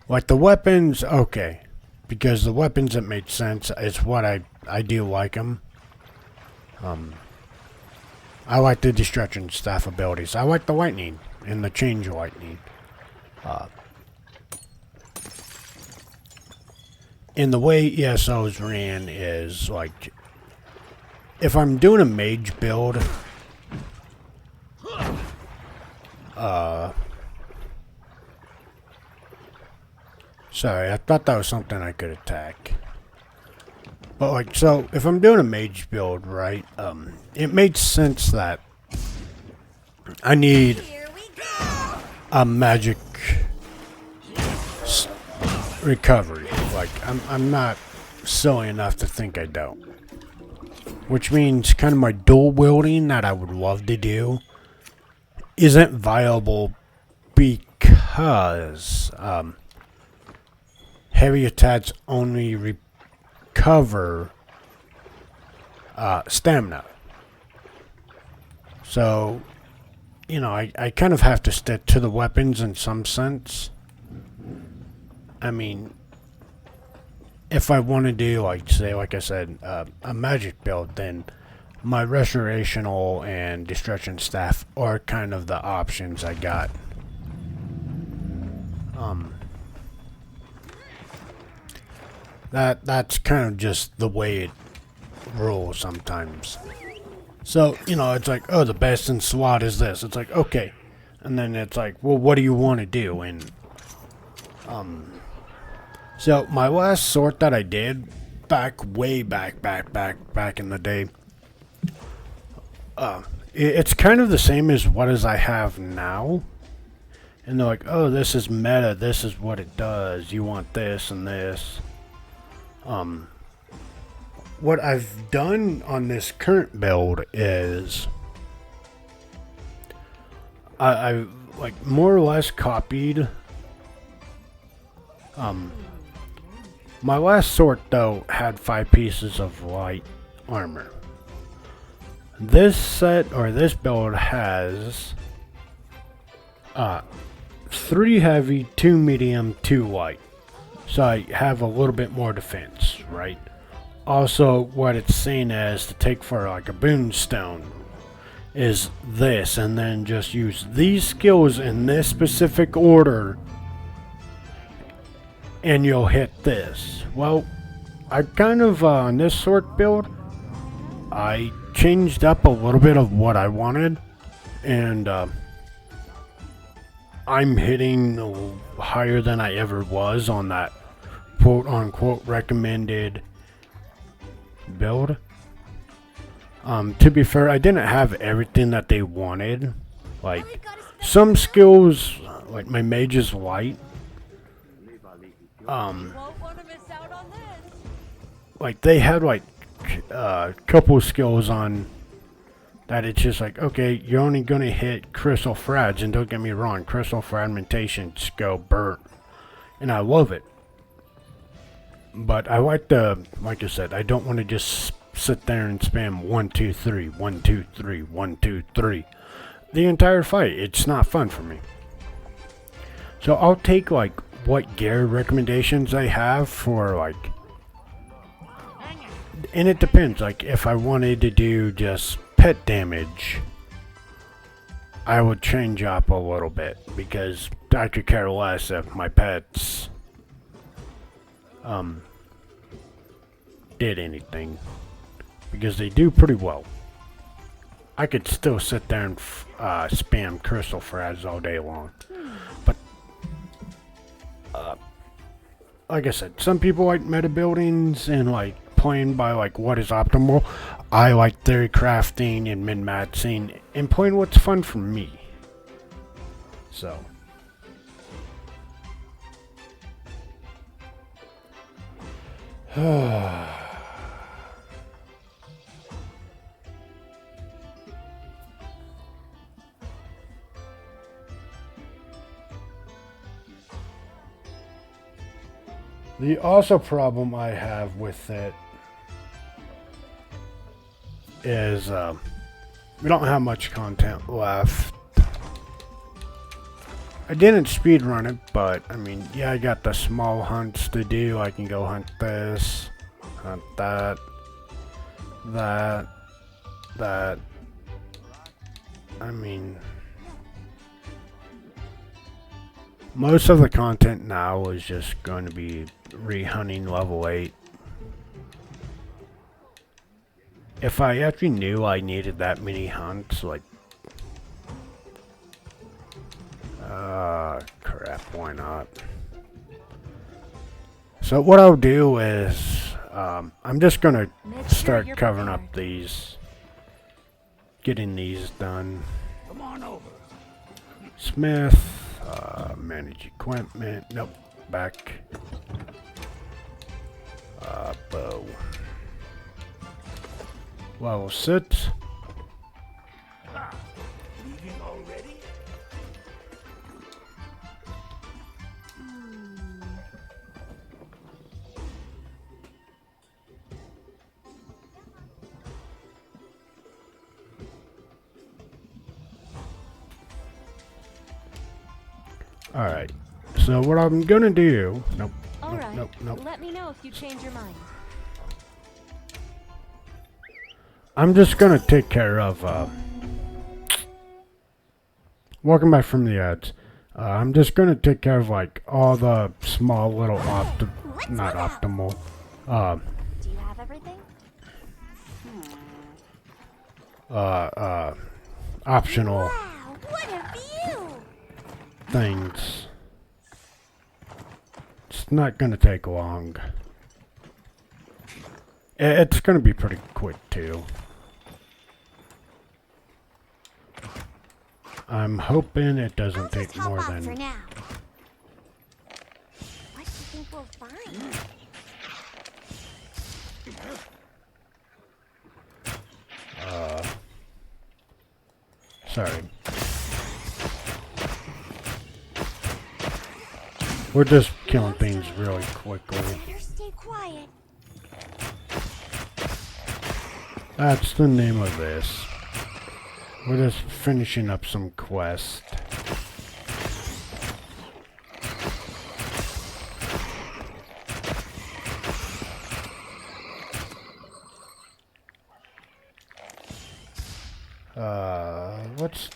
Like the weapons, okay, because the weapons, it made sense. It's what I do like them. I like the destruction staff abilities. I like the lightning and the change lightning. And the way ESOs ran is like, if I'm doing a mage build, sorry, I thought that was something I could attack. But like, so if I'm doing a mage build, right, it made sense that I need Here we go. a magic recovery. Like, I'm not silly enough to think I don't. Which means kind of my dual wielding that I would love to do isn't viable because heavy attacks only recover stamina. So, you know, I kind of have to stick to the weapons in some sense. I mean, if I want to do, like, say, like I said, a magic build, then my restorational and destruction staff are kind of the options I got. That's kind of just the way it rolls sometimes. So, you know, it's like, oh, the best in SWAT is this. It's like, okay, And then it's like, well, what do you want to do? And so my last sort that I did way back in the day, it's kind of the same as what as I have now. And they're like, oh, this is meta, this is what it does, you want this and this. What I've done on this current build is I like more or less copied my last sort though had 5 pieces of light armor. This set or this build has 3 heavy, 2 medium, 2 light. So I have a little bit more defense, right? Also, what it's saying as to take for like a boonstone is this, and then just use these skills in this specific order, and you'll hit this. Well, I kind of, on this sort build, I changed up a little bit of what I wanted, and I'm hitting higher than I ever was on that quote-unquote recommended build. To be fair, I didn't have everything that they wanted. Like, some skills, like my mage is light. Like, they had like a couple skills on that it's just like, okay, you're only gonna hit crystal frags, and don't get me wrong, crystal fragmentations go burnt, and I love it. But I like I said, I don't want to just sit there and spam 1 2 3 1 2 3 1 2 3 the entire fight. It's not fun for me. So I'll take like what gear recommendations I have for like, and it depends. Like if I wanted to do just pet damage, I would change up a little bit because I could care less if my pets did anything, because they do pretty well. I could still sit there and spam crystal frags all day long, but like I said, some people like meta buildings and like playing by like what is optimal. I like theory crafting and min-maxing and playing what's fun for me. So the also problem I have with it is we don't have much content left. I didn't speedrun it, but I mean, yeah, I got the small hunts to do. I can go hunt this, hunt that, that. I mean, most of the content now is just going to be rehunting level 8. If I actually knew I needed that many hunts, like, crap, why not? So what I'll do is, I'm just gonna start covering up these, getting these done. Come on over. Smith, manage equipment, nope, back, bow. Level 6. Leaving already? Alright, so what I'm gonna do, nope, Alright, nope. let me know if you change your mind. I'm just gonna take care of, welcome back from the ads. I'm just gonna take care of like all the small little not optimal, Do you have everything? optional Wow, what a view! things. It's not gonna take long. It's gonna be pretty quick too. I'm hoping it doesn't I'll take just hop more off for than... now. What do you think we'll find? Sorry. We're just killing things really quickly. Better stay quiet. That's the name of this. We're just finishing up some quest. What's...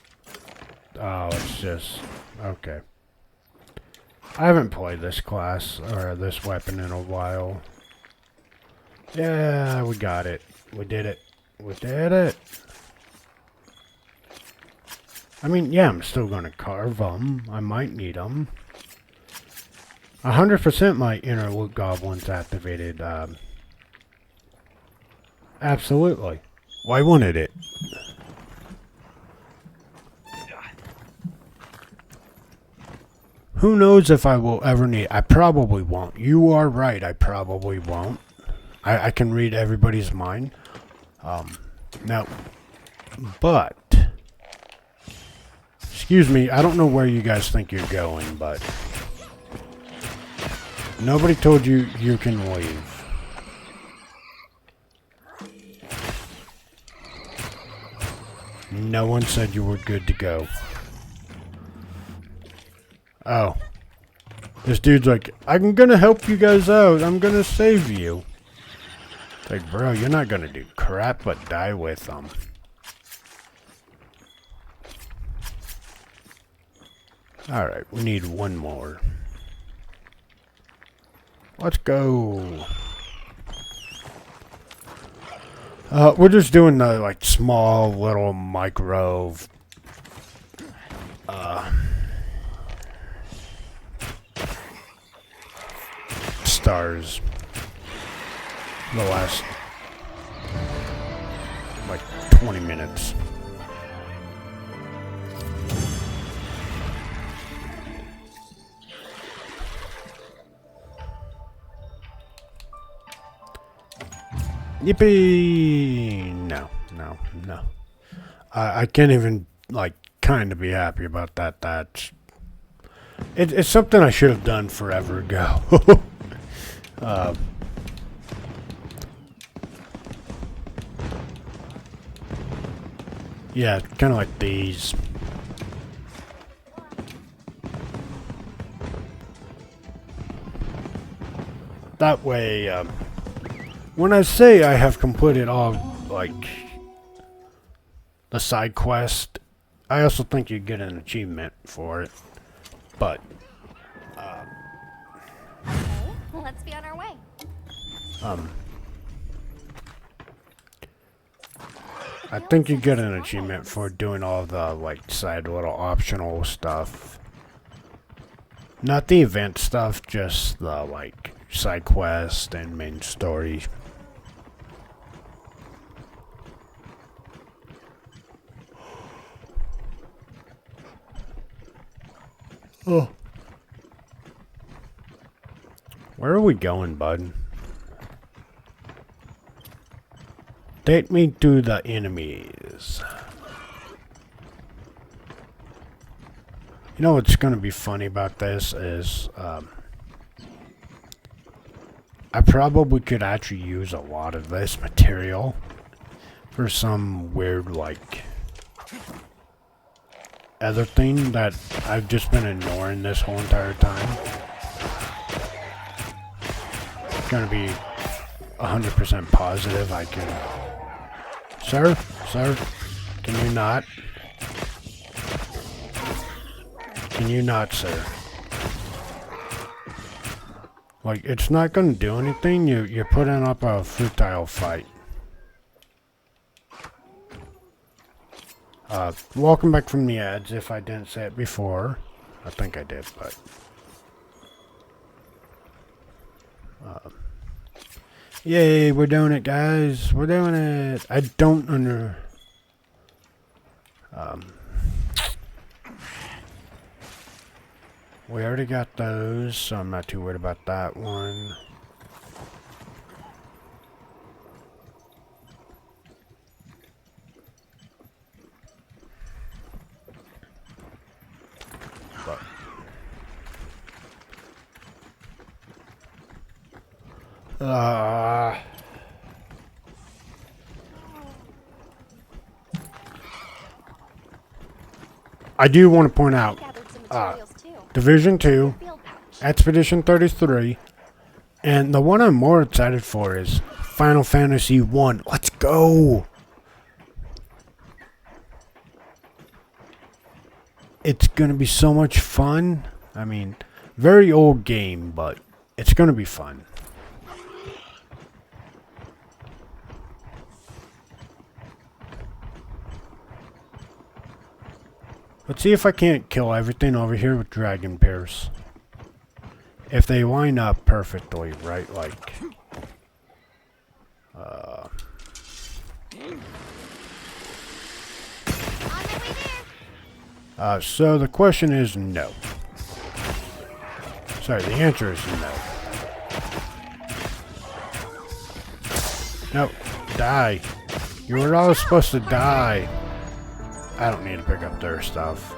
Oh, it's just... Okay. I haven't played this class, or this weapon in a while. Yeah, we got it. We did it. We did it. I mean, yeah, I'm still gonna carve them. I might need them. 100% my inner loot goblin's activated. Absolutely. Well, I wanted it. Who knows if I will ever need... I probably won't. You are right, I probably won't. I can read everybody's mind. No. But... Excuse me, I don't know where you guys think you're going, but... Nobody told you you can leave. No one said you were good to go. Oh. This dude's like, I'm gonna help you guys out. I'm gonna save you. It's like, bro, you're not gonna do crap but die with them. Alright, we need one more. Let's go. We're just doing the, like, small little micro... stars. The last, like, 20 minutes. Yippee! No. I can't even, like, kind of be happy about that. That's... It's something I should have done forever ago. Yeah, kind of like these. That way, when I say I have completed all, like, the side quest, I also think you get an achievement for it. But, Well, let's be on our way. I think you get an achievement for doing all the, like, side little optional stuff. Not the event stuff, just the, like, side quest and main story. Oh. Where are we going, bud? Take me to the enemies. You know what's going to be funny about this is, I probably could actually use a lot of this material for some weird, like, other thing that I've just been ignoring this whole entire time. It's going to be 100% positive I can... Sir, can you not? Can you not, sir? Like, it's not gonna do anything. You're putting up a futile fight. Welcome back from the ads, if I didn't say it before. I think I did, but... Yay, we're doing it, guys. We're doing it. I don't we already got those, so I'm not too worried about that one. But I do want to point out, Gathered some materials too. Division 2, Field pouch. Expedition 33, and the one I'm more excited for is Final Fantasy 1. Let's go! It's going to be so much fun. I mean, very old game, but it's going to be fun. Let's see if I can't kill everything over here with Dragon Pierce. If they line up perfectly, right? Like... On my way there. So the question is no. Sorry, the answer is no. No, die. You were all supposed to die. I don't need to pick up their stuff.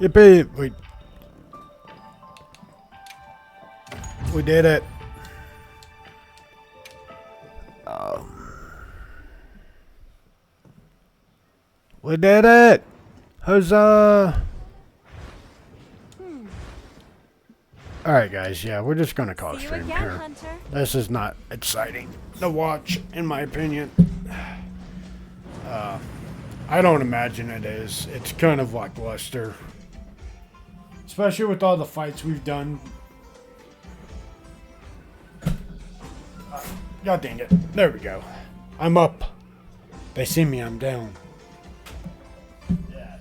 Yippee! We did it. We did it! Huzzah! Alright guys, yeah, we're just gonna call it See you stream again, here. Hunter. This is not exciting to watch, in my opinion. I don't imagine it is. It's kind of lackluster. Especially with all the fights we've done. God dang it. There we go. I'm up. They see me, I'm down. Yeah.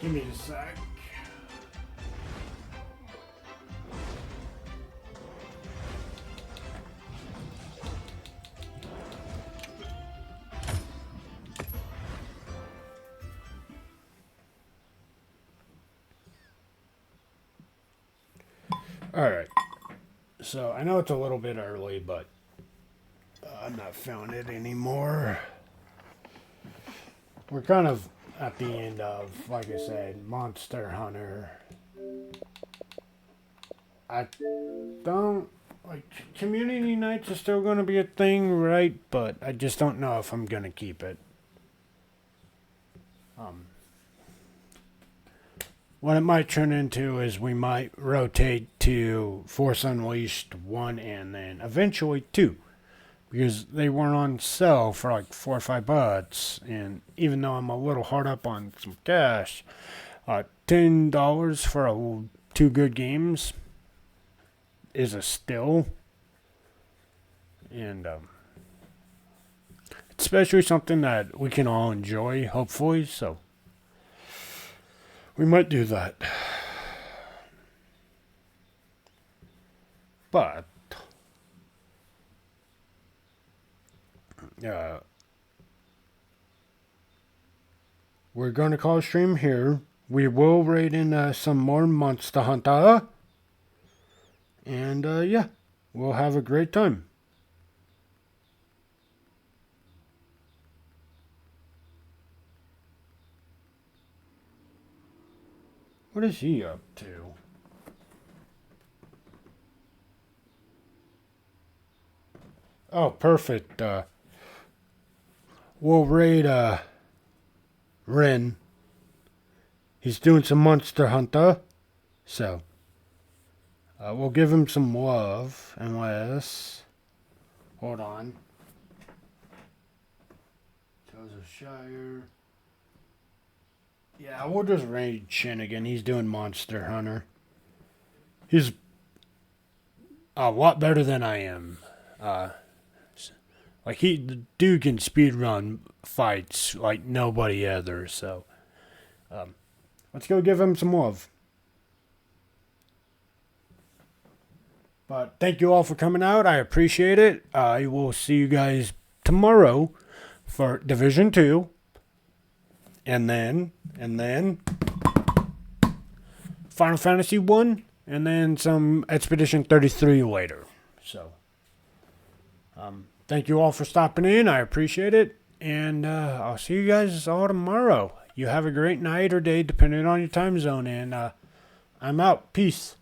Give me a sec. Alright, so I know it's a little bit early, but I'm not feeling it anymore. We're kind of at the end of, like I said, Monster Hunter. I don't, like, community nights are still going to be a thing, right? But I just don't know if I'm going to keep it. What it might turn into is we might rotate to Force Unleashed 1 and then eventually 2. Because they weren't on sale for like $4 or $5. And even though I'm a little hard up on some cash, $10 for 2 good games is a steal. And especially something that we can all enjoy, hopefully. So we might do that. But we're going to call a stream here. We will raid in some more Monster Hunter. And yeah, we'll have a great time. What is he up to? Oh, perfect. We'll raid Ren. He's doing some Monster Hunter. So we'll give him some love unless, hold on. Joseph Shire. Yeah, we'll just raid Shin again. He's doing Monster Hunter. He's a lot better than I am. Like the dude can speedrun fights like nobody other. So let's go give him some love. But thank you all for coming out. I appreciate it. I will see you guys tomorrow for Division 2. And then Final Fantasy 1. And then some Expedition 33 later. So, thank you all for stopping in. I appreciate it. And I'll see you guys all tomorrow. You have a great night or day, depending on your time zone. And I'm out. Peace.